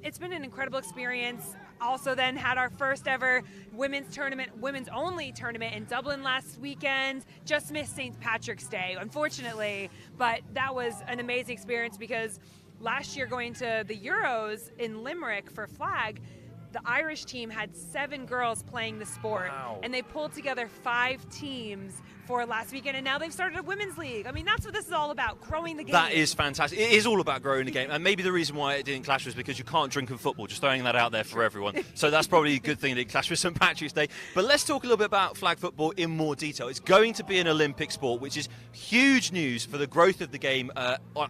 T: it's been an incredible experience. Also then had our first ever women's only tournament in Dublin last weekend. Just missed St. Patrick's Day, unfortunately, but that was an amazing experience because last year going to the Euros in Limerick for flag, the Irish team had 7 girls playing the sport. Wow. And they pulled together 5 teams for last weekend, and now they've started a women's league. I mean, that's what this is all about, growing the game.
E: That is fantastic. It is all about growing the game, and maybe the reason why it didn't clash was because you can't drink in football, just throwing that out there for everyone. So that's probably a good thing that it clashed with St. Patrick's Day. But let's talk a little bit about flag football in more detail. It's going to be an Olympic sport, which is huge news for the growth of the game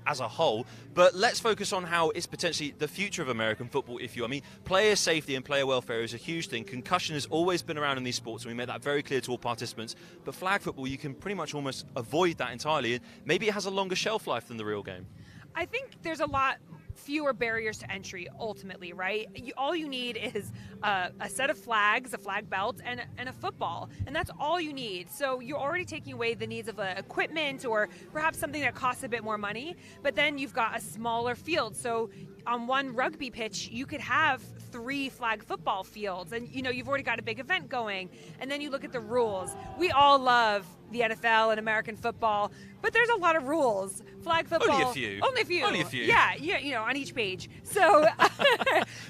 E: as a whole. But let's focus on how it's potentially the future of American football, I mean, player safety and player welfare is a huge thing. Concussion has always been around in these sports, and we made that very clear to all participants. But flag football, you can pretty much almost avoid that entirely, and maybe it has a longer shelf life than the real game.
T: I think there's a lot fewer barriers to entry ultimately, right? All you need is a set of flags, a flag belt, and a football, and that's all you need. So you're already taking away the needs of equipment or perhaps something that costs a bit more money, but then you've got a smaller field. So on one rugby pitch, you could have 3 flag football fields, and you've already got a big event going. And then you look at the rules. We all love the NFL and American football, but there's a lot of rules. Flag football,
E: only a few.
T: Only a few. Yeah, on each page. So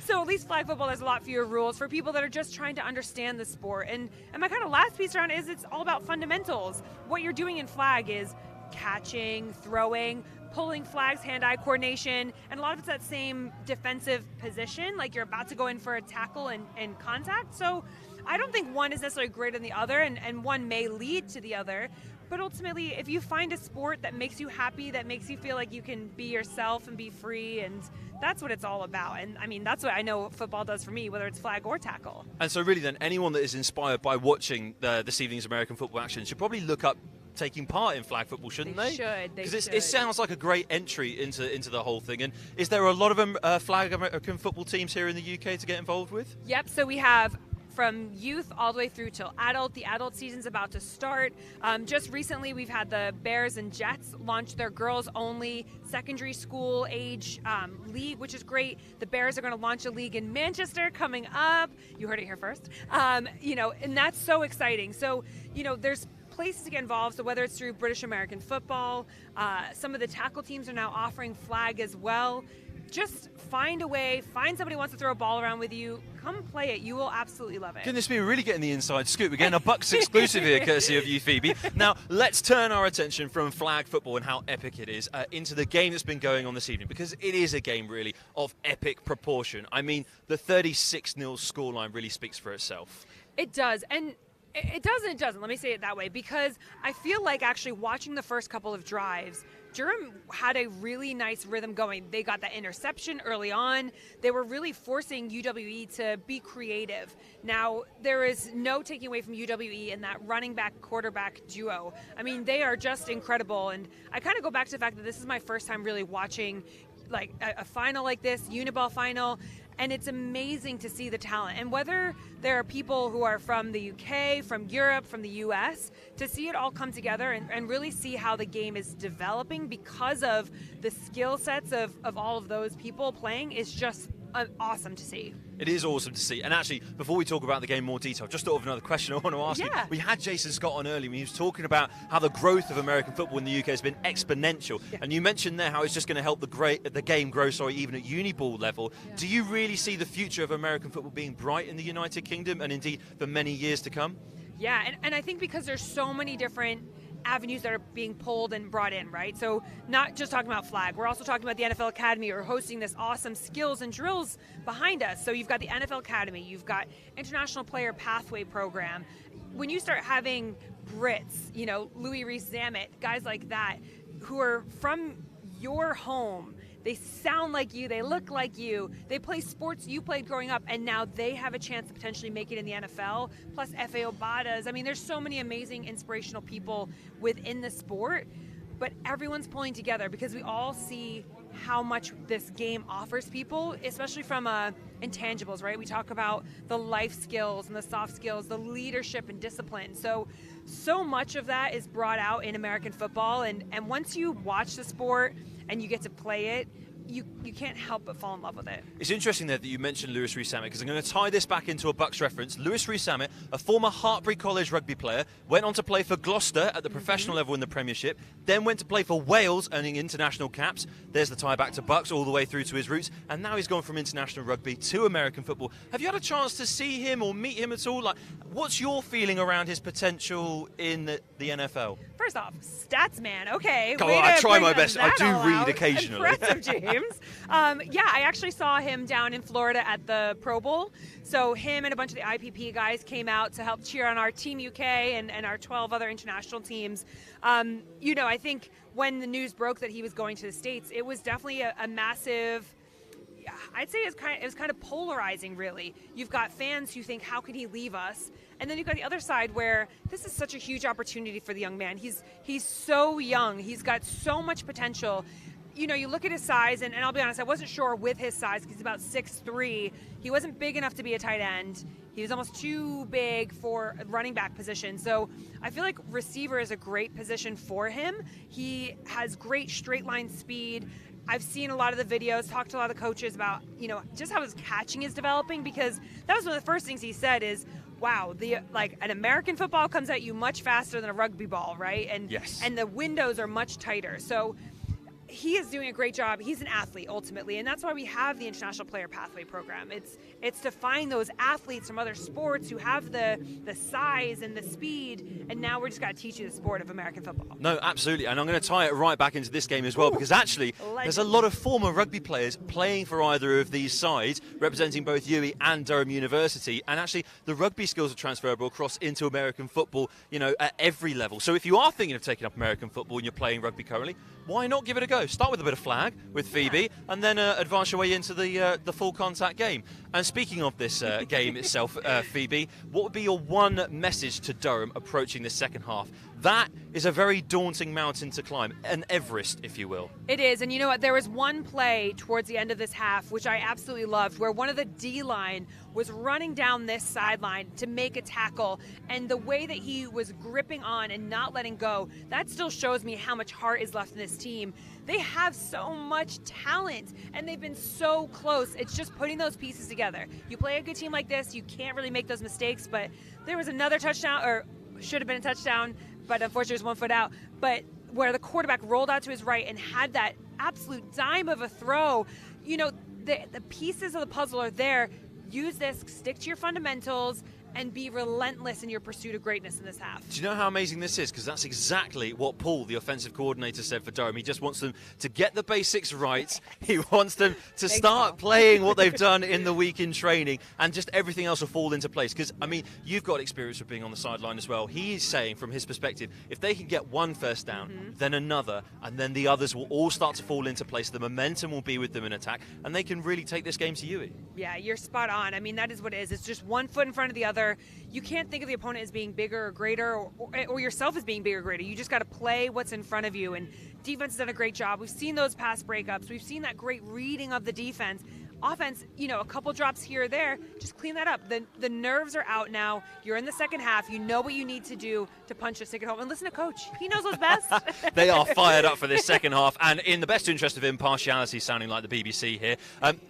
T: so at least flag football, there's a lot fewer rules for people that are just trying to understand the sport. And my kind of last piece around it is it's all about fundamentals. What you're doing in flag is catching, throwing, pulling flags, hand-eye coordination, and a lot of it's that same defensive position, like you're about to go in for a tackle and contact. So I don't think one is necessarily greater than the other, and one may lead to the other. But ultimately, if you find a sport that makes you happy, that makes you feel like you can be yourself and be free, and that's what it's all about. And I mean, that's what I know football does for me, whether it's flag or tackle.
E: And so really then, anyone that is inspired by watching this evening's American football action should probably look up taking part in flag football, shouldn't they? Because it sounds like a great entry into the whole thing. And is there a lot of flag American football teams here in the UK to get involved with?
T: Yep, so we have from youth all the way through till adult. The adult season's about to start. Just recently, we've had the Bears and Jets launch their girls-only secondary school age league, which is great. The Bears are going to launch a league in Manchester coming up. You heard it here first. And that's so exciting. So, there's places to get involved. So whether it's through British American football, some of the tackle teams are now offering flag as well. Just find a way, find somebody who wants to throw a ball around with you, come play it. You will absolutely love it.
E: Goodness me, we're really getting the inside scoop. Again, a BUCS exclusive here, courtesy of you, Phoebe. Now, let's turn our attention from flag football and how epic it is into the game that's been going on this evening, because it is a game really of epic proportion. I mean, the 36-0 scoreline really speaks for itself.
T: It does, and it does and it doesn't. Let me say it that way, because I feel like actually watching the first couple of drives, Durham had a really nice rhythm going. They got that interception early on. They were really forcing UWE to be creative. Now, there is no taking away from UWE and that running back quarterback duo. I mean, they are just incredible. And I kind of go back to the fact that this is my first time really watching like a final like this, Uniball final. And it's amazing to see the talent. And whether there are people who are from the UK, from Europe, from the US, to see it all come together and really see how the game is developing because of the skill sets of all of those people playing is just awesome to see.
E: It is awesome to see. And actually, before we talk about the game in more detail, just thought of another question I want to ask you. We had Jason Scott on earlier when he was talking about how the growth of American football in the UK has been exponential. And you mentioned there how it's just going to help the game grow, even at uni ball level. Do you really see the future of American football being bright in the United Kingdom and indeed for many years to come?
T: Yeah, and I think because there's so many different avenues that are being pulled and brought in, right? So not just talking about flag, we're also talking about the NFL Academy or hosting this awesome skills and drills behind us. So you've got the NFL Academy, you've got International Player Pathway Program. When you start having Brits, you know, Louis Rees-Zammit, guys like that, who are from your home, they sound like you, they look like you, they play sports you played growing up, and now they have a chance to potentially make it in the NFL, plus F.A. Obadas. I mean, there's so many amazing, inspirational people within the sport, but everyone's pulling together because we all see how much this game offers people, especially from intangibles, right? We talk about the life skills and the soft skills, the leadership and discipline. So much of that is brought out in American football, and once you watch the sport and you get to play it, you can't help but fall in love with it.
E: It's interesting there that you mentioned Louis Rees-Zammit, because I'm going to tie this back into a BUCS reference. Louis Rees-Zammit, a former Hartpury College rugby player, went on to play for Gloucester at the professional level in the Premiership, then went to play for Wales, earning international caps. There's the tie back to BUCS all the way through to his roots, and now he's gone from international rugby to American football. Have you had a chance to see him or meet him at all? Like, what's your feeling around his potential in the NFL?
T: First off, stats man. Okay,
E: Come on, I try my best. I do read occasionally.
T: Impressive, James. Yeah, I actually saw him down in Florida at the Pro Bowl. So him and a bunch of the IPP guys came out to help cheer on our Team UK and our 12 other international teams. You know, I think when the news broke that he was going to the States, it was definitely a massive, I'd say it was kind of polarizing, really. You've got fans who think, how can he leave us? And then you've got the other side where this is such a huge opportunity for the young man. He's so young. He's got so much potential. You know, you look at his size, and I'll be honest, I wasn't sure with his size because he's about 6'3". He wasn't big enough to be a tight end. He was almost too big for a running back position. So I feel like receiver is a great position for him. He has great straight line speed. I've seen a lot of the videos, talked to a lot of the coaches about, you know, just how his catching is developing, because that was one of the first things he said is, wow, an American football comes at you much faster than a rugby ball, right? And
E: yes.
T: And the windows are much tighter. So he is doing a great job. He's an athlete ultimately, and that's why we have the International Player Pathway Program. It's to find those athletes from other sports who have the size and the speed, and now we're just got to teach you the sport of American football.
E: No, absolutely, and I'm going to tie it right back into this game as well, because actually there's a lot of former rugby players playing for either of these sides, representing both UWE and Durham University, and actually the rugby skills are transferable across into American football, you know, at every level. So if you are thinking of taking up American football and you're playing rugby currently, why not give it a go? Start with a bit of flag with Phoebe, and then advance your way into the full contact game. And speaking of this game itself, Phoebe, what would be your one message to Durham approaching the second half? That is a very daunting mountain to climb, an Everest, if you will.
T: It is, and you know what? There was one play towards the end of this half, which I absolutely loved, where one of the D-line was running down this sideline to make a tackle, and the way that he was gripping on and not letting go, that still shows me how much heart is left in this team. They have so much talent, and they've been so close. It's just putting those pieces together. You play a good team like this, you can't really make those mistakes, but there was another touchdown, or should have been a touchdown, but unfortunately it was 1 foot out, but where the quarterback rolled out to his right and had that absolute dime of a throw. You know, the pieces of the puzzle are there. Use this, stick to your fundamentals, and be relentless in your pursuit of greatness in this half.
E: Do you know how amazing this is? Because that's exactly what Paul, the offensive coordinator, said for Durham. He just wants them to get the basics right. He wants them to start playing what they've done in the week in training, and just everything else will fall into place. Because, I mean, you've got experience of being on the sideline as well. He's saying, from his perspective, if they can get one first down, then another, and then the others will all start to fall into place. The momentum will be with them in attack, and they can really take this game to UWE.
T: Yeah, you're spot on. I mean, that is what it is. It's just 1 foot in front of the other. You can't think of the opponent as being bigger or greater, or yourself as being bigger or greater. You just got to play what's in front of you, and defense has done a great job. We've seen those pass breakups. We've seen that great reading of the defense. offense, you know, a couple drops here or there, just clean that up. The nerves are out now. You're in the second half. You know what you need to do to punch this ticket home. And listen to Coach. He knows what's best.
E: They are fired up for this second half, and in the best interest of impartiality, sounding like the BBC here.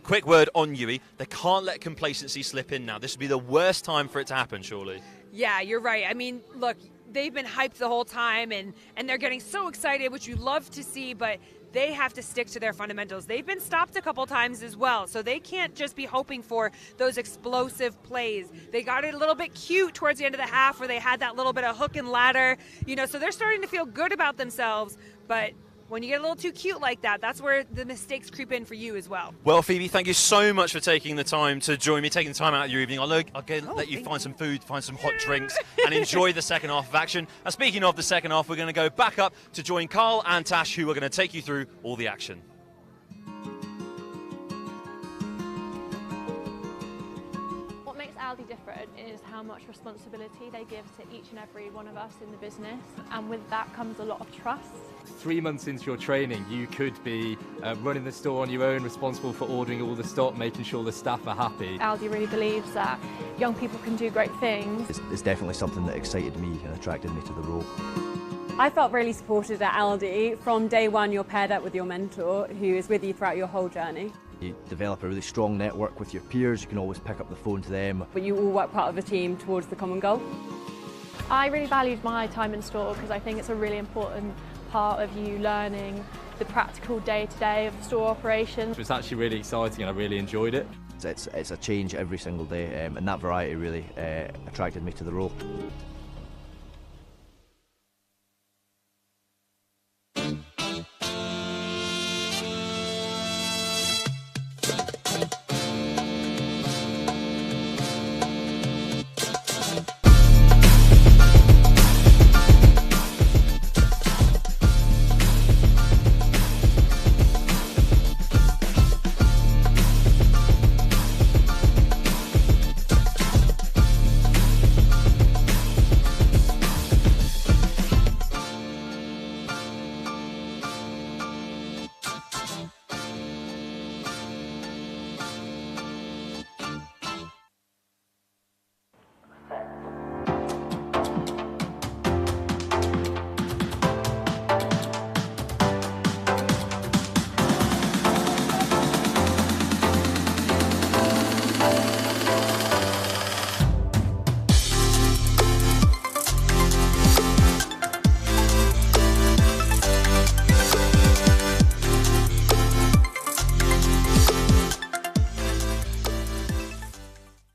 E: Quick word on UWE. They can't let complacency slip in now. This would be the worst time for it to happen, surely.
T: Yeah, you're right. I mean, look, they've been hyped the whole time, and they're getting so excited, which you love to see, but they have to stick to their fundamentals. They've been stopped a couple times as well, so they can't just be hoping for those explosive plays. They got it a little bit cute towards the end of the half where they had that little bit of hook and ladder, you know, so they're starting to feel good about themselves, but when you get a little too cute like that, that's where the mistakes creep in for you as well.
E: Well, Phoebe, thank you so much for taking the time to join me, taking the time out of your evening. I'll let you find some food, find some hot drinks, and enjoy the second half of action. And speaking of the second half, we're going to go back up to join Carl and Tash, who are going to take you through all the action.
N: What makes Aldi different is how much responsibility they give to each and every one of us in the business, and with that comes a lot of trust.
O: 3 months into your training, you could be running the store on your own, responsible for ordering all the stock, making sure the staff are happy.
N: Aldi really believes that young people can do great things.
P: It's definitely something that excited me and attracted me to the role.
Q: I felt really supported at Aldi. From day one, you're paired up with your mentor, who is with you throughout your whole journey.
P: You develop a really strong network with your peers. You can always pick up the phone to them.
Q: But you all work part of a team towards the common goal.
N: I really valued my time in store because I think it's a really important part of you learning the practical day-to-day of store operations.
O: It was actually really exciting and I really enjoyed it.
P: It's a change every single day, and that variety really attracted me to the role.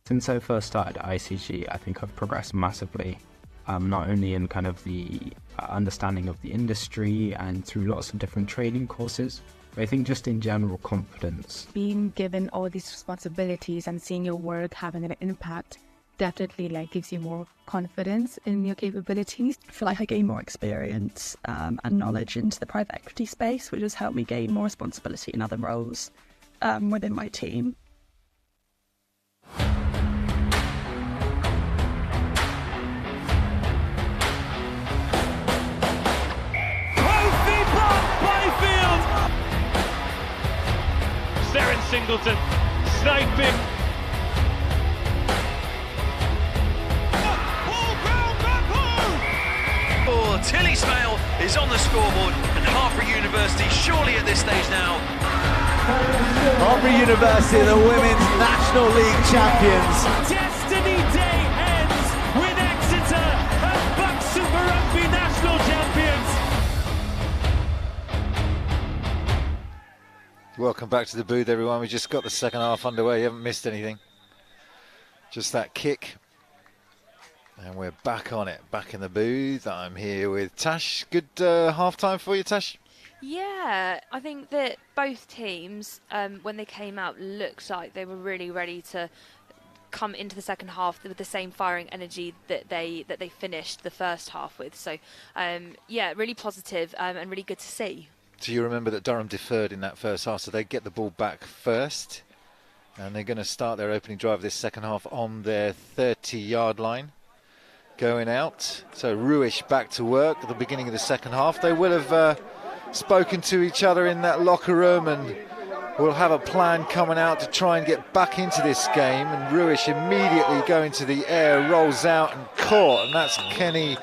K: Since I first started at ICG, I think I've progressed massively, not only in kind of the understanding of the industry and through lots of different training courses, but I think just in general confidence.
L: Being given all these responsibilities and seeing your work having an impact definitely gives you more confidence in your capabilities.
M: I feel like I gained more experience and knowledge into the private equity space, which has helped me gain more responsibility in other roles within my team.
B: Darren Singleton sniping.
R: Oh, Tilly Smale is on the scoreboard, and Loughborough University surely at this stage now.
S: Loughborough University, the Women's National League champions.
B: Destiny Day ends with Exeter and BUCS Super Rugby national champions.
A: Welcome back to the booth, everyone. We just got the second half underway. You haven't missed anything. Just that kick. And we're back on it, back in the booth. I'm here with Tash. Good half-time for you, Tash?
F: Yeah, I think that both teams, when they came out, looked like they were really ready to come into the second half with the same firing energy that they finished the first half with. So, yeah, really positive and really good to see.
A: Do you remember that Durham deferred in that first half, so they get the ball back first, and they're going to start their opening drive of this second half on their 30-yard line, going out. So Ruish back to work at the beginning of the second half. They will have spoken to each other in that locker room and will have a plan coming out to try and get back into this game, and Ruish immediately going to the air, rolls out and caught, and that's Kenny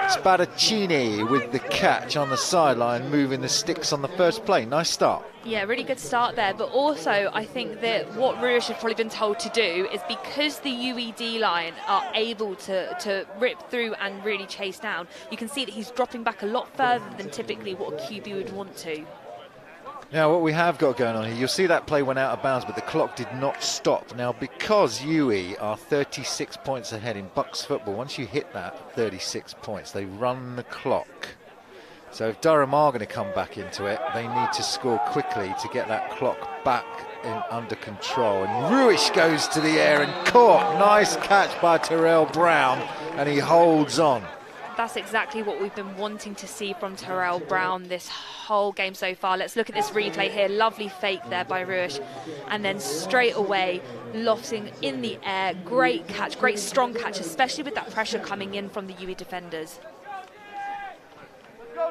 A: Spadaccini with the catch on the sideline, moving the sticks on the first play. Nice start.
F: Yeah, really good start there, but also I think that what Ruish has probably been told to do is, because the UWE line are able to rip through and really chase down, you can see that he's dropping back a lot further than typically what a QB would want to.
A: Now what we have got going on here, you'll see that play went out of bounds, but the clock did not stop. Now because UWE are 36 points ahead in BUCS football, once you hit that 36 points, they run the clock. So if Durham are going to come back into it, they need to score quickly to get that clock back under control. And Ruish goes to the air and caught. Nice catch by Terrell Brown, and he holds on.
F: That's exactly what we've been wanting to see from Terrell Brown this whole game so far. Let's look at this replay here. Lovely fake there by Ruish. And then straight away, lofting in the air. Great catch, great strong catch, especially with that pressure coming in from the UWE defenders.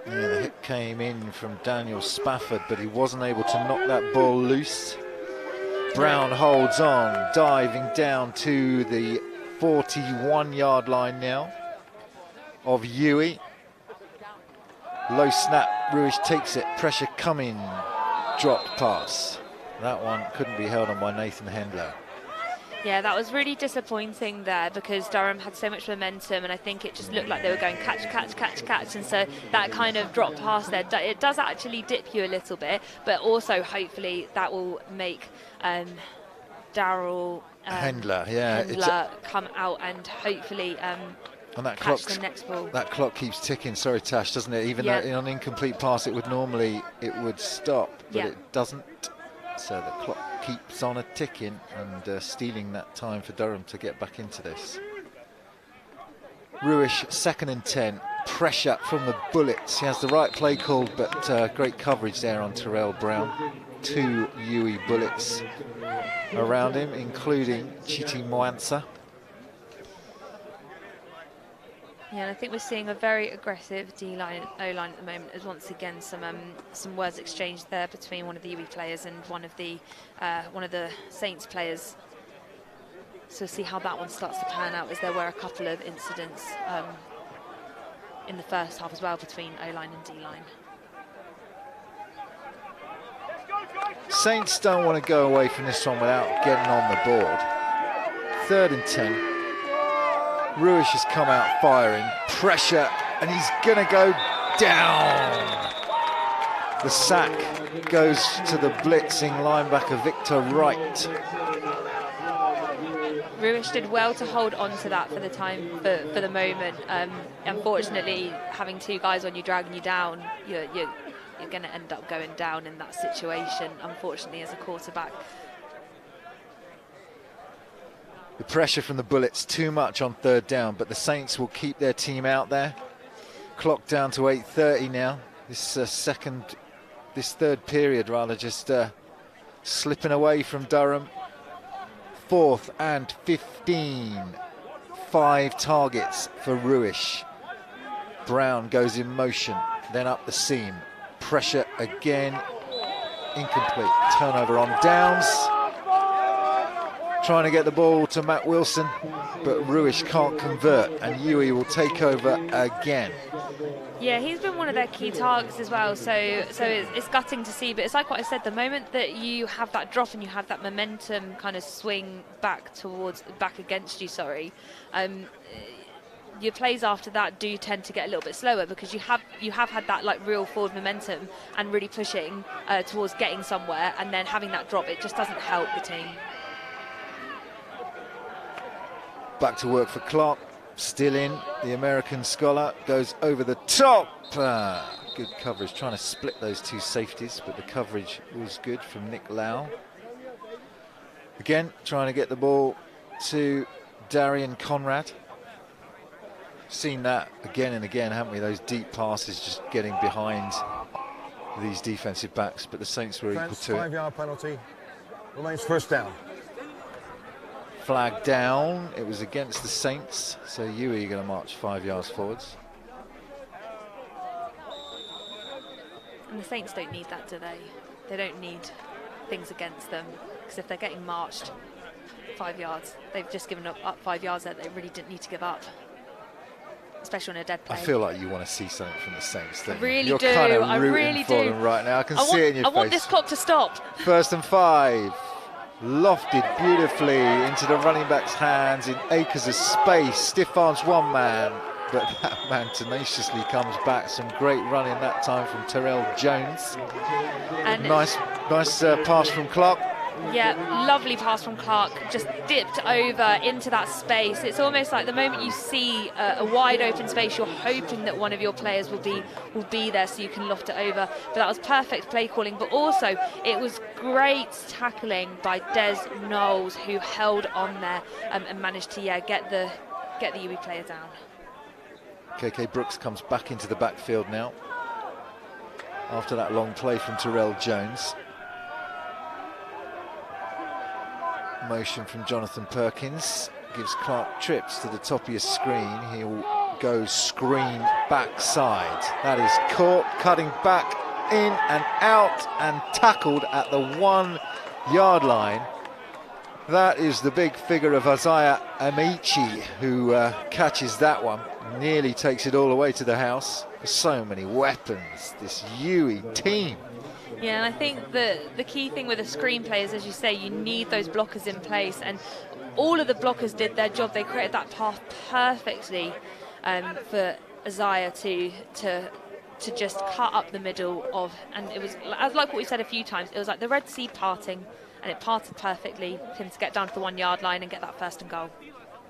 A: Yeah, the hit came in from Daniel Spafford, but he wasn't able to knock that ball loose. Brown holds on, diving down to the 41-yard line now of UWE. Low snap, Ruish takes it, pressure coming, dropped pass. That one couldn't be held on by Nathan Hendler.
F: Yeah, that was really disappointing there, because Durham had so much momentum, and I think it just looked like they were going catch, catch, catch, catch, and so that kind of drop pass there, it does actually dip you a little bit, but also hopefully that will make Daryl
A: Hendler, yeah,
F: Hendler come out and hopefully
A: and that
F: catch the next ball.
A: That clock keeps ticking, sorry Tash, doesn't it? Even though on an incomplete pass it would stop, but it doesn't. So the clock keeps on a ticking and stealing that time for Durham to get back into this. Ruish 2nd and 10, pressure from the Bullets. He has the right play called, but great coverage there on Terrell Brown. 2 UWE Bullets around him, including Chiti Mwansa.
F: Yeah, and I think we're seeing a very aggressive D-line, O-line at the moment. There's once again some words exchanged there between one of the UWE players and one of the Saints players. So we'll see how that one starts to pan out, as there were a couple of incidents in the first half as well between O-line and D-line.
A: Saints don't want to go away from this one without getting on the board. 3rd and 10. Ruish has come out firing, pressure, and he's going to go down. The sack goes to the blitzing linebacker Victor Wright.
F: Ruish did well to hold on to that for the time, for the moment. Unfortunately, having 2 guys on you dragging you down, you're going to end up going down in that situation, unfortunately, as a quarterback.
A: The pressure from the Bullets too much on 3rd down, but the Saints will keep their team out there. Clock down to 8:30 now. This 3rd period rather, just slipping away from Durham. 4th and 15. 5 targets for Ruish. Brown goes in motion, then up the seam. Pressure again, incomplete. Turnover on downs. Trying to get the ball to Matt Wilson, but Ruish can't convert, and UWE will take over again.
F: Yeah, he's been one of their key targets as well, so it's gutting to see, but it's like what I said, the moment that you have that drop and you have that momentum kind of swing back against you, your plays after that do tend to get a little bit slower, because you have had that like real forward momentum and really pushing towards getting somewhere, and then having that drop, it just doesn't help the team.
A: Back to work for Clark, still in. The American Scholar goes over the top. Good coverage, trying to split those 2 safeties, but the coverage was good from Nick Lau. Again, trying to get the ball to Darian Conrad. Seen that again and again, haven't we? Those deep passes just getting behind these defensive backs, but the Saints were equal to it.
J: 5-yard penalty, remains 1st down.
A: Flag down, it was against the Saints, so UWE are going to march 5 yards forwards.
F: And the Saints don't need that, do they? They things against them, because if they're getting marched 5 yards, they've just given up 5 yards that they really didn't need to give up, especially on a dead play.
A: I feel like you want to see something from the Saints.
F: I really
A: You're
F: do.
A: kind of
F: I
A: rooting
F: really
A: for
F: do.
A: them right now. I can see it in your
F: I
A: face.
F: want this clock to stop.
A: 1st and 5. Lofted beautifully into the running back's hands in acres of space. Stiff arms one man, but that man tenaciously comes back. Some great running that time from Terrell Jones.
F: And
A: nice pass from Clark.
F: Yeah, lovely pass from Clark, just dipped over into that space. It's almost like the moment you see a wide open space, you're hoping that one of your players will be there so you can loft it over. But that was perfect play calling, but also it was great tackling by Des Knowles, who held on there and managed to get the UWE player down.
A: KK Brooks comes back into the backfield now after that long play from Terrell Jones. Motion from Jonathan Perkins gives Clark trips to the top of your screen. He'll go screen backside. That is caught, cutting back in and out and tackled at the 1 yard line. That is the big figure of Isaiah Amici, who catches that one, nearly takes it all the way to the house. So many weapons, this UWE team.
F: Yeah, and I think the key thing with a screenplay is, as you say, you need those blockers in place, and all of the blockers did their job. They created that path perfectly for Isaiah to just cut up the middle of, and it was like what we said a few times, it was like the Red Sea parting, and it parted perfectly for him to get down to the 1 yard line and get that 1st and goal.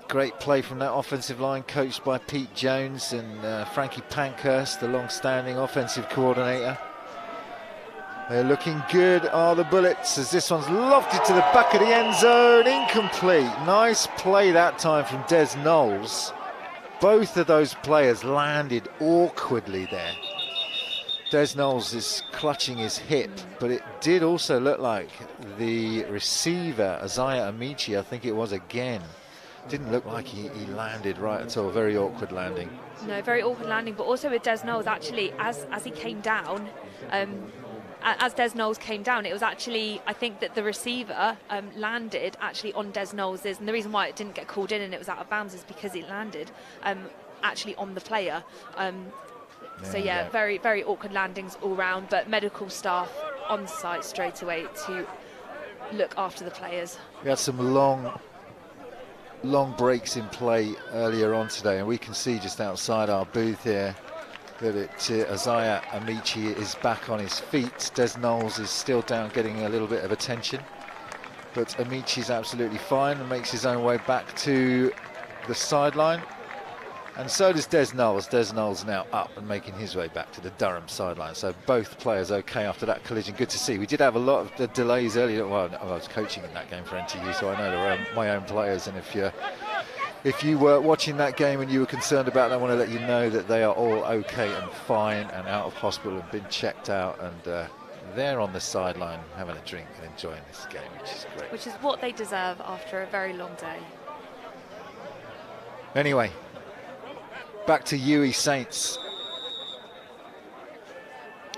A: Great play from that offensive line, coached by Pete Jones and Frankie Pankhurst, the long-standing offensive coordinator. They're looking good, are the Bullets, as this one's lofted to the back of the end zone, incomplete. Nice play that time from Des Knowles. Both of those players landed awkwardly there. Des Knowles is clutching his hip, but it did also look like the receiver, Isaiah Amici, I think it was again, didn't look like he landed right at all. Very awkward landing.
F: No, very awkward landing, but also with Des Knowles, actually, as he came down, as Des Knowles came down, it was actually, I think that the receiver landed actually on Des Knowles's, and the reason why it didn't get called in and it was out of bounds is because it landed actually on the player. So yeah, very, very awkward landings all round, but medical staff on site straight away to look after the players.
A: We had some long breaks in play earlier on today, and we can see just outside our booth here that Isaiah Amici is back on his feet. Des Knowles is still down, getting a little bit of attention, but Amici's absolutely fine and makes his own way back to the sideline, and so does Des Knowles. Des Knowles now up and making his way back to the Durham sideline. So both players okay after that collision. Good to see. We did have a lot of delays earlier. Well, I was coaching in that game for NTU, so I know they're my own players, and if you were watching that game and you were concerned about it, I want to let you know that they are all okay and fine and out of hospital and been checked out, and they're on the sideline having a drink and enjoying this game, which is great.
F: Which is what they deserve after a very long day.
A: Anyway, back to UWE Saints.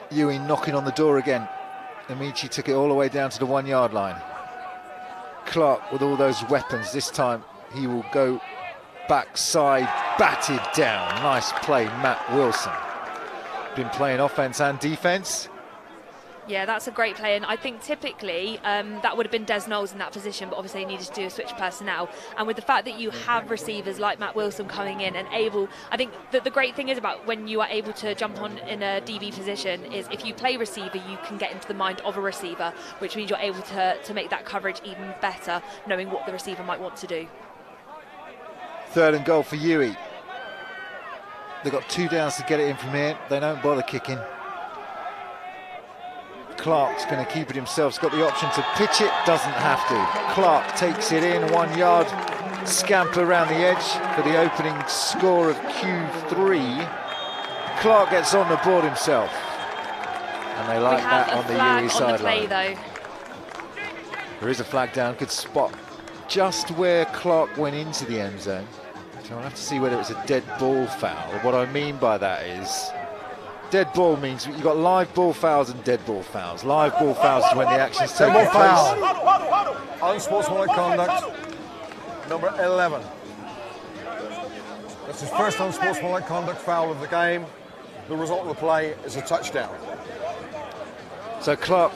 A: UWE knocking on the door again. Amici took it all the way down to the 1 yard line. Clark with all those weapons. This time he will go backside, batted down. Nice play, Matt Wilson. Been playing offense and defense.
F: Yeah, that's a great play, and I think typically that would have been Des Knowles in that position, but obviously he needed to do a switch personnel. And with the fact that you have receivers like Matt Wilson coming in and able, I think that the great thing is about when you are able to jump on in a DB position is if you play receiver, you can get into the mind of a receiver, which means you're able to make that coverage even better, knowing what the receiver might want to do.
A: 3rd and goal for UWE. They've got 2 downs to get it in from here. They don't bother kicking. Clark's going to keep it himself. He's got the option to pitch it, doesn't have to. Clark takes it in, 1 yard scamper around the edge for the opening score of Q3. Clark gets on the board himself, and they like that on the UWE sideline. There is a flag down, good spot just where Clark went into the end zone. So I'll have to see whether it's a dead ball foul. What I mean by that is Dead ball means you've got live ball fouls and dead ball fouls. Live ball fouls is when the action's taking
J: Dead ball
A: place.
J: foul. Unsportsmanlike conduct. Number 11. That's his first unsportsmanlike conduct foul of the game. The result of the play is a touchdown.
A: So Clark,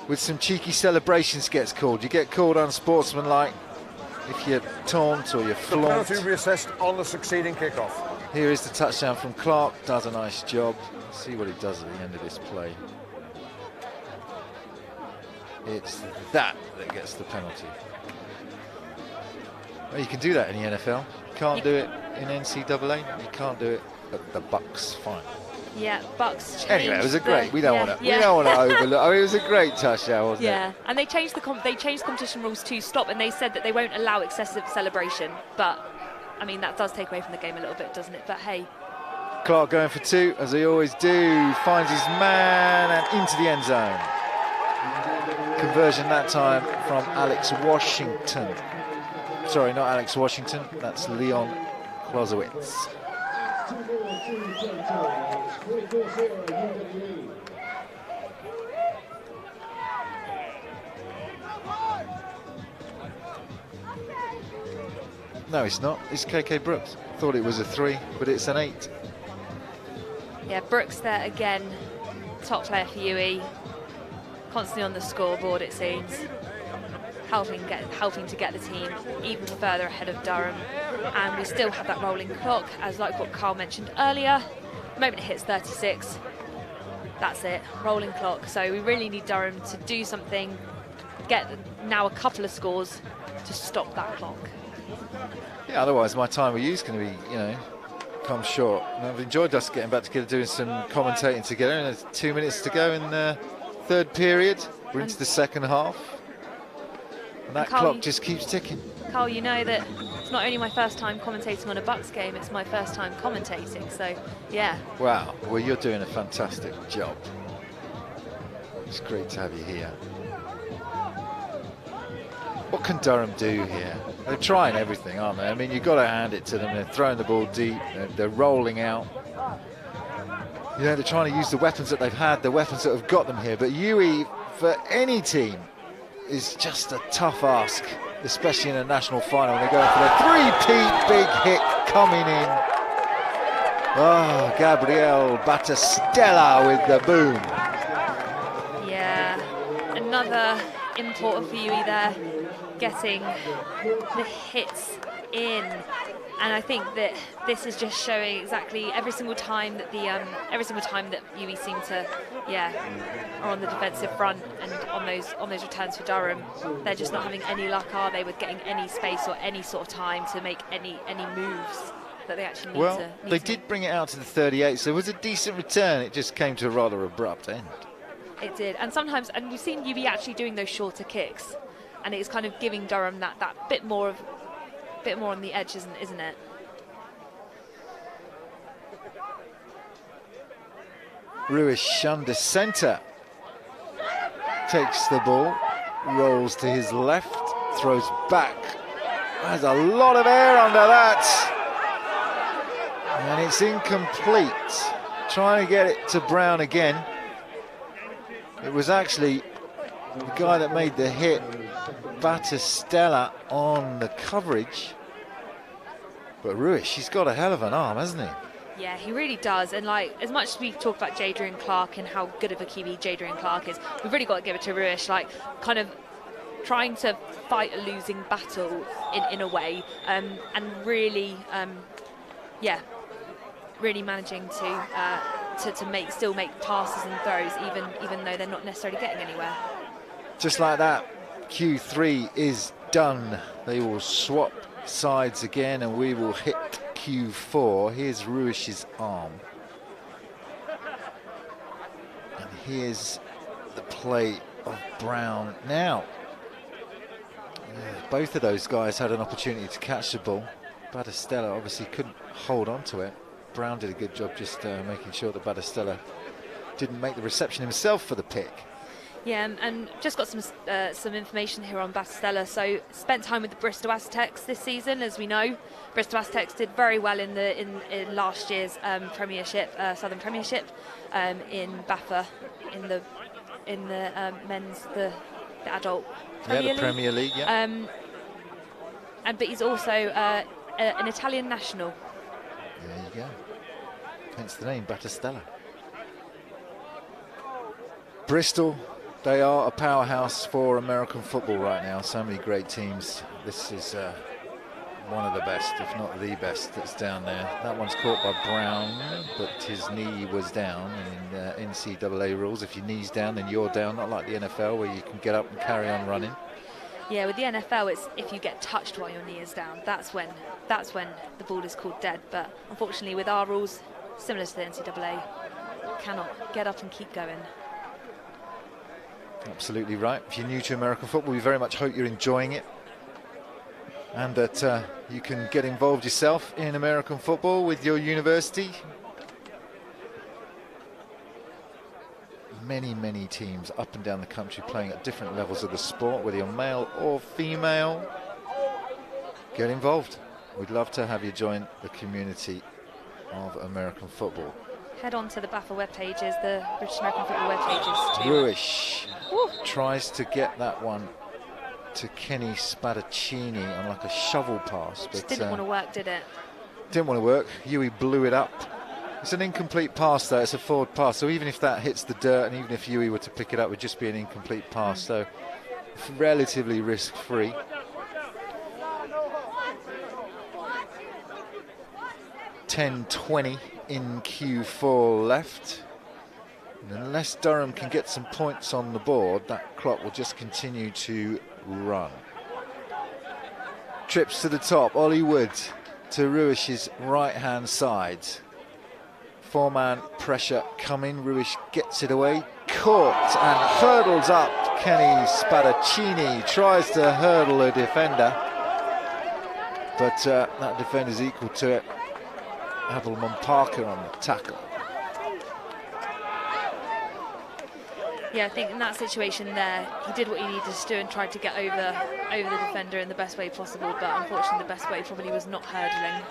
A: with some cheeky celebrations, gets called. You get called unsportsmanlike if you're taunt or you're
J: The
A: flaunt.
J: penalty will be assessed on the succeeding kickoff.
A: Here is the touchdown from Clark. Does a nice job. Let's see what he does at the end of this play. It's that gets the penalty. Well, you can do that in the NFL. You can't do it in NCAA. You can't do it at the BUCS final.
F: Yeah, BUCS changed.
A: Anyway, it was a great. We don't want to.
F: yeah.
A: We don't want to overlook. I mean, it was a great touchdown, wasn't it?
F: Yeah, and they changed the competition rules to stop, and they said that they won't allow excessive celebration. But I mean, that does take away from the game a little bit, doesn't it? But hey.
A: Clark going for two, as they always do. Finds his man and into the end zone. Conversion that time from Alex Washington. Sorry, not Alex Washington. That's Leon Klozowitz. No, it's not. It's KK Brooks. Thought it was a 3, but it's an 8.
F: Yeah, Brooks there again. Top player for UWE. Constantly on the scoreboard, it seems. Helping to get the team even further ahead of Durham. And we still have that rolling clock, as like what Carl mentioned earlier. The moment it hits 36, that's it, rolling clock. So we really need Durham to do something, get now a couple of scores to stop that clock.
A: Yeah, otherwise my time with you is going to be, come short. And I've enjoyed us getting back together, doing some commentating together. And there's 2 minutes to go in the third period. We're into the second half. And that
F: Carl,
A: clock just keeps ticking.
F: Carl, you know that it's not only my first time commentating on a BUCS game, it's my first time commentating, so yeah.
A: Wow, well, you're doing a fantastic job. It's great to have you here. What can Durham do here? They're trying everything, aren't they? I mean, you've got to hand it to them. They're throwing the ball deep, they're rolling out. They're trying to use the weapons that they've had, the weapons that have got them here. But UWE, for any team, is just a tough ask, especially in a national final. They're going for the three-peat big hit coming in. Oh, Gabriel Battistella with the boom.
F: Yeah, another important for UWE there, getting the hits in. And I think that this is just showing exactly every single time that UWE seem to, are on the defensive front and on those returns for Durham, they're just not having any luck, are they, with getting any space or any sort of time to make any moves that they actually need to.
A: They did bring it out to the 38, so it was a decent return. It just came to a rather abrupt end.
F: It did, and sometimes, and we've seen UWE actually doing those shorter kicks, and it's kind of giving Durham that bit more on the edge, isn't it?
A: Ruish under centre, takes the ball, rolls to his left, throws back. There's a lot of air under that, and it's incomplete. Trying to get it to Brown again. It was actually the guy that made the hit, Battistella, on the coverage. But Ruish, he's got a hell of an arm, hasn't he?
F: Yeah, he really does. And like, as much as we talk about Jadrian Clark and how good of a QB Jadrian Clark is, we've really got to give it to Ruish, like kind of trying to fight a losing battle in a way, and really, really managing to still make passes and throws, even though they're not necessarily getting anywhere.
A: Just like that, Q3 is done. They will swap sides again, and we will hit Q4. Here's Ruish's arm. And here's the play of Brown. Now, both of those guys had an opportunity to catch the ball. Battistella obviously couldn't hold on to it. Brown did a good job just making sure that Battistella didn't make the reception himself for the pick.
F: Yeah, and just got some information here on Battistella. So spent time with the Bristol Aztecs this season, as we know. Bristol Aztecs did very well in last year's Premiership, Southern Premiership, in BAFA, in the men's the adult
A: Premier League. Yeah.
F: But he's also an Italian national.
A: There you go. Hence the name Battistella. Bristol. They are a powerhouse for American football right now. So many great teams. This is one of the best, if not the best, that's down there. That one's caught by Brown, but his knee was down. In NCAA rules, if your knee's down, then you're down. Not like the NFL, where you can get up and carry on running.
F: Yeah, with the NFL, it's if you get touched while your knee is down, that's when the ball is called dead. But unfortunately, with our rules, similar to the NCAA, cannot get up and keep going.
A: Absolutely right. If you're new to American football, we very much hope you're enjoying it, and that you can get involved yourself in American football with your university. Many teams up and down the country playing at different levels of the sport, whether you're male or female. Get involved. We'd love to have you join the community of American football.
F: Head on to the BAFA web pages, the British American Football web pages.
A: Ruish tries to get that one to Kenny Spadaccini on like a shovel pass, but
F: didn't want to work, did it?
A: Didn't want to work. UWE blew it up. It's an incomplete pass though, it's a forward pass, so even if that hits the dirt and even if UWE were to pick it up, it would just be an incomplete pass, so relatively risk-free. .10:20 in Q4 left. And unless Durham can get some points on the board, that clock will just continue to run. Trips to the top, Ollie Wood to Ruish's right-hand side. Four-man pressure coming, Ruish gets it away, caught and hurdles up. Kenny Spadaccini tries to hurdle a defender, but that defender's equal to it. Adelman Parker on the tackle.
F: Yeah, I think in that situation there, he did what he needed to do and tried to get over the defender in the best way possible, but unfortunately the best way probably was not hurdling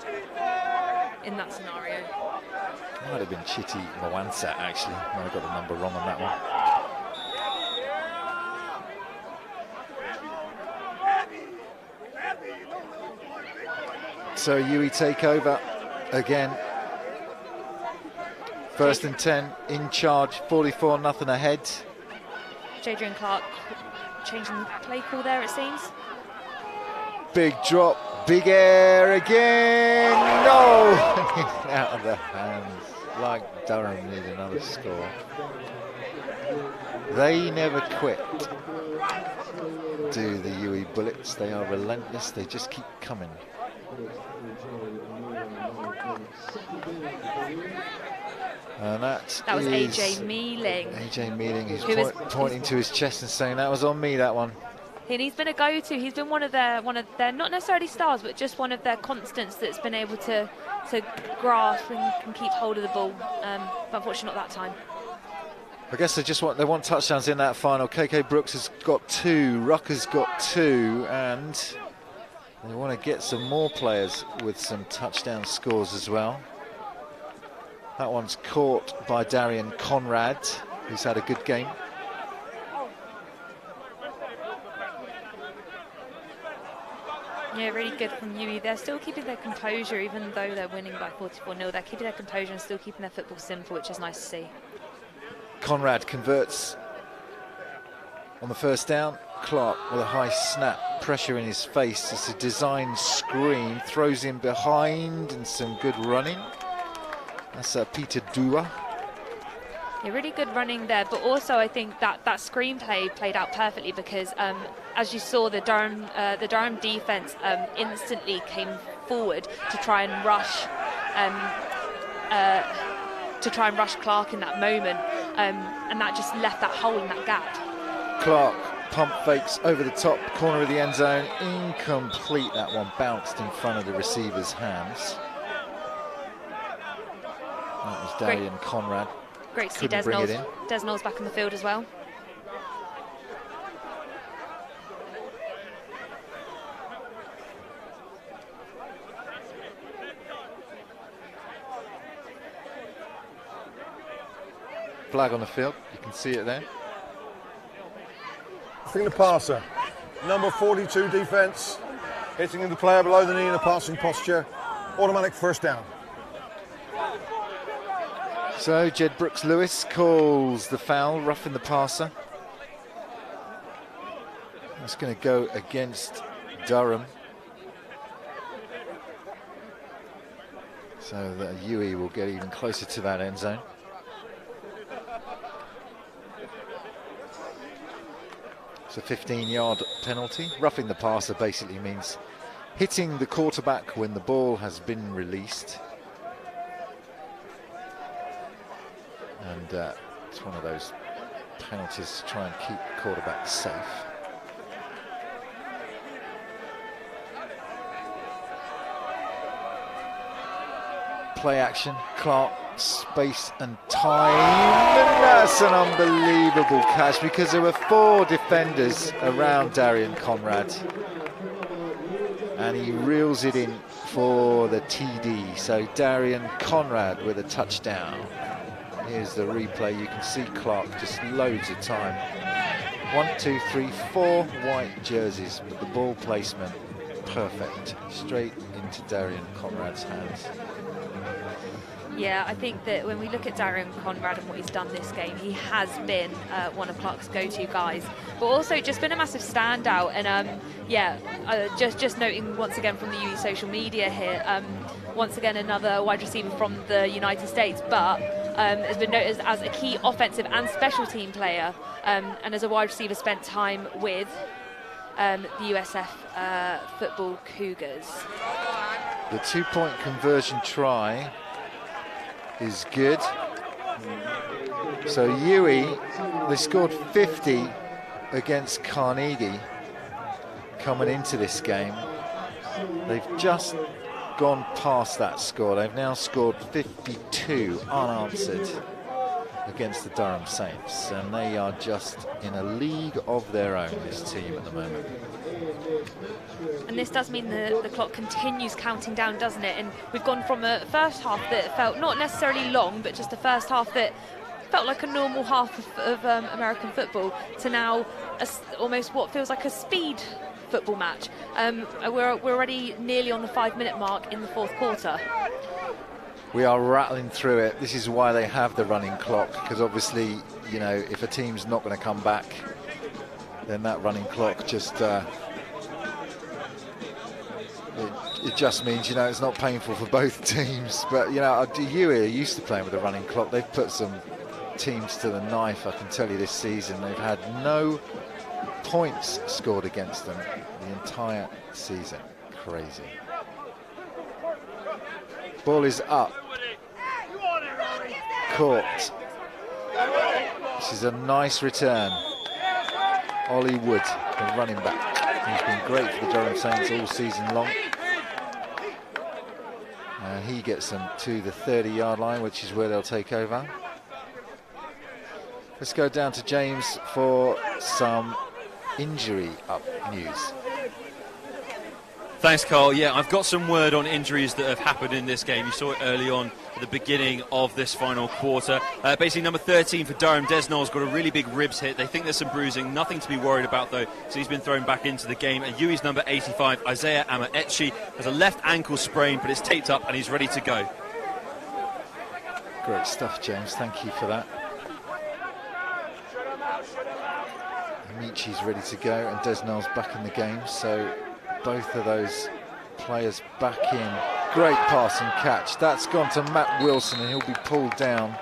F: in that scenario.
A: Might have been Chitty Mwansa, actually. Might have got the number wrong on that one. So UWE take over again. First and 10, in charge, 44-0 ahead.
F: Jadrian Clark changing the play call there, it seems.
A: Big drop, big air again. No! Out of the hands. Like Durham need another score. They never quit, do the UWE Bullets. They are relentless, they just keep coming. And that
F: was AJ Mealing.
A: AJ Mealing, he's pointing to his chest and saying, that was on me, that one.
F: And he's been a go-to. He's been one of their not necessarily stars, but just one of their constants that's been able to grasp and keep hold of the ball. But unfortunately, not that time.
A: I guess they want touchdowns in that final. KK Brooks has got 2, Rucker's got 2, and they want to get some more players with some touchdown scores as well. That one's caught by Darian Conrad, who's had a good game.
F: Yeah, really good from UWE. They're still keeping their composure, even though they're winning by 44-0. They're keeping their composure and still keeping their football simple, which is nice to see.
A: Conrad converts on the first down. Clark with a high snap, pressure in his face. It's a design screen, throws him behind, and some good running. That's Peter Dua.
F: Yeah, really good running there, but also I think that screenplay played out perfectly because, as you saw, the Durham defense instantly came forward to try and rush Clark in that moment, and that just left that hole in that gap.
A: Clark pump fakes over the top corner of the end zone, incomplete. That one bounced in front of the receiver's hands. That was Darian Conrad.
F: Great to see Des Knowles back in the field as well.
A: Flag on the field, you can see it there.
J: Roughing the passer. Number 42 defence. Hitting the player below the knee in a passing posture. Automatic first down.
A: So Jed Brooks-Lewis calls the foul, roughing the passer. That's going to go against Durham. So the UWE will get even closer to that end zone. It's a 15-yard penalty. Roughing the passer basically means hitting the quarterback when the ball has been released. And it's one of those penalties to try and keep the quarterback safe. Play action, Clark, space and time, and that's an unbelievable catch because there were 4 defenders around Darian Conrad and he reels it in for the TD. So Darian Conrad with a touchdown. Here's the replay. You can see Clark just loads of time. 1, 2, 3, 4 white jerseys, but the ball placement perfect, straight into Darian Conrad's hands.
F: Yeah, I think that when we look at Darian Conrad and what he's done this game, he has been one of Clark's go-to guys, but also just been a massive standout. And just noting once again from the UWE social media here, once again another wide receiver from the United States, but has been noticed as a key offensive and special team player, and as a wide receiver spent time with the USF football Cougars.
A: The 2-point conversion try is good. So UWE, they scored 50 against Carnegie coming into this game. They've just gone past that score. They've now scored 52 unanswered against the Durham Saints, and they are just in a league of their own, this team at the moment.
F: And this does mean the clock continues counting down, doesn't it? And we've gone from a first half that felt not necessarily long, but just a first half that felt like a normal half of American football, to now almost what feels like a speed football match. We're already nearly on the 5-minute mark in the 4th quarter.
A: We are rattling through it. This is why they have the running clock, because obviously, you know, if a team's not going to come back, then that running clock just it just means, you know, it's not painful for both teams. But, you know, UWE are used to playing with a running clock. They've put some teams to the knife, I can tell you, this season. They've had no points scored against them the entire season. Crazy. Ball is up. Caught. This is a nice return. Ollie Wood, the running back. He's been great for the Durham Saints all season long. And he gets them to the 30-yard line, which is where they'll take over. Let's go down to James for some injury up news.
E: Thanks, Carl. Yeah, I've got some word on injuries that have happened in this game. You saw it early on at the beginning of this final quarter. Basically, number 13 for Durham, Desnol's got a really big ribs hit. They think there's some bruising, nothing to be worried about, though. So he's been thrown back into the game. And UWE's number 85, Isaiah Amaechi, has a left ankle sprain, but it's taped up and he's ready to go.
A: Great stuff, James. Thank you for that. Amaechi's ready to go, and Desnol's back in the game. So both of those players back in. Great pass and catch. That's gone to Matt Wilson, and he'll be pulled down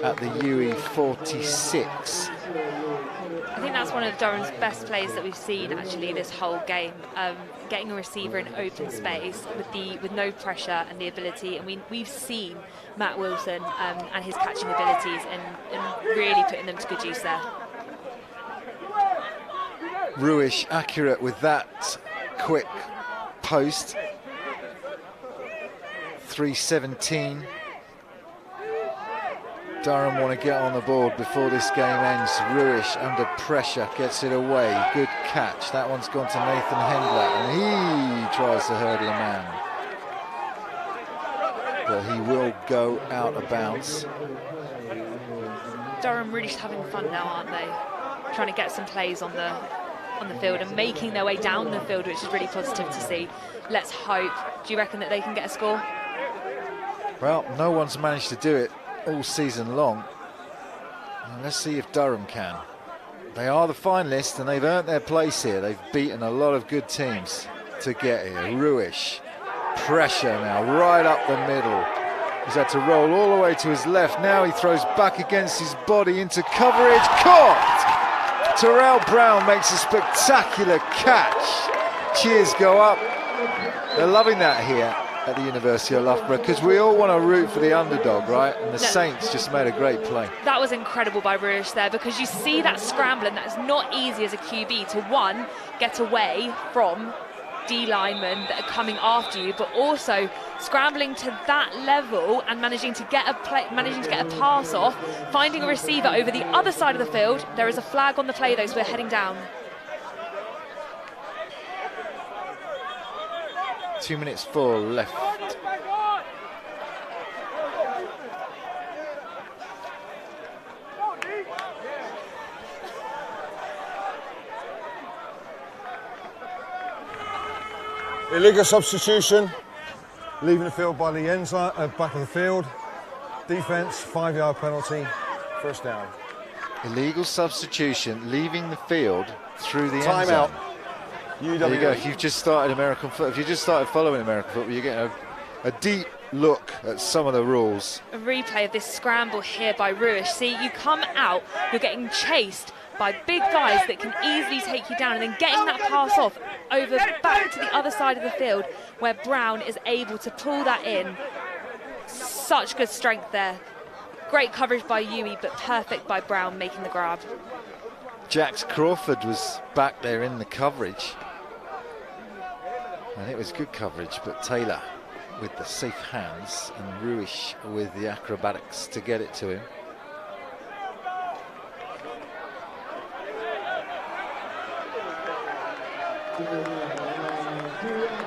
A: at the UWE 46.
F: I think that's one of Durham's best plays that we've seen actually this whole game. Getting a receiver in open space with no pressure and the ability, and we've seen Matt Wilson and his catching abilities and really putting them to good use there.
A: Ruish accurate with that quick post. 3:17. Durham want to get on the board before this game ends. Ruish under pressure gets it away. Good catch. That one's gone to Nathan Hendler, and he tries to hurdle a man. but he will go out of bounds.
F: Durham really just having fun now, aren't they? Trying to get some plays on the field and making their way down the field, which is really positive to see. Let's hope. Do you reckon that they can get a score?
A: Well, no one's managed to do it all season long. And let's see if Durham can. They are the finalists and they've earned their place here. They've beaten a lot of good teams to get here. Ruish, pressure now, right up the middle. He's had to roll all the way to his left. Now he throws back against his body into coverage. Caught! Terrell Brown makes a spectacular catch. Cheers go up. They're loving that here at the University of Loughborough because we all want to root for the underdog, right? And the Saints just made a great play.
F: That was incredible by Ruish there, because you see that scramble, and that is not easy as a QB to, one, get away from D linemen that are coming after you, but also scrambling to that level and managing to get a pass off, finding a receiver over the other side of the field. There is a flag on the play though, so we're heading down.
A: 2 minutes 4 left.
J: Illegal substitution, leaving the field by the end back of the field. Defense, 5-yard penalty, first down.
A: Illegal substitution, leaving the field through the end zone.
J: Timeout. UWE.
A: There you go. If you've just started American football, if you just started following American football, you're getting a deep look at some of the rules.
F: A replay of this scramble here by Ruish. See, you come out, you're getting chased by big guys that can easily take you down, and then getting that pass off over back to the other side of the field where Brown is able to pull that in. Such good strength there. Great coverage by UWE, but perfect by Brown making the grab.
A: Jax Crawford was back there in the coverage. And it was good coverage, but Taylor with the safe hands and Ruish with the acrobatics to get it to him.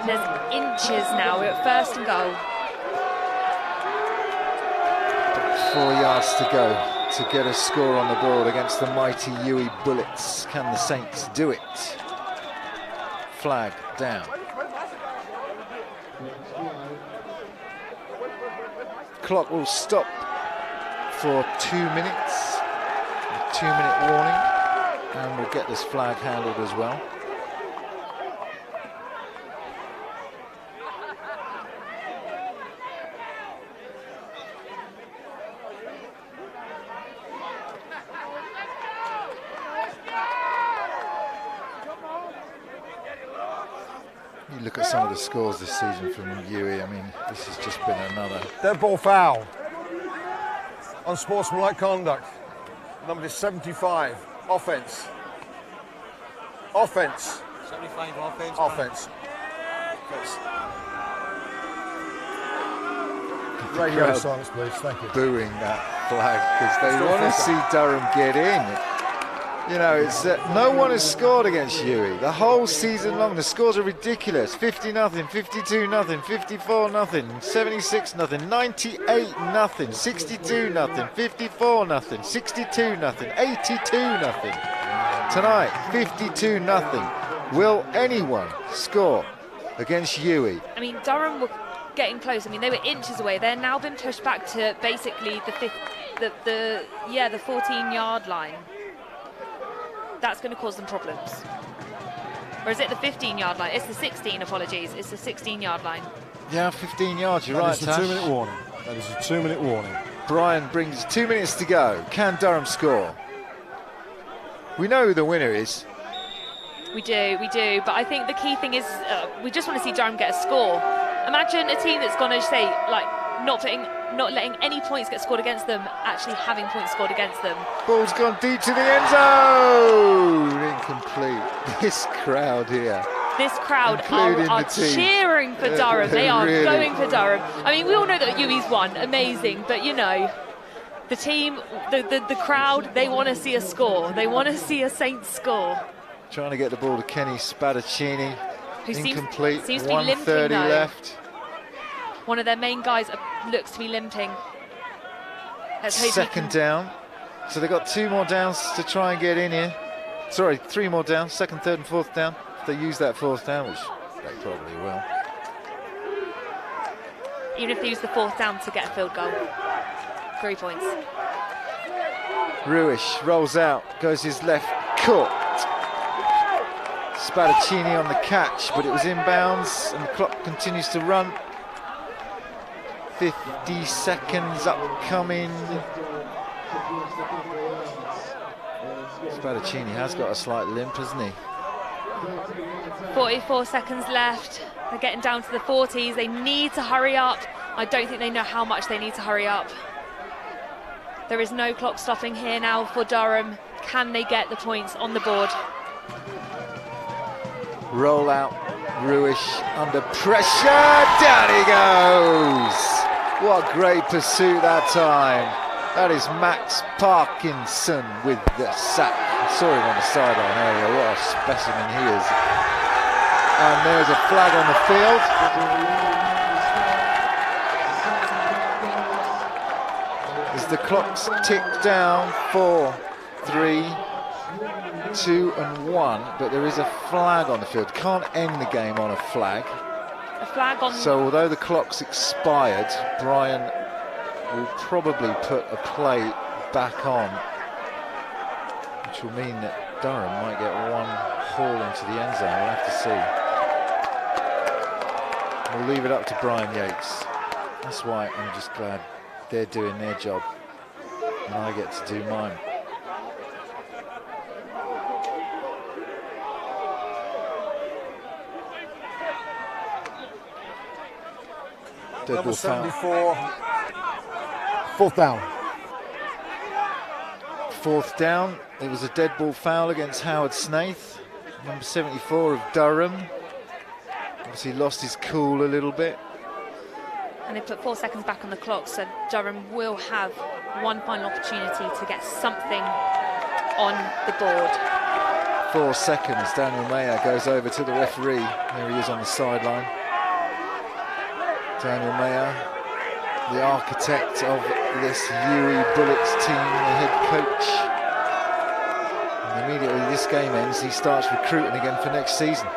F: There's inches now. We're at first and goal.
A: 4 yards to go to get a score on the board against the mighty UWE Bullets. Can the Saints do it? Flag down. Clock will stop for 2 minutes. A 2-minute warning. And we'll get this flag handled as well. You look at some of the scores this season from UWE. I mean, this has just been another.
J: Dead ball foul. Unsportsmanlike conduct. Number 75. Offense. Offense.
U: 75 offense.
J: Offense. Radio silence, please. Thank you.
A: Booing that flag because they want to see Durham get in. You know, it's no one has scored against UWE the whole season long. The scores are ridiculous: 50-0, 52-0, 54-0, 76-0, 98-0, 62-0, 54-0, 62-0, 82-0. Tonight, 52-0. Will anyone score against UWE?
F: I mean, Durham were getting close. I mean, they were inches away. They're now been pushed back to basically the 14-yard line. That's going to cause them problems. Or is it the 15-yard line? It's the 16, apologies. It's the 16-yard line.
A: Yeah, 15 yards, you're right,
J: That is a 2-minute warning. That is a 2-minute warning.
A: Brian brings 2 minutes to go. Can Durham score? We know who the winner is.
F: We do. But I think the key thing is we just want to see Durham get a score. Imagine a team that's going to say, like, not letting any points get scored against them, actually having points scored against them.
A: Ball's gone deep to the end zone. Incomplete. This crowd here.
F: This crowd are cheering for Durham. They are really going for Durham. I mean, we all know that UWE's won. Amazing. But, you know, the team, the crowd, they want to see a score. They want to see a Saints score.
A: Trying to get the ball to Kenny Spadaccini.
F: Who
A: incomplete.
F: seems to be limping,
A: 1:30 left.
F: one of their main guys looks to be limping. Let's hope
A: Second down. So they've got 2 more downs to try and get in here. Sorry, 3 more downs, 2nd, 3rd and 4th down. If they use that 4th down, which they probably will.
F: even if they use the 4th down to get a field goal. 3 points.
A: Ruish rolls out, goes his left, caught. Spadaccini on the catch, but it was inbounds and the clock continues to run. 50 seconds upcoming. Spadaccini has got a slight limp, hasn't he?
F: 44 seconds left. They're getting down to the 40s. They need to hurry up. I don't think they know how much they need to hurry up. There is no clock stopping here now for Durham. Can they get the points on the board?
A: Roll out, Ruish under pressure, down he goes! What great pursuit that time. That is Max Parkinson with the sack. I saw him on the sideline earlier, what a specimen he is. And there's a flag on the field. As the clocks tick down, 4, 3, 2 and 1, but there is a flag on the field. Can't end the game on a flag.
F: A flag on.
A: So although the clock's expired, Brian will probably put a play back on, which will mean that Durham might get one haul into the end zone. We'll have to see. We'll leave it up to Brian Yates. That's why I'm just glad they're doing their job and I get to do mine. Dead ball foul.
J: 74. 4th down.
A: 4th down. It was a dead ball foul against Howard Snaith, number 74 of Durham. Obviously lost his cool a little bit.
F: And they put 4 seconds back on the clock, so Durham will have one final opportunity to get something on the board.
A: 4 seconds. Daniel Mayer goes over to the referee. There he is on the sideline. Daniel Mayer, the architect of this UWE Bullets team, the head coach. And immediately this game ends, he starts recruiting again for next season.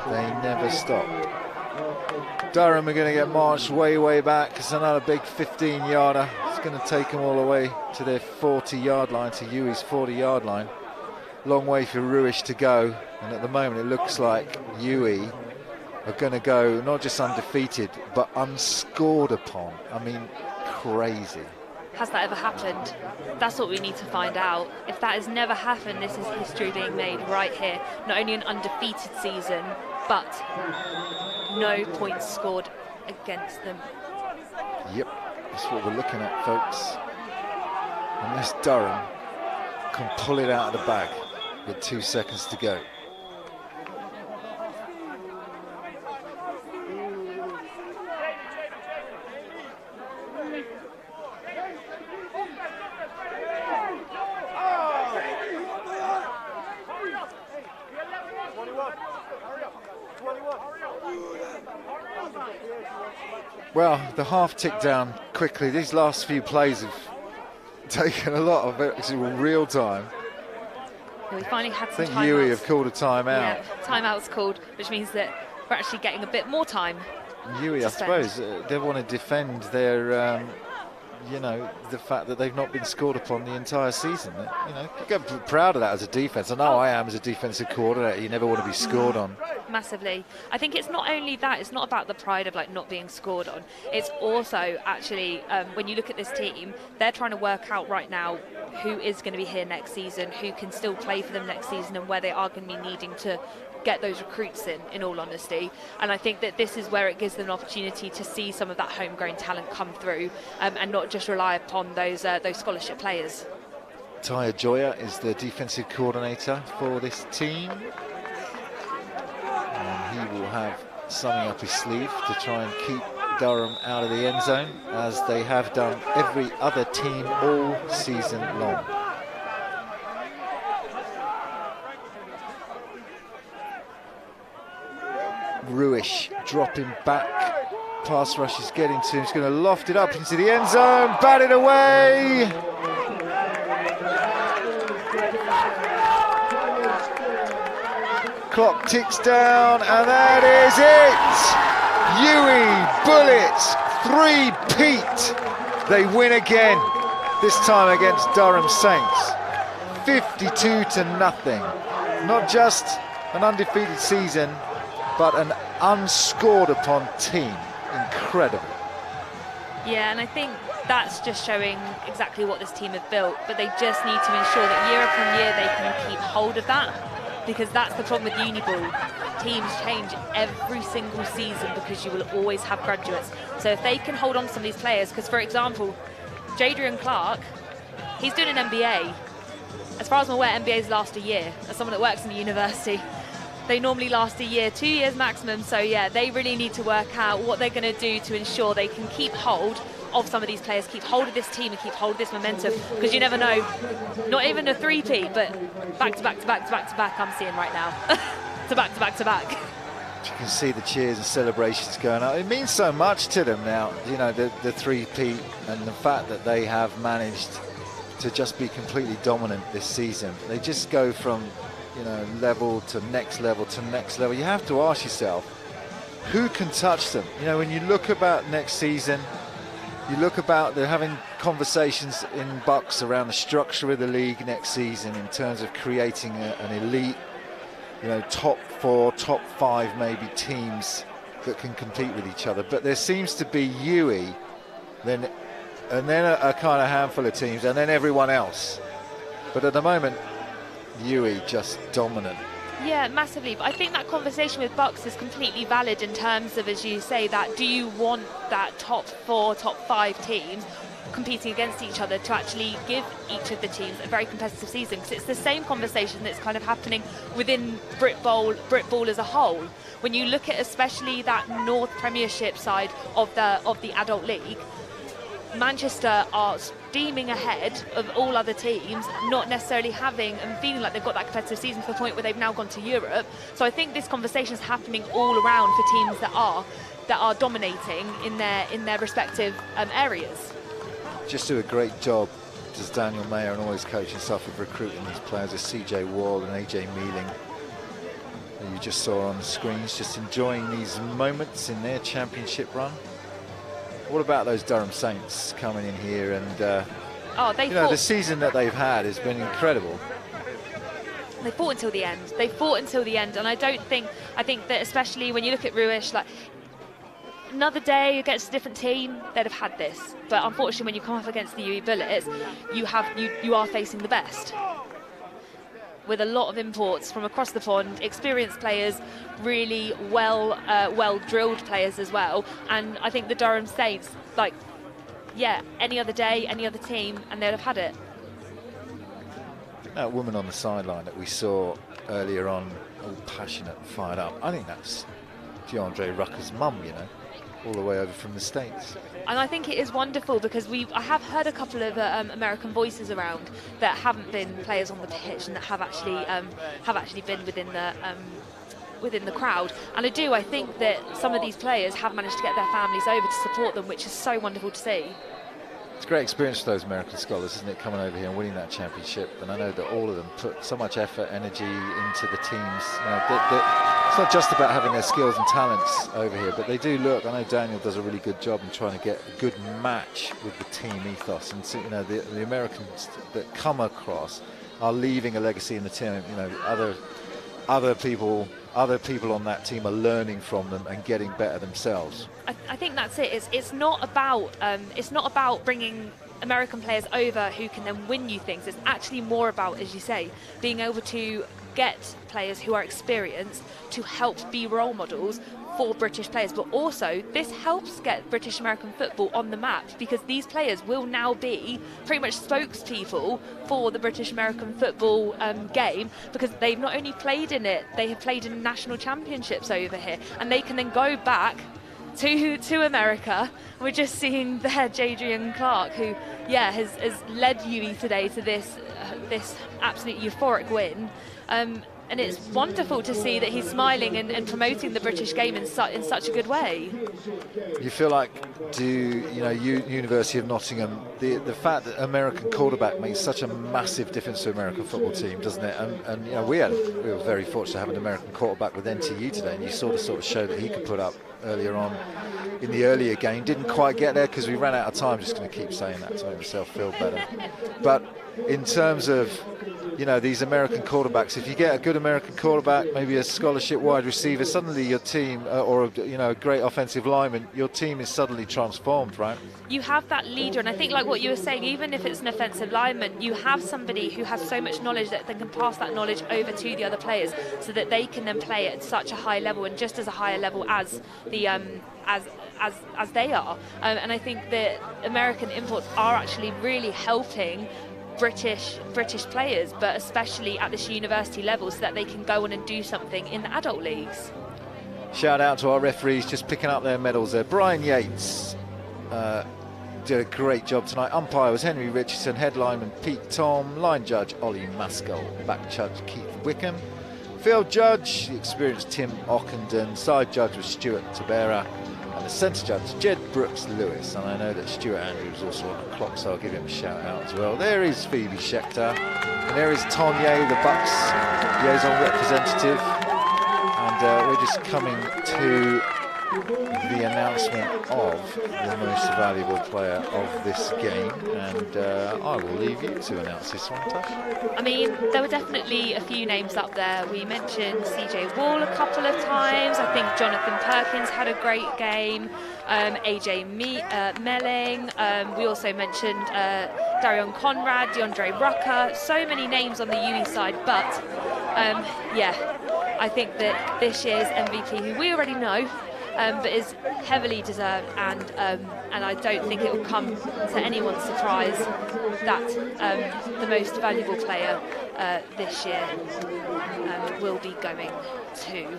A: They never stop. Durham are going to get marched way, way back. It's another big 15-yarder. It's going to take them all the way to their 40-yard line, to UWE's 40-yard line. Long way for Ruish to go. And at the moment, it looks like UWE are going to go not just undefeated, but unscored upon. I mean, crazy.
F: Has that ever happened? That's what we need to find out. If that has never happened, this is history being made right here. Not only an undefeated season, but no points scored against them.
A: Yep, that's what we're looking at, folks. Unless Durham can pull it out of the bag with 2 seconds to go. Well, the half ticked down quickly. These last few plays have taken a lot of actual real time.
F: We finally had some
A: I think
F: timeouts.
A: UWE have called a timeout.
F: Yeah, timeout's called, which means that we're actually getting a bit more time.
A: UWE, I suppose, they want to defend their, you know, the fact that they've not been scored upon the entire season. You know, you get proud of that as a defence. I know I am as a defensive coordinator. You never want to be scored on.
F: Massively. I think it's not only that, it's not about the pride of like not being scored on. It's also actually, when you look at this team, they're trying to work out right now who is going to be here next season, who can still play for them next season, and where they are going to be needing to get those recruits in all honesty. And I think that this is where it gives them an opportunity to see some of that homegrown talent come through, and not just rely upon those scholarship players.
A: Taya Joya is the defensive coordinator for this team. And he will have something up his sleeve to try and keep Durham out of the end zone, as they have done every other team all season long. Ruish dropping back pass rush is getting to him. He's going to loft it up into the end zone, bat it away. Clock ticks down, and that is it. UWE Bullets, 3-peat. They win again, this time against Durham Saints. 52-0. Not just an undefeated season, but an unscored upon team. Incredible.
F: Yeah, and I think that's just showing exactly what this team have built, but they just need to ensure that year upon year they can keep hold of that, because that's the problem with Uniball. Teams change every single season because you will always have graduates. So if they can hold on to some of these players, because for example, Jadrian Clark, he's doing an MBA. As far as I'm aware, MBAs last a year. As someone that works in the university, they normally last a year, 2 years maximum. So yeah, they really need to work out what they're going to do to ensure they can keep hold of some of these players, keep hold of this team and keep hold of this momentum, because you never know, not even a three-peat, but back to back to back to back to back I'm seeing right now. To back to back to back.
A: You can see the cheers and celebrations going on. It means so much to them now, you know, the three-peat, and the fact that they have managed to just be completely dominant this season. They just go from, you know, level to next level to next level. You have to ask yourself, who can touch them? You know, when you look about next season, you look about, they're having conversations in BUCS around the structure of the league next season in terms of creating an elite, you know, top 4, top 5 maybe teams that can compete with each other. But there seems to be UWE, and then a kind of handful of teams, and then everyone else. But at the moment, UWE just dominant.
F: Yeah, massively. But I think that conversation with BUCS is completely valid in terms of, as you say, that do you want that top 4, top 5 teams competing against each other to actually give each of the teams a very competitive season? Because it's the same conversation that's kind of happening within Britball as a whole. When you look at especially that North Premiership side of the adult league, Manchester are steaming ahead of all other teams, not necessarily having and feeling like they've got that competitive season to the point where they've now gone to Europe. So I think this conversation is happening all around for teams that are dominating in their respective areas.
A: Just do a great job, does Daniel Mayer and all his coaching staff of recruiting these players. As CJ Wall and AJ Mealing, who you just saw on the screens, just enjoying these moments in their championship run. What about those Durham Saints coming in here and the season that they've had has been incredible.
F: They fought until the end. They fought until the end, and I think that especially when you look at Ruish, like another day against a different team, they'd have had this. But unfortunately, when you come up against the UWE Bullets, you are facing the best. With a lot of imports from across the pond, experienced players, really well drilled players as well. And I think the Durham Saints, like, yeah, any other day, any other team, and they'd have had it.
A: That woman on the sideline that we saw earlier on, all passionate and fired up, I think that's DeAndre Rucker's mum, you know, all the way over from the States.
F: And I think it is wonderful because I have heard a couple of American voices around that haven't been players on the pitch and that have actually been within the crowd. And I think that some of these players have managed to get their families over to support them, which is so wonderful to see.
A: It's a great experience for those American scholars, isn't it, coming over here and winning that championship? And I know that all of them put so much effort, energy into the teams. You know, it's not just about having their skills and talents over here, but they do look. I know Daniel does a really good job in trying to get a good match with the team ethos. And so, you know, the Americans that come across are leaving a legacy in the team. You know, other people on that team are learning from them and getting better themselves.
F: I think that's it. It's not about bringing American players over who can then win you things. It's actually more about, as you say, being able to get players who are experienced to help be role models for British players. But also, this helps get British American football on the map, because these players will now be pretty much spokespeople for the British American football game, because they've not only played in it, they have played in national championships over here, and they can then go back to America. We're just seeing there Jadrian Clark, who has led UWE today to this absolute euphoric win. and it's wonderful to see that he's smiling and promoting the British game in such a good way.
A: You feel like, University of Nottingham, the fact that American quarterback makes such a massive difference to American football team, doesn't it? And we were very fortunate to have an American quarterback with NTU today, and you saw the sort of show that he could put up earlier on in the earlier game. Didn't quite get there because we ran out of time. Just going to keep saying that to make myself feel better. But in terms of these American quarterbacks, if you get a good American quarterback, maybe a scholarship wide receiver, suddenly your team, or a great offensive lineman, your team is suddenly transformed, right?
F: You have that leader, and I think, like what you were saying, even if it's an offensive lineman, you have somebody who has so much knowledge that they can pass that knowledge over to the other players, so that they can then play at such a high level, and just as a higher level as the as they are. And I think that American imports are actually really helping British players, but especially at this university level, so that they can go on and do something in the adult leagues.
A: Shout out to our referees just picking up their medals there. Brian Yates did a great job tonight. Umpire was Henry Richardson, head lineman Pete Tom, line judge Ollie Maskell, back judge Keith Wickham, field judge the experienced Tim Ockenden, side judge was Stuart Tabera, and the centre judge Jed Brooks Lewis. And I know that Stuart Andrews was also on the clock, so I'll give him a shout out as well. There is Phoebe Schecter, and there is Tom Ye, the BUCS liaison representative. And we're just coming to the announcement of the most valuable player of this game, and I will leave you to announce this one, Tash.
F: I mean, there were definitely a few names up there. We mentioned CJ Wall a couple of times. I think Jonathan Perkins had a great game. AJ Melling. We also mentioned Darion Conrad, DeAndre Rucker. So many names on the UE side, but I think that this year's MVP, who we already know, but is heavily deserved, and I don't think it will come to anyone's surprise that the most valuable player this year will be going to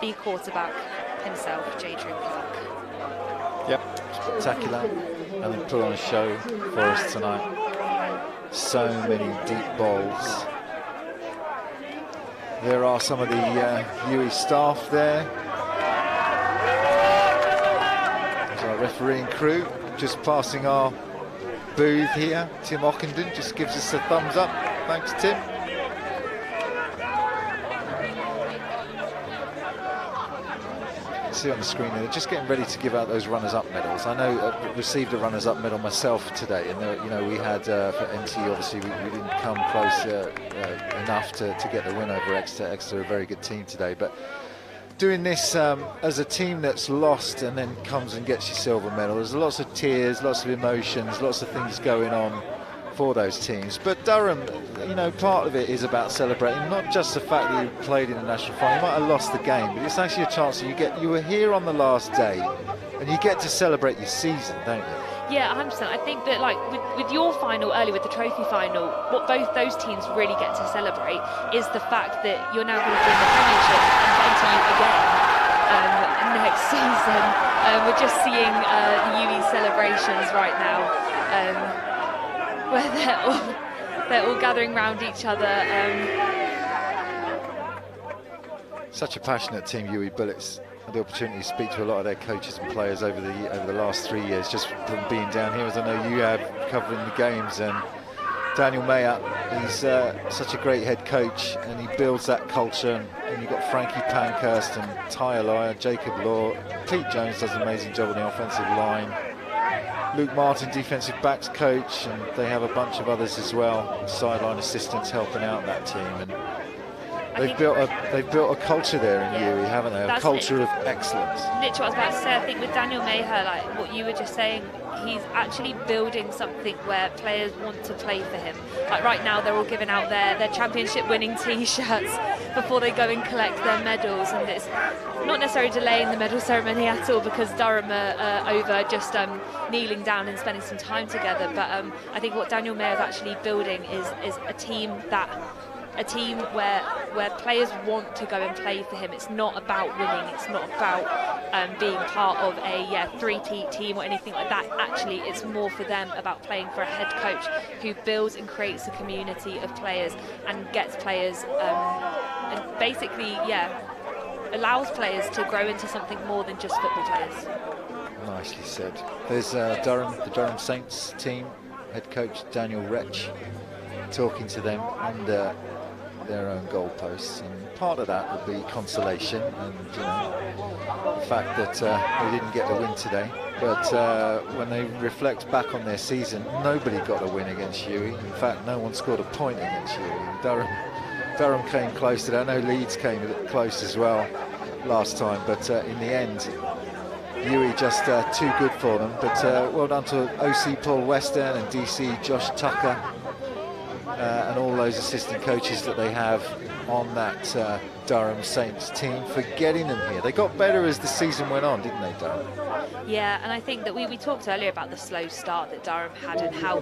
F: the quarterback himself, Jadrian Clark.
A: Yep, spectacular, and they put on a show for us tonight. So many deep balls. There are some of the UE staff there. Our refereeing crew just passing our booth here. Tim Ockenden just gives us a thumbs up. Thanks, Tim. See on the screen there, just getting ready to give out those runners-up medals. I know I received a runners-up medal myself today, and we had for NT, obviously we didn't come close enough to get the win over Exeter. Exeter, a very good team today, but doing this as a team that's lost and then comes and gets your silver medal, there's lots of tears, lots of emotions, lots of things going on for those teams. But Durham, part of it is about celebrating not just the fact that you played in the national final. You might have lost the game, but it's actually a chance that you were here on the last day and you get to celebrate your season, don't you?
F: Yeah, 100%. I think that, like, with your final earlier, with the trophy final, what both those teams really get to celebrate is the fact that you're now going to win the premiership and enter again next season. We're just seeing the UE celebrations right now, where they're all gathering around each other.
A: Such a passionate team, UE Bullets. Had the opportunity to speak to a lot of their coaches and players over the last 3 years, just from being down here, as I know you have, covering the games. And Daniel Mayer, he's such a great head coach, and he builds that culture. And you've got Frankie Pankhurst and Ty Eliah, Jacob Law, Pete Jones does an amazing job on the offensive line, Luke Martin, defensive backs coach, and they have a bunch of others as well, sideline assistants helping out that team. And they've built a culture there in UE, haven't they? A culture of excellence.
F: Literally, what I was about to say, I think with Daniel Maher, like what you were just saying, he's actually building something where players want to play for him. Like right now, they're all giving out their championship-winning T-shirts before they go and collect their medals, and it's not necessarily delaying the medal ceremony at all, because Durham are over just kneeling down and spending some time together. But I think what Daniel Maher is actually building is a team that a team where players want to go and play for him. It's not about winning. It's not about being part of a three-peat team or anything like that. Actually, it's more for them about playing for a head coach who builds and creates a community of players and gets players and basically, allows players to grow into something more than just football players.
A: Nicely said. There's the Durham Saints team, head coach Daniel Wretch, talking to them under their own goalposts, and part of that would be consolation and the fact that they didn't get the win today. But when they reflect back on their season, nobody got a win against UWE. In fact, no one scored a point against UWE. Durham came close to that. I know Leeds came close as well last time, but in the end, UWE just too good for them. But well done to OC Paul Western and DC Josh Tucker and all those assistant coaches that they have on that Durham Saints team for getting them here. They got better as the season went on, didn't they, Durham?
F: Yeah, and I think that we talked earlier about the slow start that Durham had and how,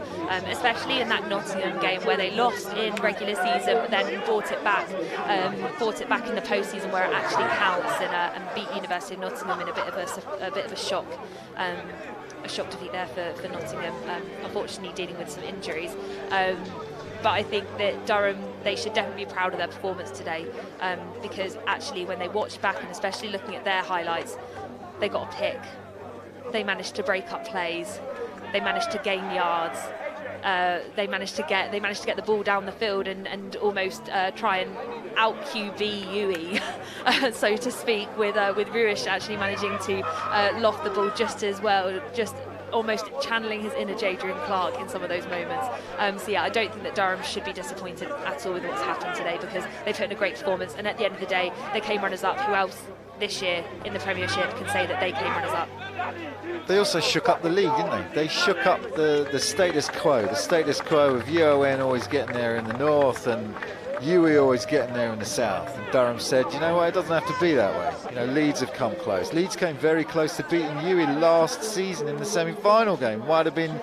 F: especially in that Nottingham game where they lost in regular season but then brought it back in the postseason where it actually counts and beat University of Nottingham in a bit of a shock. A shock defeat there for Nottingham, unfortunately dealing with some injuries. But I think that Durham, they should definitely be proud of their performance today, because actually when they watched back and especially looking at their highlights, they got a pick. They managed to break up plays. They managed to gain yards. They managed to get the ball down the field and almost try and out QB UWE, so to speak, with Ruish actually managing to loft the ball just as well, just almost channeling his inner Jadrian Clark in some of those moments. So yeah, I don't think that Durham should be disappointed at all with what's happened today, because they put in a great performance, and at the end of the day, they came runners-up. Who else this year in the Premiership can say that they came runners-up?
A: They also shook up the league, didn't they? They shook up the status quo of UON always getting there in the north and UWE always getting there in the south. And Durham said, you know what, it doesn't have to be that way. Leeds have come close. Leeds came very close to beating UWE last season in the semi-final game. Might have been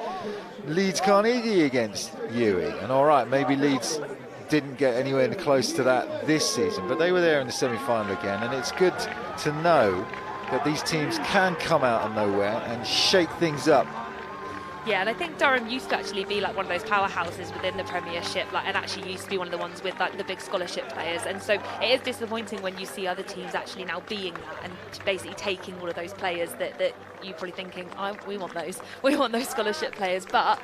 A: Leeds Carnegie against UWE. And all right, maybe Leeds didn't get anywhere close to that this season, but they were there in the semi-final again. And it's good to know that these teams can come out of nowhere and shake things up.
F: Yeah, and I think Durham used to actually be like one of those powerhouses within the Premiership, and actually used to be one of the ones with like the big scholarship players. And so it is disappointing when you see other teams actually now being that and basically taking all of those players that you're probably thinking, we want those scholarship players, but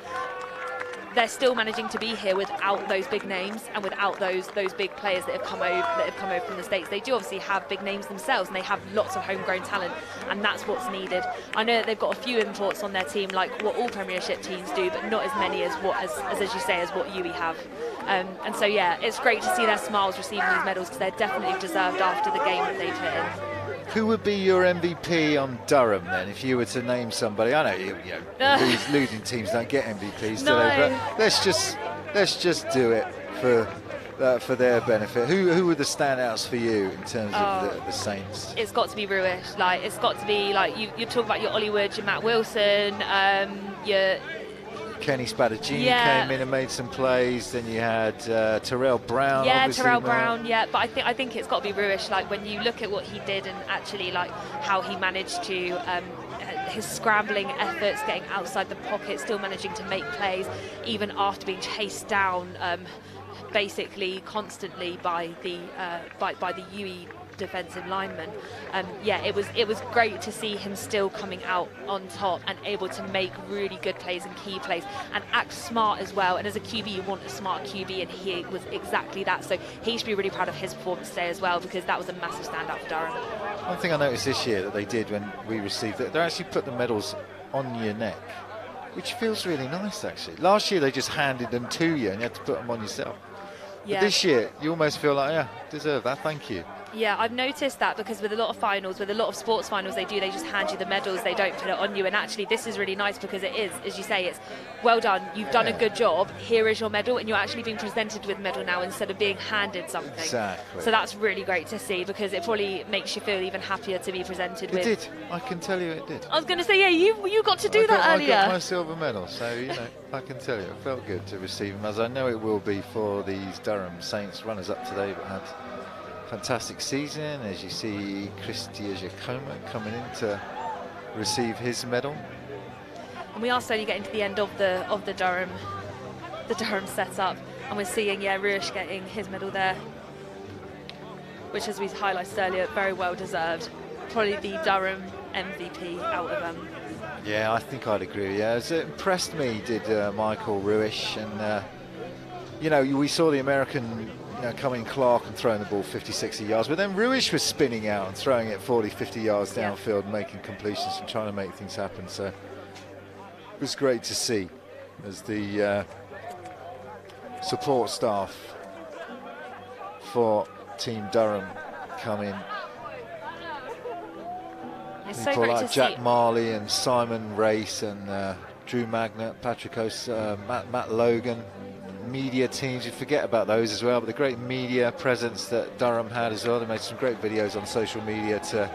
F: they're still managing to be here without those big names and without those big players that have come over from the States. They do obviously have big names themselves, and they have lots of homegrown talent, and that's what's needed. I know that they've got a few imports on their team, like what all Premiership teams do, but not as many as you say, as what UWE have. And so yeah, it's great to see their smiles receiving these medals, because they're definitely deserved after the game that they put in.
A: Who would be your MVP on Durham then, if you were to name somebody? I know losing teams don't get MVPs, do they? But let's just do it for their benefit. Who were the standouts for you in terms of the Saints?
F: It's got to be Ruish. It's got to be you talk about your Ollie Wood, your Matt Wilson, your
A: Kenny Spadagini came in and made some plays. Then you had Terrell Brown.
F: Yeah, Terrell Brown. Yeah, but I think it's got to be Ruish. When you look at what he did and actually how he managed to his scrambling efforts, getting outside the pocket, still managing to make plays, even after being chased down basically constantly by the UWE defensive lineman. It was great to see him still coming out on top and able to make really good plays and key plays and act smart as well. And as a QB, you want a smart QB, and he was exactly that. So he should be really proud of his performance today as well, because that was a massive standout for Durham.
A: One thing I noticed this year that they did when we received it, they actually put the medals on your neck, which feels really nice actually. Last year they just handed them to you and you had to put them on yourself. Yeah. But this year you almost feel like, deserve that, thank you.
F: Yeah, I've noticed that, because with a lot of finals, with a lot of sports finals, they just hand you the medals, they don't put it on you. And actually this is really nice, because it is, as you say, it's well done, you've done a good job, here is your medal, and you're actually being presented with a medal now instead of being handed something.
A: Exactly.
F: So that's really great to see, because it probably makes you feel even happier to be presented with.
A: It did, I can tell you it did.
F: I was going to say, yeah, you got to do that earlier.
A: I got my silver medal, so you know, I can tell you, it felt good to receive them, as I know it will be for these Durham Saints runners-up today, but had fantastic season. As you see, Christian Giacomo coming in to receive his medal.
F: And we are slowly getting to the end of the Durham setup, and we're seeing Ruish getting his medal there, which, as we highlighted earlier, very well deserved. Probably the Durham MVP out of them.
A: Yeah, I think I'd agree. Yeah, it impressed me, did Michael Ruish, and you know, we saw the American coming Clark and throwing the ball 50-60 yards, but then Ruish was spinning out and throwing it 40-50 yards downfield, making completions and trying to make things happen. So it was great to see as the support staff for Team Durham come in.
F: It's
A: People
F: so great
A: like
F: to
A: Jack
F: see.
A: Marley and Simon Race and Drew Magnet, Patrick Matt Logan. Media teams, you forget about those as well, but the great media presence that Durham had as well. They made some great videos on social media to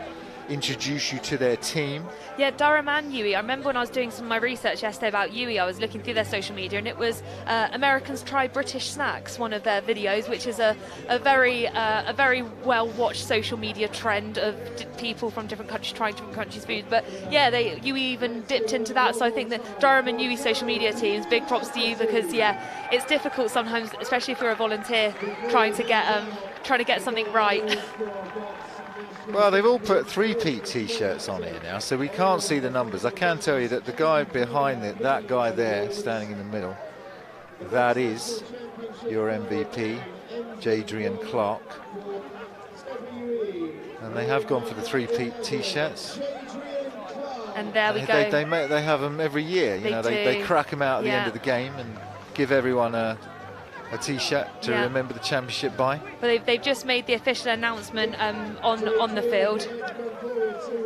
A: introduce you to their team.
F: Yeah, Durham and UWE. I remember when I was doing some of my research yesterday about UWE, I was looking through their social media, and it was Americans Try British Snacks, one of their videos, which is a very well watched social media trend of people from different countries trying different countries' food. But yeah, UWE even dipped into that. So I think that Durham and UWE social media teams, big props to you, because yeah, it's difficult sometimes, especially if you're a volunteer trying to get something right.
A: Well, they've all put three-peat t-shirts on here now, so we can't see the numbers. I can tell you that the guy behind it, that guy there standing in the middle, that is your MVP, Jadrian Clark. And they have gone for the three-peat t-shirts.
F: And there we go.
A: They have them every year. They crack them out at the end of the game and give everyone a t-shirt to remember the championship by.
F: But they've just made the official announcement on the field.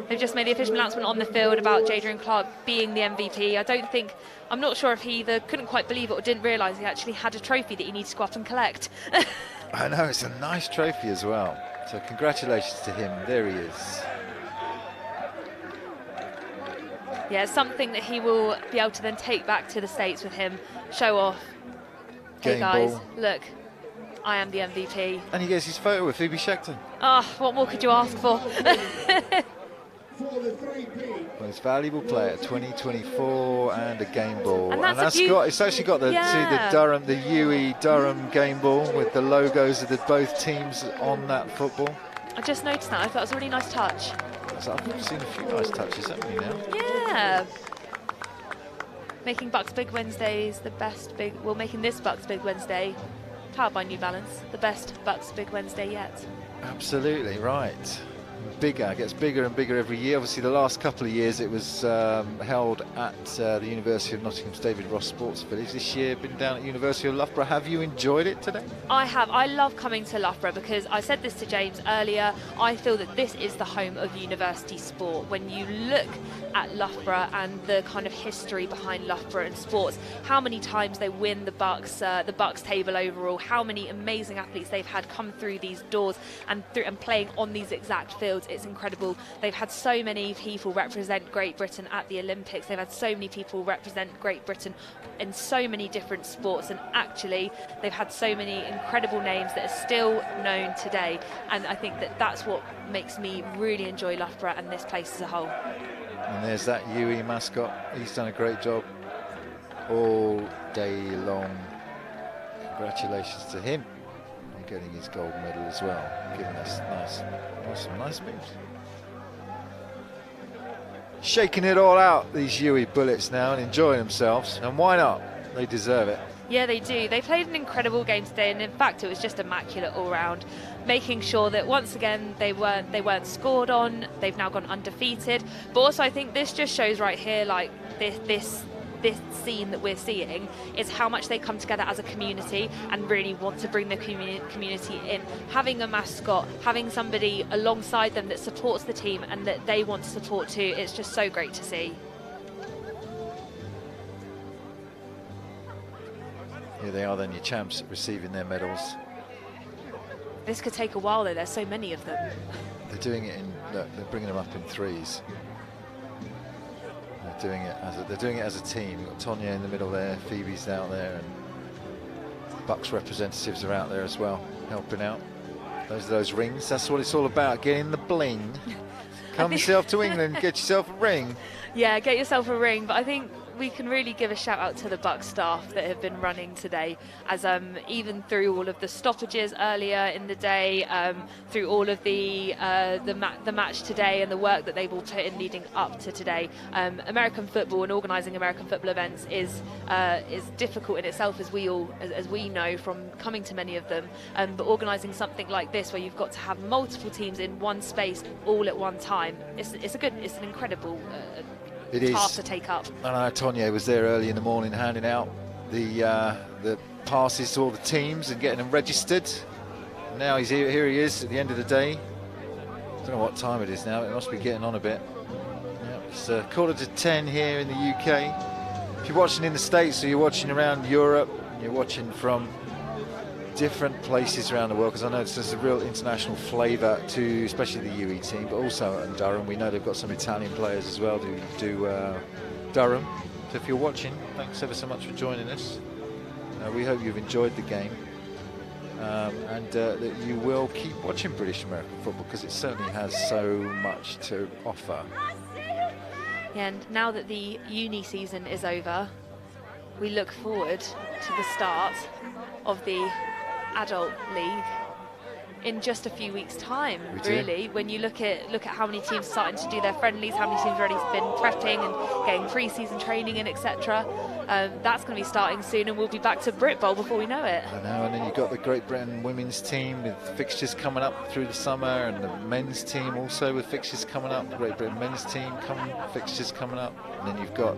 F: They've just made the official announcement on the field about Jadrian Clark being the MVP. I'm not sure if he either couldn't quite believe it or didn't realise he actually had a trophy that he needs to go up and collect.
A: I know, it's a nice trophy as well. So congratulations to him. There he is.
F: Yeah, it's something that he will be able to then take back to the States with him, show off. Hey guys, look, I am the MVP.
A: And he gets his photo with Phoebe Schecter.
F: What more could you ask for?
A: Most valuable player 2024 and a game ball.
F: And
A: it's actually got the UWE Durham game ball with the logos of both teams on that football.
F: I just noticed that. I thought it was a really nice touch.
A: I've seen a few nice touches, haven't you now?
F: Yeah. Making BUCS Big Wednesdays making this BUCS Big Wednesday, powered by New Balance, the best BUCS Big Wednesday yet.
A: Absolutely right. Bigger, gets bigger and bigger every year. Obviously the last couple of years it was held at the University of Nottingham's David Ross Sports Village. This year been down at University of Loughborough. Have you enjoyed it today?
F: I have. I love coming to Loughborough because I said this to James earlier, I feel that this is the home of university sport. When you look at Loughborough and the kind of history behind Loughborough and sports, how many times they win the BUCS table overall, how many amazing athletes they've had come through these doors and playing on these exact fields. It's incredible. They've had so many people represent Great Britain at the Olympics. They've had so many people represent Great Britain in so many different sports, and actually they've had so many incredible names that are still known today, and I think that that's what makes me really enjoy Loughborough and this place as a whole.
A: And there's that UWE mascot. He's done a great job all day long. Congratulations to him on getting his gold medal as well, giving us some nice moves. Shaking it all out, these UWE Bullets now, and enjoying themselves, and why not? They deserve it.
F: Yeah, they do. They played an incredible game today, and in fact it was just immaculate all round, making sure that once again they weren't scored on. They've now gone undefeated, but also I think this just shows right here, like this this scene that we're seeing is how much they come together as a community and really want to bring the community in. Having a mascot, having somebody alongside them that supports the team and that they want to support too, it's just so great to see.
A: Here they are then, your champs receiving their medals.
F: This could take a while though, there's so many of them.
A: They're doing it in, look, they're bringing them up in threes. They're doing it as a team. You've got Tonya in the middle there, Phoebe's out there, and BUCS representatives are out there as well, helping out. Those rings, that's what it's all about, getting the bling. Come yourself to England, get yourself a ring.
F: Yeah, get yourself a ring, but I think we can really give a shout out to the BUCS staff that have been running today, as even through all of the stoppages earlier in the day, through all of the match today and the work that they've all put in leading up to today. American football and organising American football events is difficult in itself, as we know from coming to many of them. But organising something like this, where you've got to have multiple teams in one space all at one time, it's an incredible task to take up.
A: I know Tonya was there early in the morning handing out the passes to all the teams and getting them registered. And now he's here he is at the end of the day. I don't know what time it is now, it must be getting on a bit. Yep, it's 9:45 here in the UK. If you're watching in the States or you're watching around Europe, you're watching from different places around the world, because I know there's a real international flavour to especially the UWE team, but also in Durham. We know they've got some Italian players as well who do Durham. So if you're watching, thanks ever so much for joining us. We hope you've enjoyed the game, and that you will keep watching British American football, because it certainly has so much to offer.
F: Yeah, and now that the uni season is over, we look forward to the start of the adult league in just a few weeks' time. Really, when you look at how many teams are starting to do their friendlies, how many teams already been prepping and getting pre-season training in, etc. That's going to be starting soon, and we'll be back to Brit Bowl before we know it.
A: I know, and then you've got the Great Britain women's team with fixtures coming up through the summer, and the men's team also with fixtures coming up. The Great Britain men's team fixtures coming up, and then you've got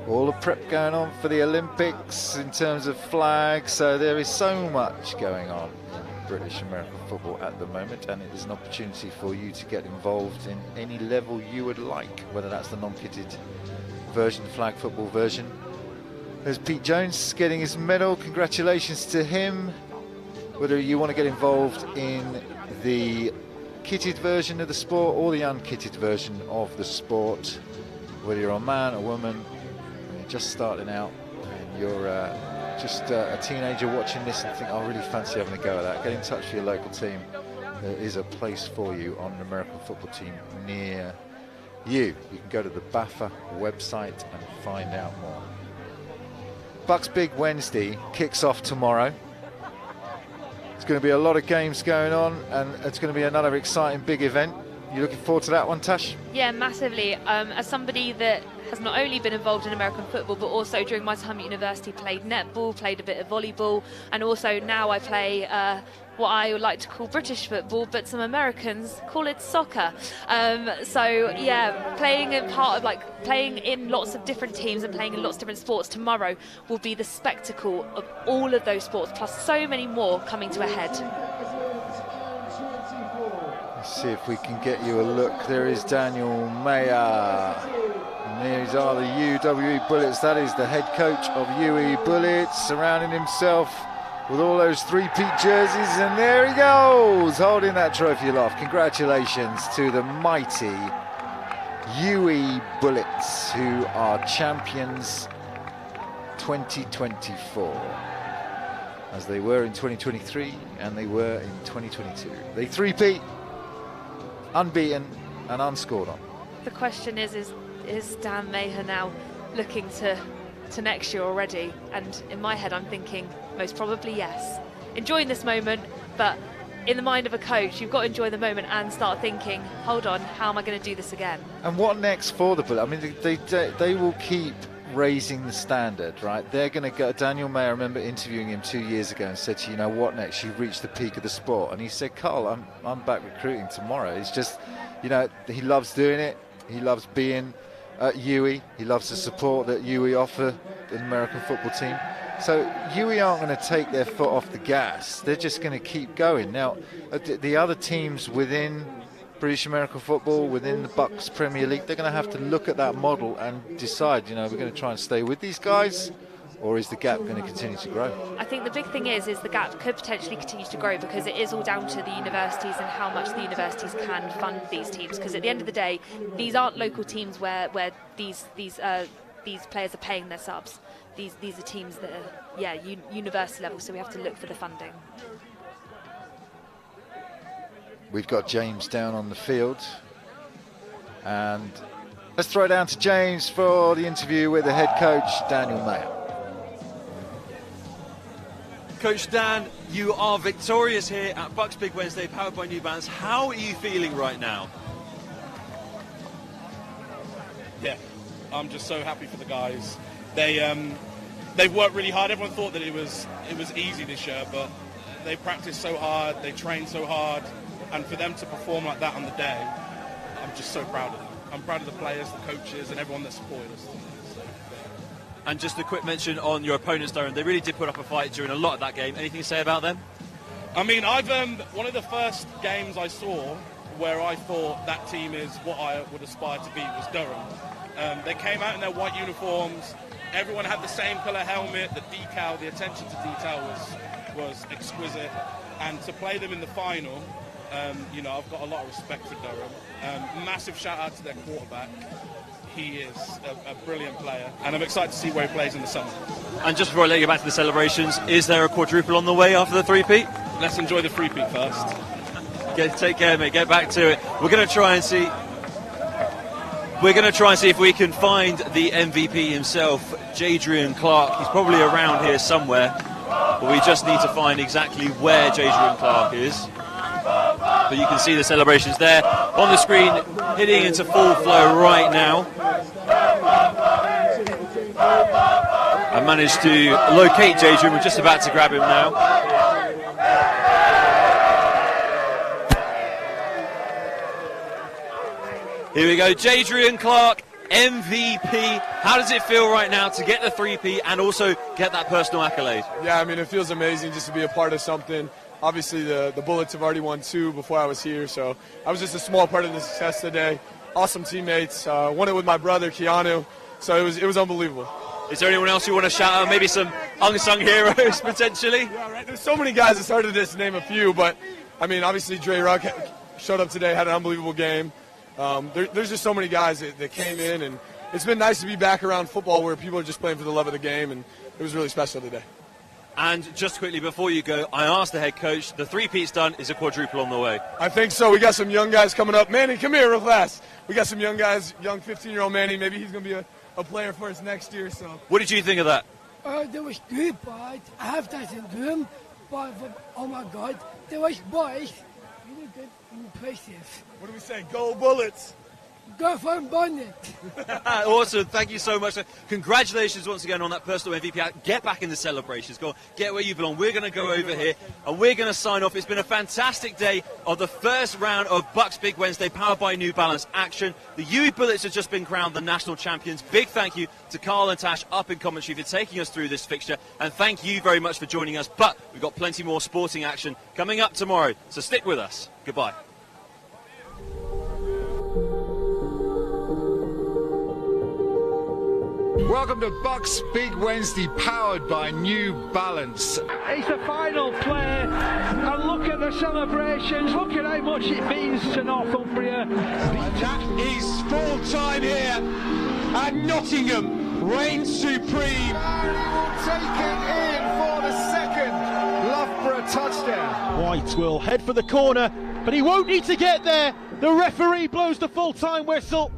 A: all the prep going on for the Olympics in terms of flags. So there is so much going on in British American football at the moment, and it is an opportunity for you to get involved in any level you would like, whether that's the non-kitted version, the flag football version. There's Pete Jones getting his medal, congratulations to him. Whether you want to get involved in the kitted version of the sport or the unkitted version of the sport, whether you're a man or woman, just starting out and you're just a teenager watching this and think, I really fancy having a go at that, get in touch with your local team. There is a place for you on an American football team near you. You can go to the BAFA website and find out more. BUCS Big Wednesday kicks off tomorrow. There's going to be a lot of games going on, and it's going to be another exciting big event. You looking forward to that one, Tash?
F: Yeah, massively. As somebody that has not only been involved in American football, but also during my time at university played netball, played a bit of volleyball, and also now I play what I would like to call British football, but some Americans call it soccer. So yeah, playing in lots of different teams and playing in lots of different sports tomorrow will be the spectacle of all of those sports, plus so many more coming to a head.
A: Let's see if we can get you a look. There is Daniel Mayer. And these are the UWE Bullets. That is the head coach of UWE Bullets, surrounding himself with all those three-peat jerseys. And there he goes, holding that trophy aloft. Congratulations to the mighty UWE Bullets, who are champions 2024. As they were in 2023 and they were in 2022. They three-peat. Unbeaten and unscored on.
F: The question is Dan Maher now looking to next year already? And in my head I'm thinking most probably yes. Enjoying this moment, but in the mind of a coach you've got to enjoy the moment and start thinking, hold on, how am I going to do this again?
A: And what next for the Bullets? I mean, they will keep raising the standard, right? They're going to go. Daniel Mayer, I remember interviewing him 2 years ago and said to you know what next? You've reached the peak of the sport. And he said, Carl, I'm back recruiting tomorrow. It's just, you know, he loves doing it. He loves being at UWE. He loves the support that UWE offer the American football team. So UWE aren't going to take their foot off the gas. They're just going to keep going. Now, the other teams within British American football, within the BUCS Premier League, they're going to have to look at that model and decide, you know, we're going to try and stay with these guys, or is the gap going to continue to grow?
F: I think the big thing is the gap could potentially continue to grow, because it is all down to the universities and how much the universities can fund these teams. Because at the end of the day, these aren't local teams where these players are paying their subs. These are teams that are university level. So we have to look for the funding.
A: We've got James down on the field, and let's throw it down to James for the interview with the head coach, Daniel Mayer.
E: Coach Dan, you are victorious here at BUCS Big Wednesday, powered by New Balance. How are you feeling right now?
G: Yeah, I'm just so happy for the guys. They've worked really hard. Everyone thought that it was easy this year, but they practiced so hard, they trained so hard, and for them to perform like that on the day, I'm just so proud of them. I'm proud of the players, the coaches, and everyone that supported us. So,
E: And just a quick mention on your opponents, Durham. They really did put up a fight during a lot of that game. Anything to say about them?
G: I mean, one of the first games I saw where I thought that team is what I would aspire to be was Durham. They came out in their white uniforms. Everyone had the same colour helmet. The decal, the attention to detail was exquisite. And to play them in the final, you know, I've got a lot of respect for Durham. Massive shout out to their quarterback. He is a brilliant player, and I'm excited to see where he plays in the summer.
E: And just before I let you back to the celebrations, is there a quadruple on the way after the three-peat?
G: Let's enjoy the three-peat first.
E: Take care, mate. Get back to it. We're going to try and see. We're going to try and see if we can find the MVP himself, Jadrian Clark. He's probably around here somewhere, but we just need to find exactly where Jadrian Clark is. But you can see the celebrations there on the screen, hitting into full flow right now. I managed to locate Jadrian. We're just about to grab him now. Here we go, Jadrian Clark, MVP. How does it feel right now to get the 3P and also get that personal accolade?
U: Yeah, I mean, it feels amazing just to be a part of something. Obviously, the Bullets have already won 2 before I was here, so I was just a small part of the success today. Awesome teammates. Won it with my brother, Keanu, so it was unbelievable.
E: Is there anyone else you want to shout out? Maybe some unsung heroes, potentially?
U: Yeah, right. There's so many guys that started this, name a few, but, I mean, obviously, Dre Ruck showed up today, had an unbelievable game. There's just so many guys that came in, and it's been nice to be back around football where people are just playing for the love of the game, and it was really special today.
E: And just quickly before you go, I asked the head coach, the 3-peat's done, is a quadruple on the way?
U: I think so. We got some young guys coming up. Manny, come here real fast. We got some young guys, young 15-year-old Manny. Maybe he's going to be a player for us next year. So.
E: What did you think of that?
V: That was good, but I have that in Durham. But oh my God, that was boys. Really good, impressive.
U: What do we say? Go Bullets!
V: Go for Bonnet!
E: Awesome, thank you so much. Congratulations once again on that personal MVP. Get back in the celebrations. Go on, get where you belong. We're going to go over here and we're going to sign off. It's been a fantastic day of the first round of BUCS Big Wednesday, powered by New Balance action. The UWE Bullets have just been crowned the national champions. Big thank you to Carl and Tash up in commentary for taking us through this fixture, and thank you very much for joining us. But we've got plenty more sporting action coming up tomorrow, so stick with us. Goodbye.
A: Welcome to BUCS Big Wednesday, powered by New Balance.
B: It's the final play, and look at the celebrations, look at how much it means to Northumbria.
D: And that is full time here, and Nottingham reigns supreme.
A: And he will take it in for the second Loughborough touchdown.
D: White will head for the corner, but he won't need to get there. The referee blows the full time whistle.